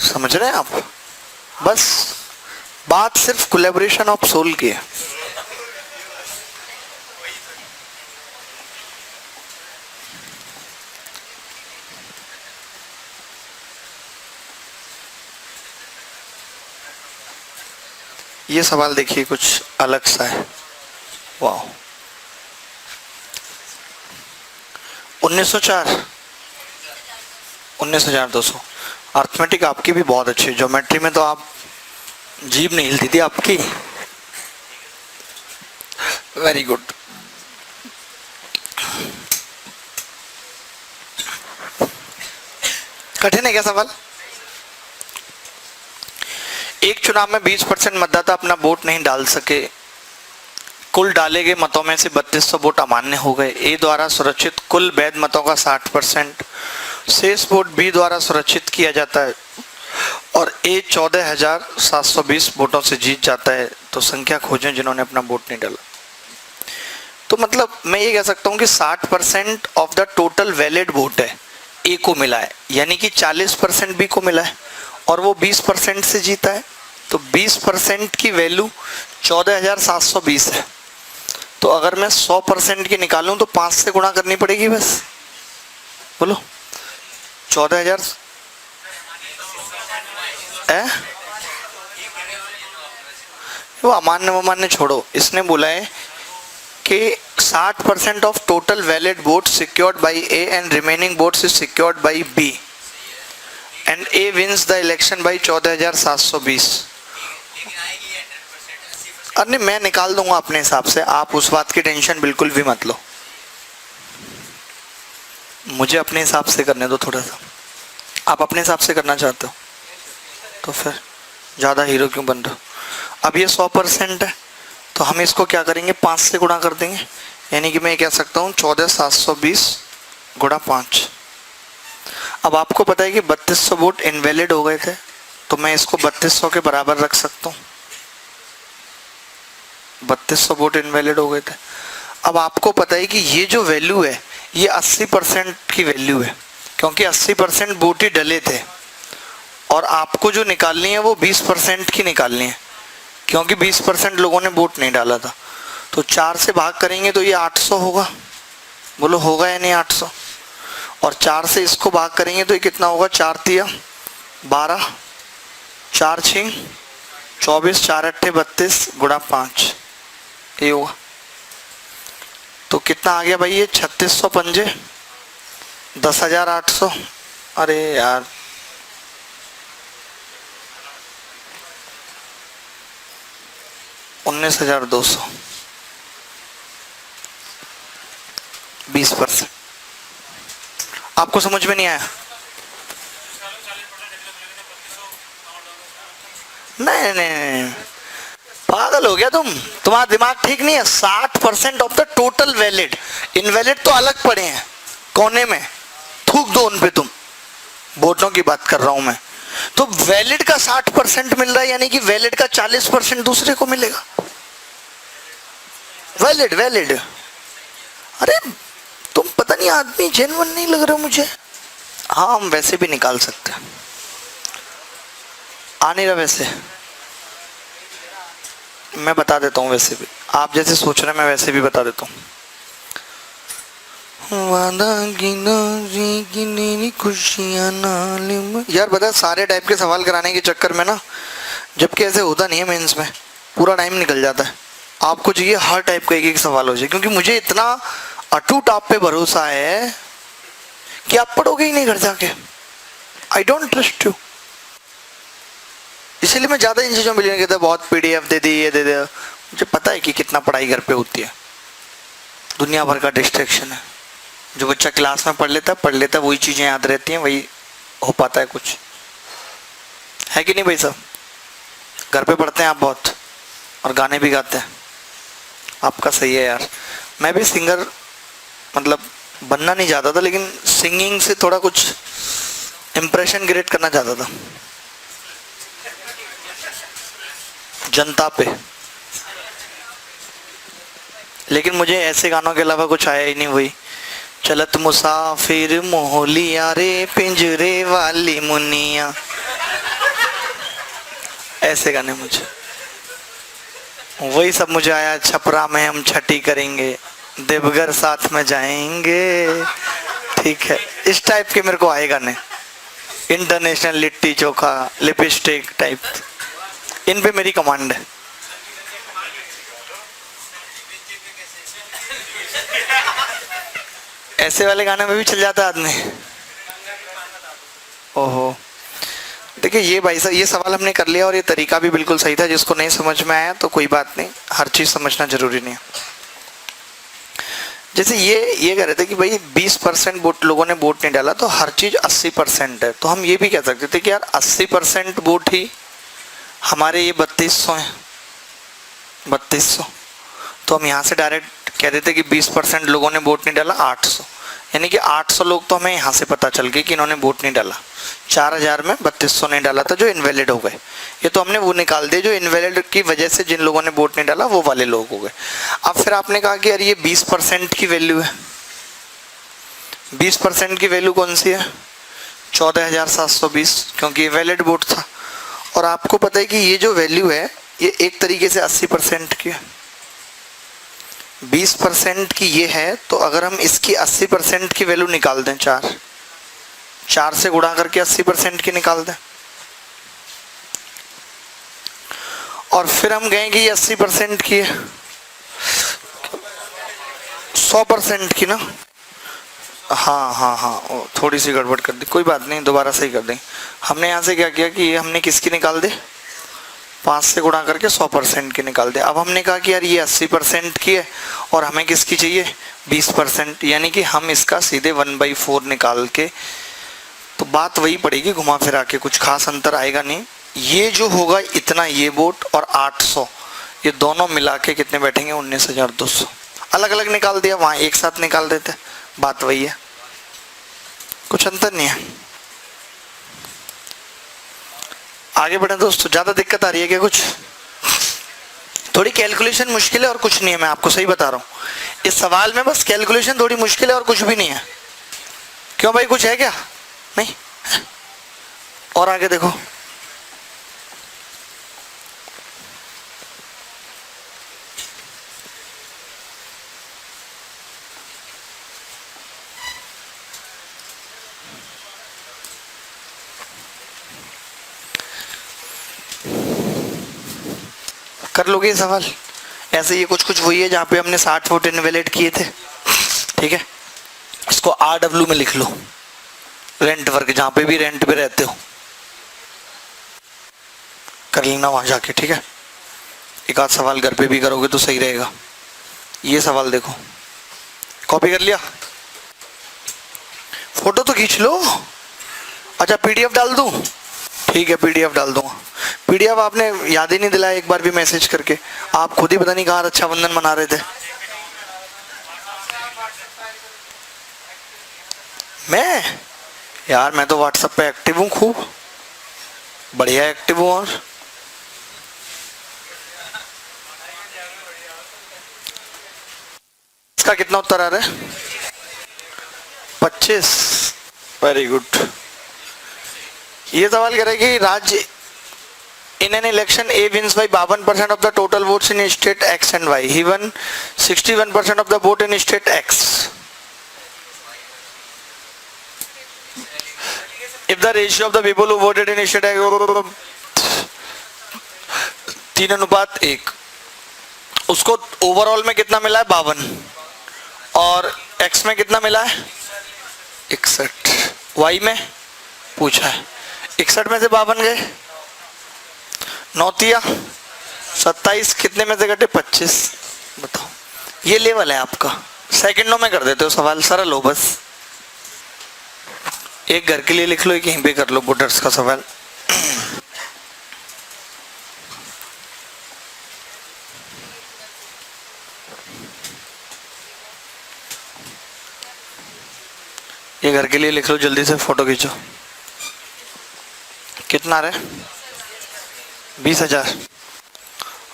समझ रहे हैं आप? बस बात सिर्फ कोलैबोरेशन ऑफ सोल की है। ये सवाल देखिए कुछ अलग सा है। वाह, 1904, 19,200। अर्थमेटिक आपकी भी बहुत अच्छी, ज्योमेट्री में तो आप जीभ नहीं हिलती थी आपकी। Very good. कठिन है क्या सवाल? एक चुनाव में 20% मतदाता अपना वोट नहीं डाल सके, कुल डाले गए मतों में से 3200 वोट अमान्य हो गए। ए द्वारा सुरक्षित कुल वैध मतों का 60%, शेष वोट बी द्वारा सुरक्षित किया जाता है और ए 14,720 वोटों से जीत जाता है। तो संख्या खोजें जिन्होंने अपना वोट नहीं डाला। तो मतलब मैं ये कह सकता हूँ कि 60% of the total valid vote है ए को मिला है, यानी कि 40% बी को मिला है और वो 20% से जीता है। तो 20% की वैल्यू 14,720 है। तो अगर मैं 100% की निकालूं तो 5 से गुणा करनी पड़ेगी बस। बोलो 14,000 है, वो अमान्य छोड़ो। इसने बोला है कि 60% of total valid vote secured by A and remaining votes is secured by B and A wins the election by 14,720। अरे मैं निकाल दूंगा अपने हिसाब से, आप उस बात की टेंशन बिल्कुल भी मत लो, मुझे अपने हिसाब से करने दो थोड़ा सा। आप अपने हिसाब से करना चाहते हो तो फिर ज़्यादा हीरो क्यों बन रहे हो? अब ये 100% है, तो हम इसको क्या करेंगे, 5 से गुणा कर देंगे, यानी कि मैं कह सकता हूँ 14,720 गुणा 5। अब आपको पता है कि 3200 वोट इनवैलिड हो गए थे, तो मैं इसको 3200 के बराबर रख सकता हूँ। 3200 वोट इनवैलिड हो गए थे। अब आपको पता है कि ये जो वैल्यू है ये 80% की वैल्यू है, क्योंकि 80% वोट ही डले थे, और आपको जो निकालनी है वो 20% की निकालनी है, क्योंकि 20% लोगों ने वोट नहीं डाला था। तो 4 से भाग करेंगे तो ये 800 होगा, बोलो होगा या नहीं 800। और 4 से इसको भाग करेंगे तो ये कितना होगा, 4 तिया 12, 4 6 24, 4 अट्ठे 32 गुणा 5, ये होगा। तो कितना आ गया भाई, ये 3600 पंजे 10,800, अरे यार 19,200, 20%। आपको समझ में नहीं आया? नहीं नहीं, पागल हो गया तुम, तुम्हारा दिमाग ठीक नहीं है। 60% of the total valid, invalid तो अलग पड़े हैं कोने में, थूक दो उन पे। तुम वोटों की बात कर रहा हूं मैं। तो वैलिड का 60% मिल रहा है, यानी कि वैलिड का 40% दूसरे को मिलेगा। वैलिड वैलिड, अरे तुम पता नहीं आदमी जेन्युइन नहीं लग रहा मुझे। हाँ हम वैसे भी निकाल सकते हैं, आ नहीं रहा वैसे, मैं बता देता हूँ। वैसे भी आप जैसे सोच रहे हैं मैं वैसे भी बता देता हूँ। यार बता, सारे टाइप के सवाल कराने के चक्कर में ना, जबकि ऐसे होता नहीं है मेंस में, पूरा टाइम निकल जाता है। आपको चाहिए हर टाइप का एक एक सवाल हो जाए, क्योंकि मुझे इतना अटूट आप पे भरोसा है कि आप पढ़ोगे ही नहीं घर जाके। आई डोंट ट्रस्ट यू, इसलिए मैं ज्यादा इन चीजों में नहीं कहता बहुत PDF दे दी ये दे दे। मुझे पता है कि कितना पढ़ाई घर पे होती है, दुनिया भर का डिस्ट्रैक्शन है। जो बच्चा क्लास में पढ़ लेता है वही चीजें याद रहती हैं, वही हो पाता है कुछ, है कि नहीं भाई साहब? घर पे पढ़ते हैं आप बहुत, और गाने भी गाते हैं, आपका सही है यार। मैं भी सिंगर मतलब बनना नहीं चाहता था, लेकिन सिंगिंग से थोड़ा कुछ इम्प्रेशन क्रिएट करना चाहता था जनता पे, लेकिन मुझे ऐसे गानों के अलावा कुछ आया ही नहीं। वही चलत मुसाफिर मोहलिया रे पिंजरे वाली मुनिया, ऐसे गाने मुझे, वही सब मुझे आया। छपरा में हम छठी करेंगे, देवघर साथ में जाएंगे, ठीक है, इस टाइप के मेरे को आए गाने। International litti chokha lipstick type, इन पे मेरी कमांड है। ऐसे वाले गाने में भी चल जाता है आदमी। ओहो, देखिए ये भाई साहब, ये सवाल हमने कर लिया और ये तरीका भी बिल्कुल सही था। जिसको नहीं समझ में आया तो कोई बात नहीं, हर चीज समझना जरूरी नहीं है। जैसे ये कह रहे थे कि भाई 20% वोट लोगों ने वोट नहीं डाला तो हर चीज 80% है, तो हम ये भी कह सकते थे कि यार 80% वोट ही हमारे ये 3200 है, 3200। तो हम यहाँ से डायरेक्ट कह देते कि 20% लोगों ने वोट नहीं डाला, 800, यानी कि 800 लोग तो हमें यहाँ से पता चल गए कि इन्होंने वोट नहीं डाला। 4000 में 3200 नहीं डाला था जो इनवैलिड हो गए, ये तो हमने वो निकाल दिए जो इनवैलिड की वजह से जिन लोगों ने वोट नहीं डाला वो वाले लोग हो गए। अब फिर आपने कहा कि यार ये 20% की वैल्यू है, 20% की वैल्यू कौन सी है? 14,720, क्योंकि ये वैलिड वोट था। और आपको पता है कि ये जो वैल्यू है ये एक तरीके से 80% की है। 20% की ये है, तो अगर हम इसकी 80% की वैल्यू निकाल दें, 4 से गुणा करके 80% की निकाल दें, और फिर हम कहें कि ये 80% की है, 100% की ना। हाँ, थोड़ी सी गड़बड़ कर दी, कोई बात नहीं, दोबारा सही कर देंगे। हमने यहाँ से क्या किया कि ये हमने किसकी निकाल दे, 5 से गुणा करके 100% की निकाल दे। अब हमने कहा कि यार ये 80% की है और हमें किसकी चाहिए, 20%, यानी कि हम इसका सीधे 1/4 निकाल के, तो बात वही पड़ेगी घुमा फिरा के, कुछ खास अंतर आएगा नहीं। ये जो होगा इतना ये वोट और 800, ये दोनों मिला के कितने बैठेंगे? 19,200। अलग अलग निकाल दिया, वहां एक साथ निकाल देते, बात वही है, कुछ अंतर नहीं है। आगे बढ़े दोस्तों, ज्यादा दिक्कत आ रही है क्या? कुछ थोड़ी कैलकुलेशन मुश्किल है और कुछ नहीं है, मैं आपको सही बता रहा हूं। इस सवाल में बस कैलकुलेशन थोड़ी मुश्किल है और कुछ भी नहीं है। क्यों भाई, कुछ है क्या? नहीं। और आगे देखो, कर लोगे ये सवाल? ऐसे ये कुछ कुछ वही है जहां पे हमने 60 फुट इनवैलिड किए थे, ठीक है। इसको RW में लिख लो, रेंट वर्क, जहां पे भी रेंट पे रहते हो कर लेना वहां जाके, ठीक है। एक आध सवाल घर पे भी करोगे तो सही रहेगा। ये सवाल देखो, कॉपी कर लिया? फोटो तो खींच लो। अच्छा PDF डाल दूं? ठीक है, PDF डाल दूंगा। PDF आपने याद ही नहीं दिलाया एक बार भी मैसेज करके। आप खुद ही पता नहीं कहाँ रक्षाबंधन मना रहे थे। मैं यार, मैं तो WhatsApp पे एक्टिव हूँ, खूब बढ़िया एक्टिव हूँ। और इसका कितना उत्तर आ रहा है? 25। Very good. ये सवाल कह रहा है कि राज्य in an election A wins by 52% of the total votes in state X and Y. He won 61% of the vote in state X. If the ratio of the people who voted in state X 3:1, उसको overall में कितना मिला है? 52। और X में कितना मिला है? 61। Y में पूछा है, 61 में से 52 गए, 9 × 27, कितने में से घटे? 25। बताओ, ये लेवल है आपका। सेकंडों में कर देते हो सवाल, सरल हो बस। एक घर के लिए लिख लो, एक यहीं पे कर लो बुटर्स का सवाल। ये घर के लिए लिख लो, जल्दी से फोटो खींचो। कितना रहे? 20,000।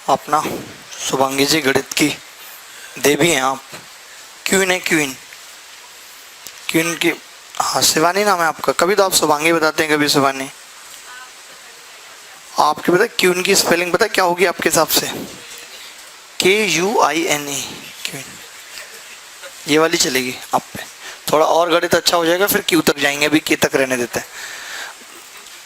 अपना शुभांगी जी गणित की देवी हैं आप, क्वीन है, क्वीन की। हाँ, शिवानी नाम है आपका। कभी तो आप शुभांगी बताते हैं, कभी शिवानी। आपकी पता है क्वीन की स्पेलिंग पता है क्या होगी आपके हिसाब से? KUINE, queen. ये वाली चलेगी आप पे। थोड़ा और गणित अच्छा हो जाएगा, फिर क्यू तक जाएंगे, अभी के तक रहने देते हैं।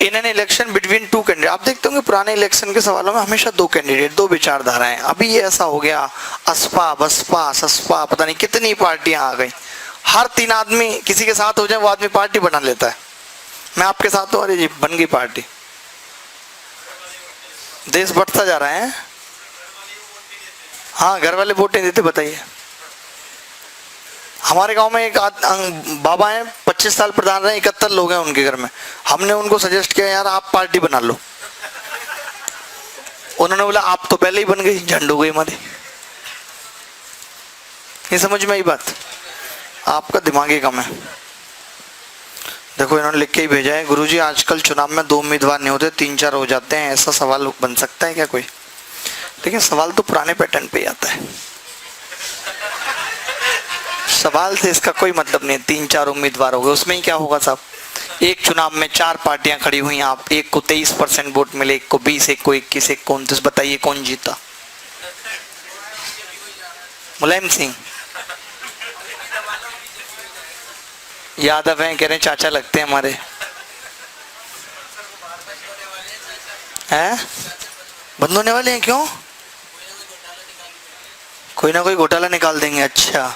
In an election between 2 candidate, आप देखते होंगे पुराने इलेक्शन के सवालों में हमेशा 2 कैंडिडेट, 2 विचारधाराएं। अभी ये ऐसा हो गया, असपा, बसपा, ससपा, पता नहीं कितनी पार्टियां आ गई। हर 3 आदमी किसी के साथ हो जाए, वो आदमी पार्टी बना लेता है। मैं आपके साथ हूँ, अरे जी बन गई पार्टी। देश बढ़ता जा रहा है। हाँ, घर वाले वोट नहीं देते, बताइए। हमारे गांव में एक बाबा हैं, 25 साल प्रधान रहे, 71 लोग हैं उनके घर में। हमने उनको सजेस्ट किया, यार आप पार्टी बना लो। उन्होंने बोला आप तो पहले ही बन गई, झंड हो गई हमारी। ये समझ में आई बात? आपका दिमाग ही कम है। देखो, इन्होंने लिख के ही भेजा है, गुरुजी आजकल चुनाव में 2 उम्मीदवार नहीं होते, 3-4 हो जाते हैं, ऐसा सवाल बन सकता है क्या कोई? लेकिन सवाल तो पुराने पैटर्न पे ही आता है। सवाल से इसका कोई मतलब नहीं। 3-4 उम्मीदवार हो गए, उसमें ही क्या होगा साहब? एक चुनाव में 4 पार्टियां खड़ी हुई, आप एक को 23% वोट मिले, एक को 20, एक को 21, एक को 29। बताइए कौन जीता? मुलायम सिंह यादव हैं, कह रहे हैं चाचा लगते हैं हमारे। हैं? बंद होने वाले हैं? क्यों? कोई ना कोई घोटाला निकाल देंगे। अच्छा,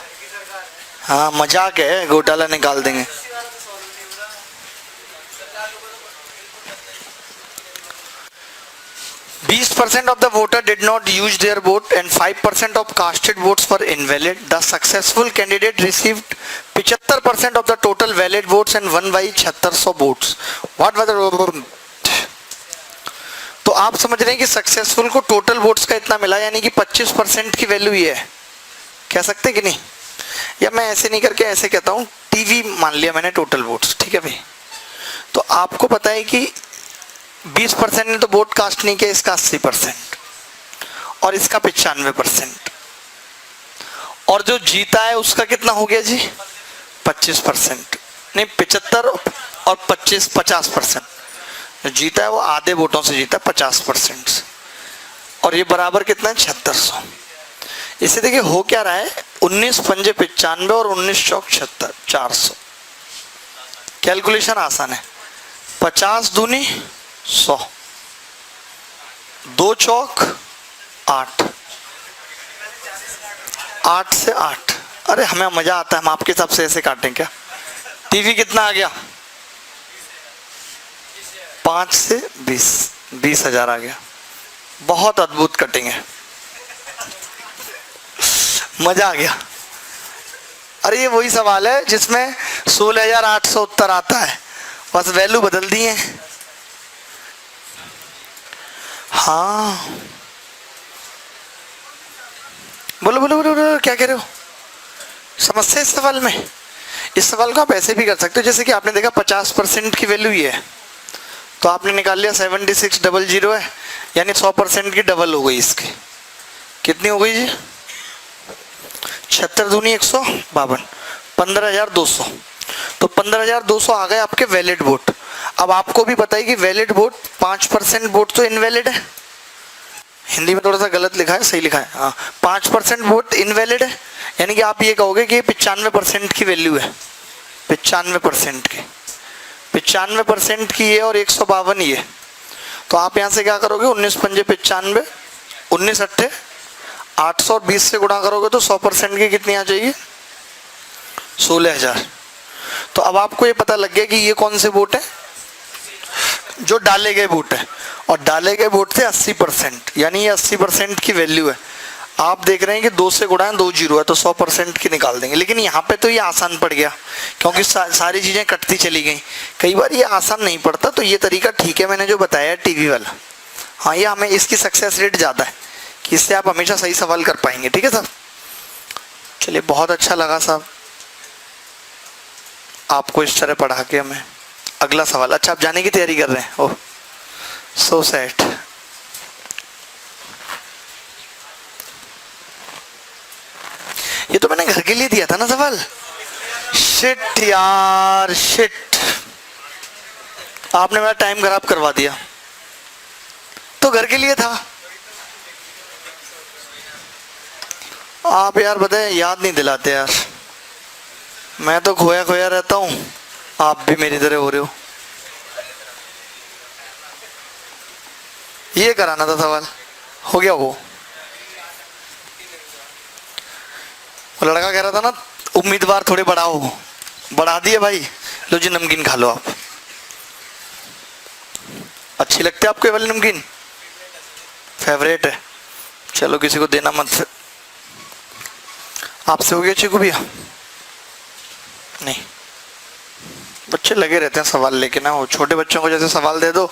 हाँ मजाक है, घोटाला निकाल देंगे। %20 of the voter did not use their vote and 5% of casted votes were invalid. The successful candidate received 75% of the total valid votes and won by 7600 votes. What was the तो आप समझ रहे हैं कि सक्सेसफुल को total votes का इतना मिला, यानी कि 25% की वैल्यू ये है, कह सकते कि नहीं? या मैं ऐसे नहीं करके ऐसे कहता हूं, टीवी मान लिया मैंने टोटल वोट्स, ठीक है भाई। तो आपको पता है कि 20% ने तो वोट कास्ट नहीं किया, इसका 80% और इसका 95%, और जो जीता है उसका कितना हो गया जी? 25%, नहीं 75 और 50%। जो जीता है वो आधे वोटों से जीता, 50% से, और ये बराबर कितना है? 7600। इसे देखिए हो क्या रहा है, 19 पंजे 95 और 19 चौक 76, 400। कैलकुलेशन आसान है, 50 दूनी 100, 2 चौक 8, 8 से 8। अरे हमें मजा आता है, हम आपके हिसाब से ऐसे काटें क्या? टीवी कितना आ गया? 5 से 20, 20,000 आ गया। बहुत अद्भुत कटिंग है, मजा आ गया। अरे ये वही सवाल है जिसमें 16,800 उत्तर आता है, बस वैल्यू बदल दी है। हाँ बोलो बोलो बोलो बोलो, क्या कह रहे हो? समस्या इस सवाल में? इस सवाल को आप ऐसे भी कर सकते हो, जैसे कि आपने देखा 50% की वैल्यू ये है, तो आपने निकाल लिया 7600 है, यानी 100% की डबल हो गई इसकी। कितनी हो गई जी? 76 दूनी 152, 15,200। तो 15,200 आ गए आपके वैलिड वोट। अब आपको भी पता है कि वैलिड वोट 5% वोट तो इनवैलिड है। हिंदी में थोड़ा सा गलत लिखा है, सही लिखा है, हाँ 5% वोट इनवैलिड है, यानी कि आप ये कहोगे कि 95% की वैल्यू है, 95% की, 95% की ये और 152 ये। तो आप यहाँ से क्या करोगे, 19 पंजे 95, 19 अट्ठे 800 और 20 से गुणा करोगे तो 100% की कितनी आ जाएगी? 16,000। तो अब आपको ये पता लग गया कि ये कौन से वोट है? जो डाले गए वोट है, और डाले गए वोट थे 80%, यानी ये 80% की वैल्यू है। आप देख रहे हैं कि 2 से गुणा है, 2 जीरो है, तो 100% की निकाल देंगे। लेकिन यहाँ पे तो ये आसान पड़ गया, क्योंकि सारी चीजें कटती चली गई। कई बार ये आसान नहीं पड़ता, तो ये तरीका ठीक है मैंने जो बताया टीवी वाला। हाँ ये हमें इसकी सक्सेस रेट ज्यादा है कि इससे आप हमेशा सही सवाल कर पाएंगे। ठीक है साहब, चलिए बहुत अच्छा लगा साहब आपको इस तरह पढ़ा के हमें। अगला सवाल, अच्छा आप जाने की तैयारी कर रहे हैं? ओह सो सैड। ये तो मैंने घर के लिए दिया था ना सवाल। शिट यार शिट, आपने मेरा टाइम खराब करवा दिया। तो घर के लिए था। आप यार बताए याद नहीं दिलाते यार। मैं तो खोया खोया रहता हूं, आप भी मेरी तरह हो रहे हो। ये कराना था सवाल, हो गया वो लड़का कह रहा था ना उम्मीदवार थोड़े बढ़ाओ, बढ़ा दिए भाई। लो जी नमकीन खा लो आप। अच्छी लगती है आपको ये वाली नमकीन? फेवरेट है? चलो किसी को देना मत। आपसे हो गया चीकू भैया? नहीं, बच्चे लगे रहते हैं सवाल लेके ना। वो छोटे बच्चों को जैसे सवाल दे दो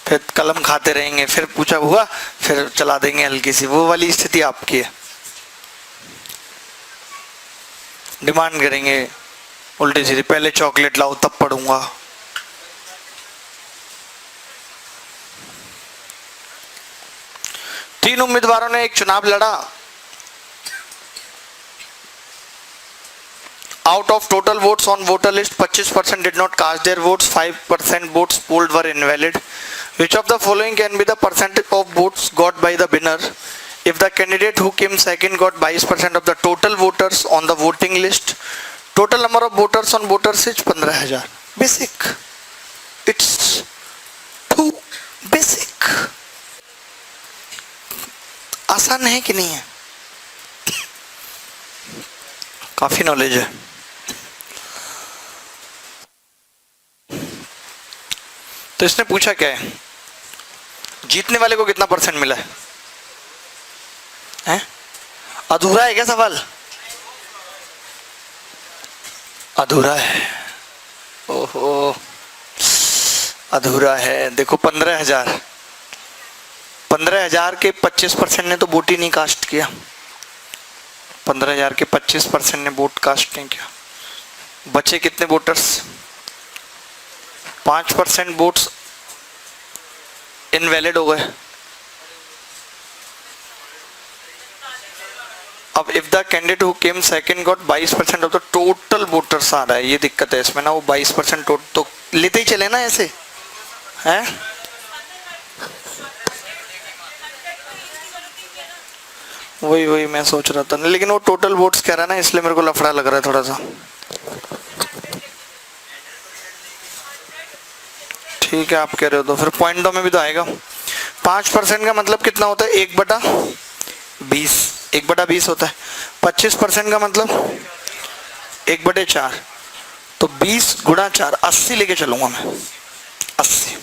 फिर कलम खाते रहेंगे, फिर पूछा हुआ फिर चला देंगे हल्की सी, वो वाली स्थिति आपकी है। डिमांड करेंगे उल्टी सीधी, पहले चॉकलेट लाओ तब पढ़ूंगा। तीन उम्मीदवारों ने एक चुनाव लड़ा। Out of total votes on voter list, 25% did not cast their votes, 5% votes polled were invalid. Which of the following can be the percentage of votes got by the winner if the candidate who came second got 22% of the total voters on the voting list? Total number of voters on voters is 15,000. Basic. It's too basic. आसान है कि नहीं है? काफी knowledge है। तो इसने पूछा क्या है, जीतने वाले को कितना परसेंट मिला है? हैं? अधूरा है क्या सवाल? अधूरा है, ओहो अधूरा है। देखो 15,000 15,000 के 25% ने तो वोट ही नहीं कास्ट किया। 15,000 के 25% ने वोट कास्ट नहीं किया। बचे कितने वोटर्स? 5% वोट्स इनवैलिड हो गए। अब if the candidate who came second got 22% of the total voters आ रहा है, ये दिक्कत है इसमें ना, वो 22% तो लेते ही चले ना ऐसे हैं। वही मैं सोच रहा था, लेकिन वो टोटल वोट्स कह रहा है ना, इसलिए मेरे को लफड़ा लग रहा है थोड़ा सा। ठीक है, आप कह रहे हो तो फिर पॉइंटों में भी तो आएगा। 5% का मतलब कितना होता है? 1/20, 1/20 होता है। 25% का मतलब 1/4, तो 20 गुणा 4, 80 लेके चलूंगा मैं। 80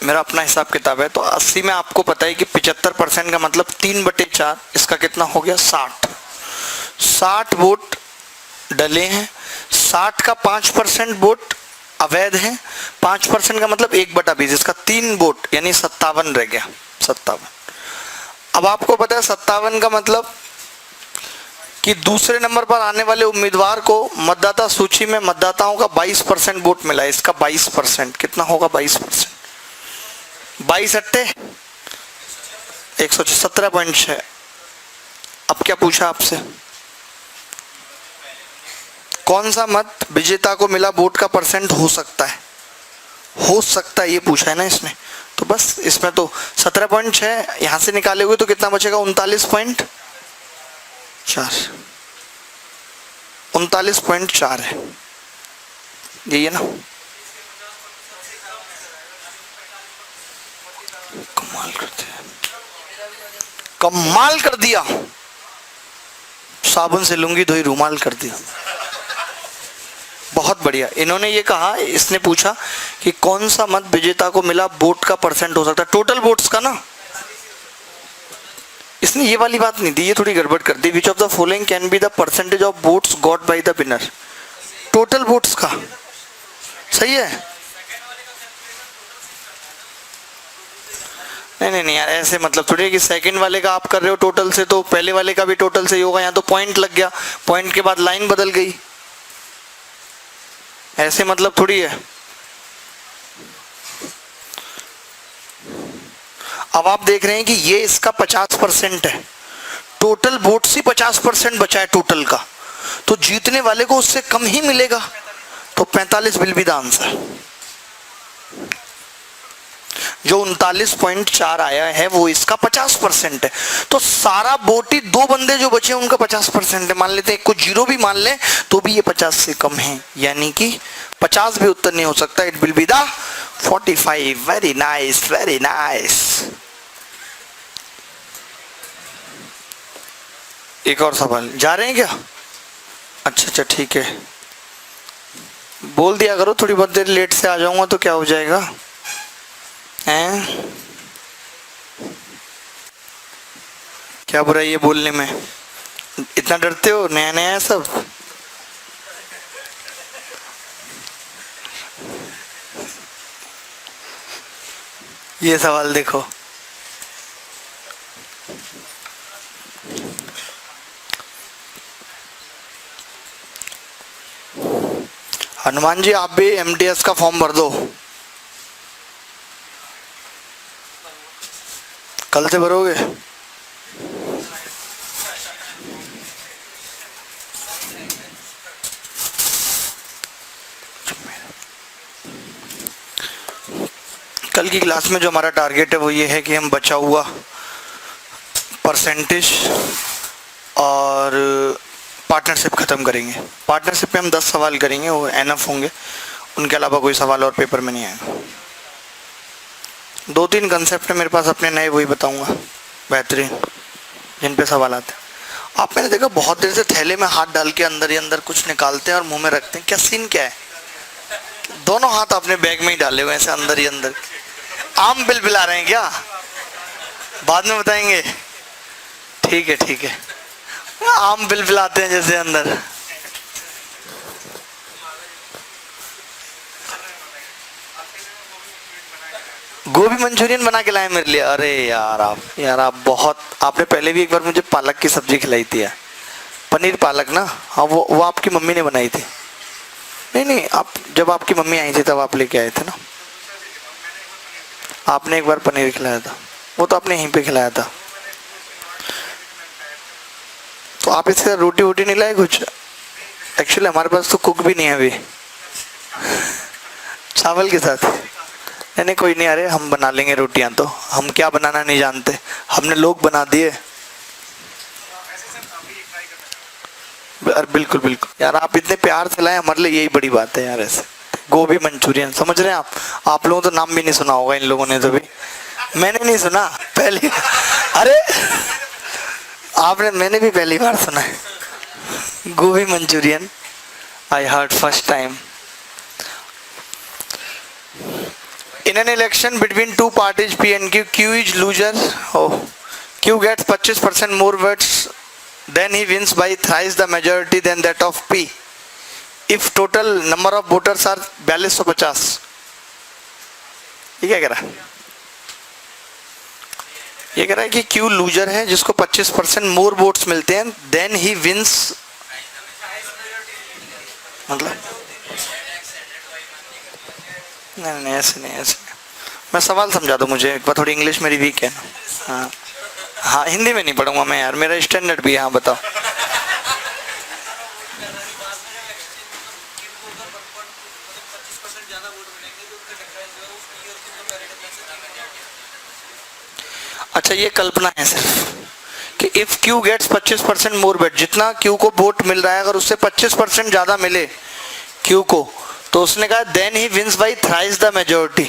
मेरा अपना हिसाब किताब है। तो 80 में आपको पता है कि 75% का मतलब 3/4, इसका कितना हो गया? 60 वोट डले हैं। 60 का 5% वोट अवैध है। 5% का मतलब 1/20, इसका 3 वोट यानी 57 रह गया। 57। अब आपको पता है 57 का मतलब कि दूसरे नंबर पर आने वाले उम्मीदवार को मतदाता सूची में मतदाताओं का 22% वोट मिला है। इसका 22% कितना होगा? 22%, 22 अट्टे 117.6। अब क्या पूछा आपसे? कौन सा मत विजेता को मिला वोट का परसेंट हो सकता है? हो सकता है ये पूछा है ना इसमें। तो बस इसमें तो 17.6 यहां से निकाले हुए तो कितना बचेगा? 39.4। 39.4 है, यही है ना। कमाल करते हैं, कमाल कर दिया। साबुन से लुंगी धोई रूमाल कर दिया। बहुत बढ़िया। इन्होंने ये कहा, इसने पूछा कि कौन सा मत विजेता को मिला वोट का परसेंट हो सकता है, टोटल वोट्स का ना। इसने ये वाली बात नहीं दी, ये थोड़ी गड़बड़ कर दी। Which of the following can be the percentage of votes got by the winner? Total votes का। सही है। नहीं यार, ऐसे मतलब थोड़ी कि सेकंड वाले का आप कर रहे हो टोटल से तो पहले वाले का भी टोटल से ही होगा। यहाँ तो पॉइंट लग गया, पॉइंट के बाद लाइन बदल गई, ऐसे मतलब थोड़ी है। अब आप देख रहे हैं कि ये इसका 50% है, टोटल वोट से 50% बचा है टोटल का, तो जीतने वाले को उससे कम ही मिलेगा। तो 45 विल बी द आंसर। जो 39.4 आया है वो इसका 50% है। तो सारा वोट ही दो बंदे जो बचे उनका 50% है। मान लेते हैं कुछ जीरो भी मान ले तो भी ये 50 से कम है, यानी कि 50 भी उत्तर नहीं हो सकता। It will be the 45। Very nice, very nice. एक और सवाल, जा रहे हैं क्या? अच्छा ठीक है, बोल दिया करो थोड़ी बहुत देर लेट से आ जाऊंगा तो क्या हो जाएगा हैं? क्या बुराई है बोलने में? इतना डरते हो? नया नया है सब। ये सवाल देखो, हनुमान जी आप भी एमटीएस का फॉर्म भर दो, कल से भरोगे? कल की क्लास में जो हमारा टारगेट है वो ये है कि हम बचा हुआ परसेंटेज और पार्टनरशिप खत्म करेंगे। पार्टनरशिप पे हम 10 सवाल करेंगे, वो एनफ होंगे, उनके अलावा कोई सवाल और पेपर में नहीं आएगा। 2-3 कंसेप्ट है मेरे पास अपने नए, वही बताऊंगा बेहतरीन, जिन पे सवाल आते हैं। आप मैंने देखा बहुत देर से थैले में हाथ डाल के अंदर ही अंदर कुछ निकालते हैं और मुंह में रखते हैं। क्या सीन क्या है? दोनों हाथ आपने बैग में ही डाले हुए ऐसे अंदर ही अंदर। आम बिलबिला रहे हैं क्या? बाद में बताएंगे। ठीक है, आम बिलबिलाते हैं जैसे अंदर। गोभी मंचूरियन बना के लाए मेरे लिए। अरे यार आप बहुत, आपने पहले भी एक बार मुझे पालक की सब्जी खिलाई थी यार, पनीर पालक ना। हाँ वो आपकी मम्मी ने बनाई थी। नहीं आप जब आपकी मम्मी आई थी तब आप लेके आए थे ना। आपने एक बार पनीर खिलाया था, वो तो आपने यहीं पे खिलाया था। तो आप इसके साथ रोटी वोटी नहीं लाए कुछ? एक्चुअली हमारे पास तो कुक भी नहीं है अभी। चावल के साथ? नहीं कोई नहीं, अरे हम बना लेंगे रोटियां, तो हम क्या बनाना नहीं जानते, हमने लोग बना दिए। अरे बिल्कुल बिल्कुल यार, आप इतने प्यार से लाए हमारे लिए, यही बड़ी बात है यार। ऐसे गोभी मंचूरियन, समझ रहे हैं आप लोगों तो नाम भी नहीं सुना होगा इन लोगों ने तो भी। मैंने नहीं सुना पहली, अरे मैंने भी पहली बार सुना है गोभी Manchurian. I heard first time. In an election between two parties P and Q, Q is loser. Oh, Q gets 25% more votes, then he wins by thrice the majority than that of P. If total number of voters are 4250. ये क्या कह रहा है? ये कह रहा है कि Q लूजर है जिसको 25% मोर वोट्स मिलते हैं, देन ही विंस। मतलब नहीं ऐसे नहीं, ऐसे मैं सवाल समझा दो मुझे एक बार, थोड़ी इंग्लिश मेरी वीक है। हाँ हाँ, हिंदी में नहीं पढ़ूंगा मैं यार, मेरा स्टैंडर्ड भी है। हाँ बताओ। अच्छा ये कल्पना है सिर्फ कि if Q gets 25% more vote, जितना Q को वोट मिल रहा है अगर उससे 25% ज्यादा मिले Q को, तो उसने कहा then he wins by thrice the majority.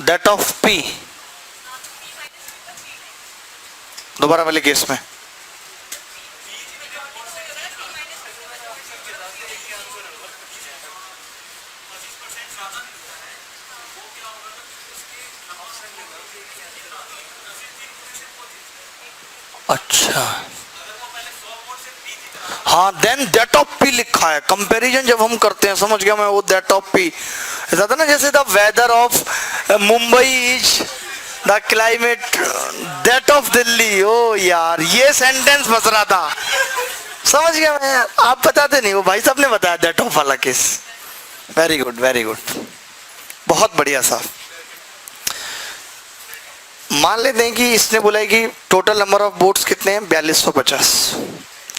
That of P। दोबारा वाले केस में अच्छा हाँ, देन दैट ऑफ P लिखा है। कंपैरिजन जब हम करते हैं, समझ गया मैं, वो दैट ऑफ P ऐसा था ना, जैसे the weather of Mumbai is the climate that of Delhi. ओ यार ये सेंटेंस फंस रहा था, समझ गया मैं। आप बताते नहीं, वो भाई साहब ने बताया दैट ऑफ वाला case. Very good very good, बहुत बढ़िया साहब। मान लेते हैं कि इसने बोला है कि टोटल नंबर ऑफ वोट्स कितने हैं? 4250।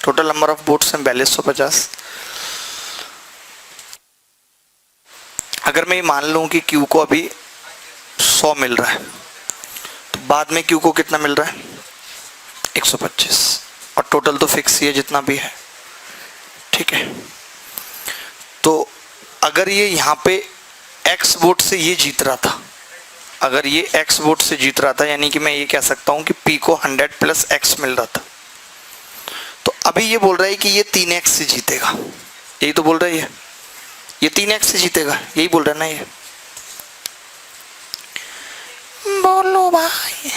टोटल नंबर ऑफ वोट्स हैं 4250। अगर मैं ये मान लूं कि Q को अभी 100 मिल रहा है, तो बाद में Q को कितना मिल रहा है? 125। और टोटल तो फिक्स ही है जितना भी है, ठीक है। तो अगर ये यहाँ पे X वोट से ये जीत रहा था, अगर ये X वोट से जीत रहा था, यानी कि मैं ये कह सकता हूं कि P को 100 प्लस X मिल रहा था, तो अभी ये बोल रहा है कि ये 3X से जीतेगा। यही तो बोल रहा है ये 3X से जीतेगा, यही बोल रहा है ना ये। बोलो भाई,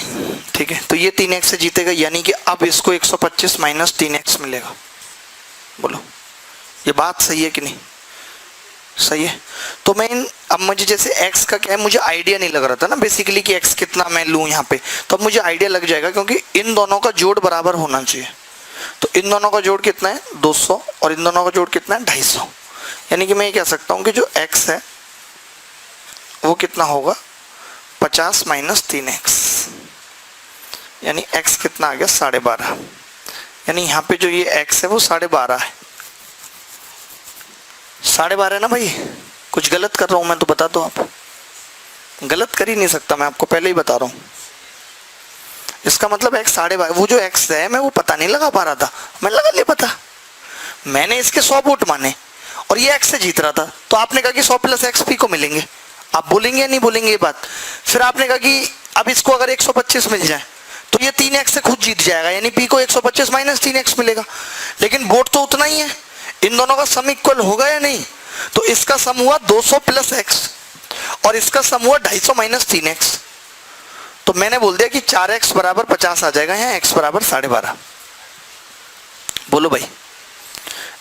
ठीक है। तो ये 3X से जीतेगा, यानी कि अब इसको 125 माइनस 3X मिलेगा। बोलो ये बात सही है कि नहीं? सही है। तो मैं अब मुझे जैसे x का क्या है, मुझे आइडिया नहीं लग रहा था ना बेसिकली कि x कितना मैं लूँ यहाँ पे, तो अब मुझे आइडिया लग जाएगा, क्योंकि इन दोनों का जोड़ बराबर होना चाहिए। तो इन दोनों का जोड़ कितना है? 200, और इन दोनों का जोड़ कितना है? 250। यानी कि मैं ये कह सकता हूँ कि जो x है वो कितना होगा? 50 माइनस 3x, यानी x कितना आ गया? 12.5। यानी यहाँ पे जो ये x है वो 12.5 है। 12.5 है ना भाई? कुछ गलत कर रहा हूं मैं तो बता दो आप। गलत कर ही नहीं सकता, मैं आपको पहले ही बता रहा हूं। इसका मतलब x 12.5, वो जो x है मैं वो पता नहीं लगा पा रहा था, मैं लगा ले पता। मैंने इसके 100 वोट माने और ये x से जीत रहा था, तो आपने कहा कि 100 प्लस x P को मिलेंगे। आप बोलेंगे या नहीं बोलेंगे ये बात? फिर आपने कहा कि अब इसको अगर 125 मिल जाए तो ये 3x से खुद जीत जाएगा, यानी P को 125 माइनस 3x मिलेगा। लेकिन वोट तो उतना ही है, इन दोनों का सम इक्वल होगा या नहीं? तो इसका सम हुआ 200 प्लस x और इसका सम हुआ 250 माइनस 3x। तो मैंने बोल दिया कि 4x बराबर 50 आ जाएगा, यहाँ x बराबर 12.5। बोलो भाई,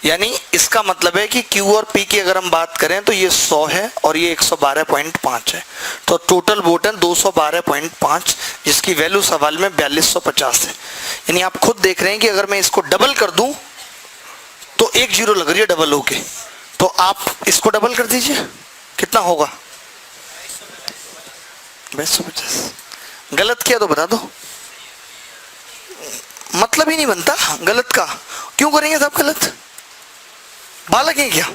यानी इसका मतलब है कि Q और P की अगर हम बात करें तो ये 100 है और ये 112.5 है, तो टोटल वोट है 212.5, जिसकी वैल्यू सवाल में 4250 है। यानी आप खुद देख रहे हैं कि अगर मैं इसको डबल कर दूं तो 1 जीरो लग रही है डबल होके, तो आप इसको डबल कर दीजिए, कितना होगा? 2250। गलत किया तो बता दो, मतलब ही नहीं बनता गलत का, क्यों करेंगे सब गलत? बालक है क्या?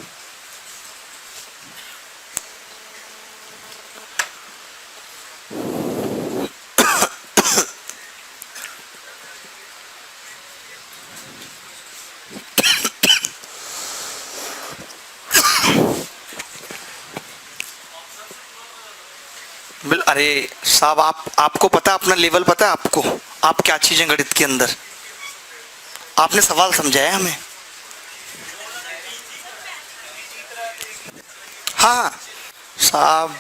अरे साहब, आपको पता है, अपना लेवल पता है आपको, आप क्या चीजें गणित के अंदर, आपने सवाल समझाया हमें। हाँ साहब,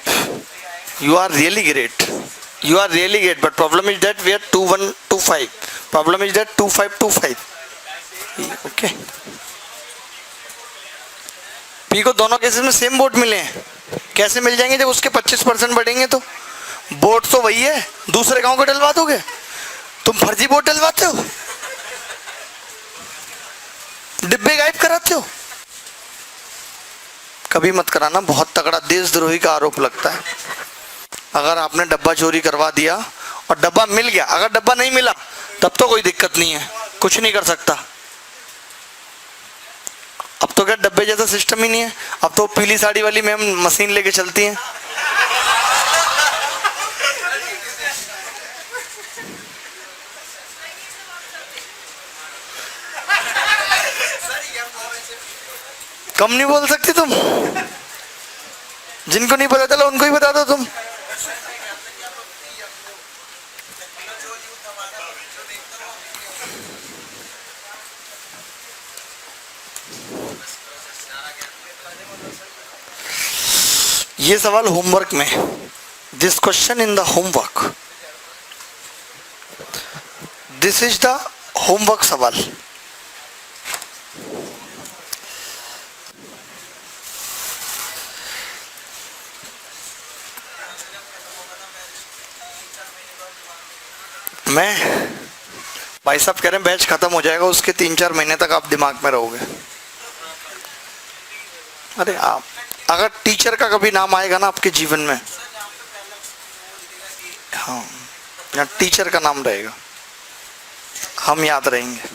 you are really great, you are really great, but problem is that we are 2125, problem is that 2525, okay। P को दोनों केसेस में सेम वोट मिले हैं, कैसे मिल जाएंगे? जब उसके 25% बढ़ेंगे तो वोट तो वही है, दूसरे गांव को डलवा दोगे तुम, फर्जी वोट डलवाते हो, डिब्बे गायब कराते हो। कभी मत कराना, बहुत तगड़ा देशद्रोही का आरोप लगता है। अगर आपने डब्बा चोरी करवा दिया और डब्बा मिल गया, अगर डब्बा नहीं मिला तब तो कोई दिक्कत नहीं है, कुछ नहीं कर सकता। अब तो क्या डब्बे जैसा सिस्टम ही नहीं है, अब तो पीली साड़ी वाली मैम मशीन लेके चलती हैं। कम नहीं बोल सकती तुम, जिनको नहीं पता चला उनको ही बता दो तुम। ये सवाल होमवर्क में, this question in the homework, this is the homework सवाल। मैं भाई साहब कह रहे हैं बैच खत्म हो जाएगा, उसके 3-4 महीने तक आप दिमाग में रहोगे। अरे आप, अगर टीचर का कभी नाम आएगा ना आपके जीवन में, हाँ, या टीचर का नाम रहेगा, हम याद रहेंगे।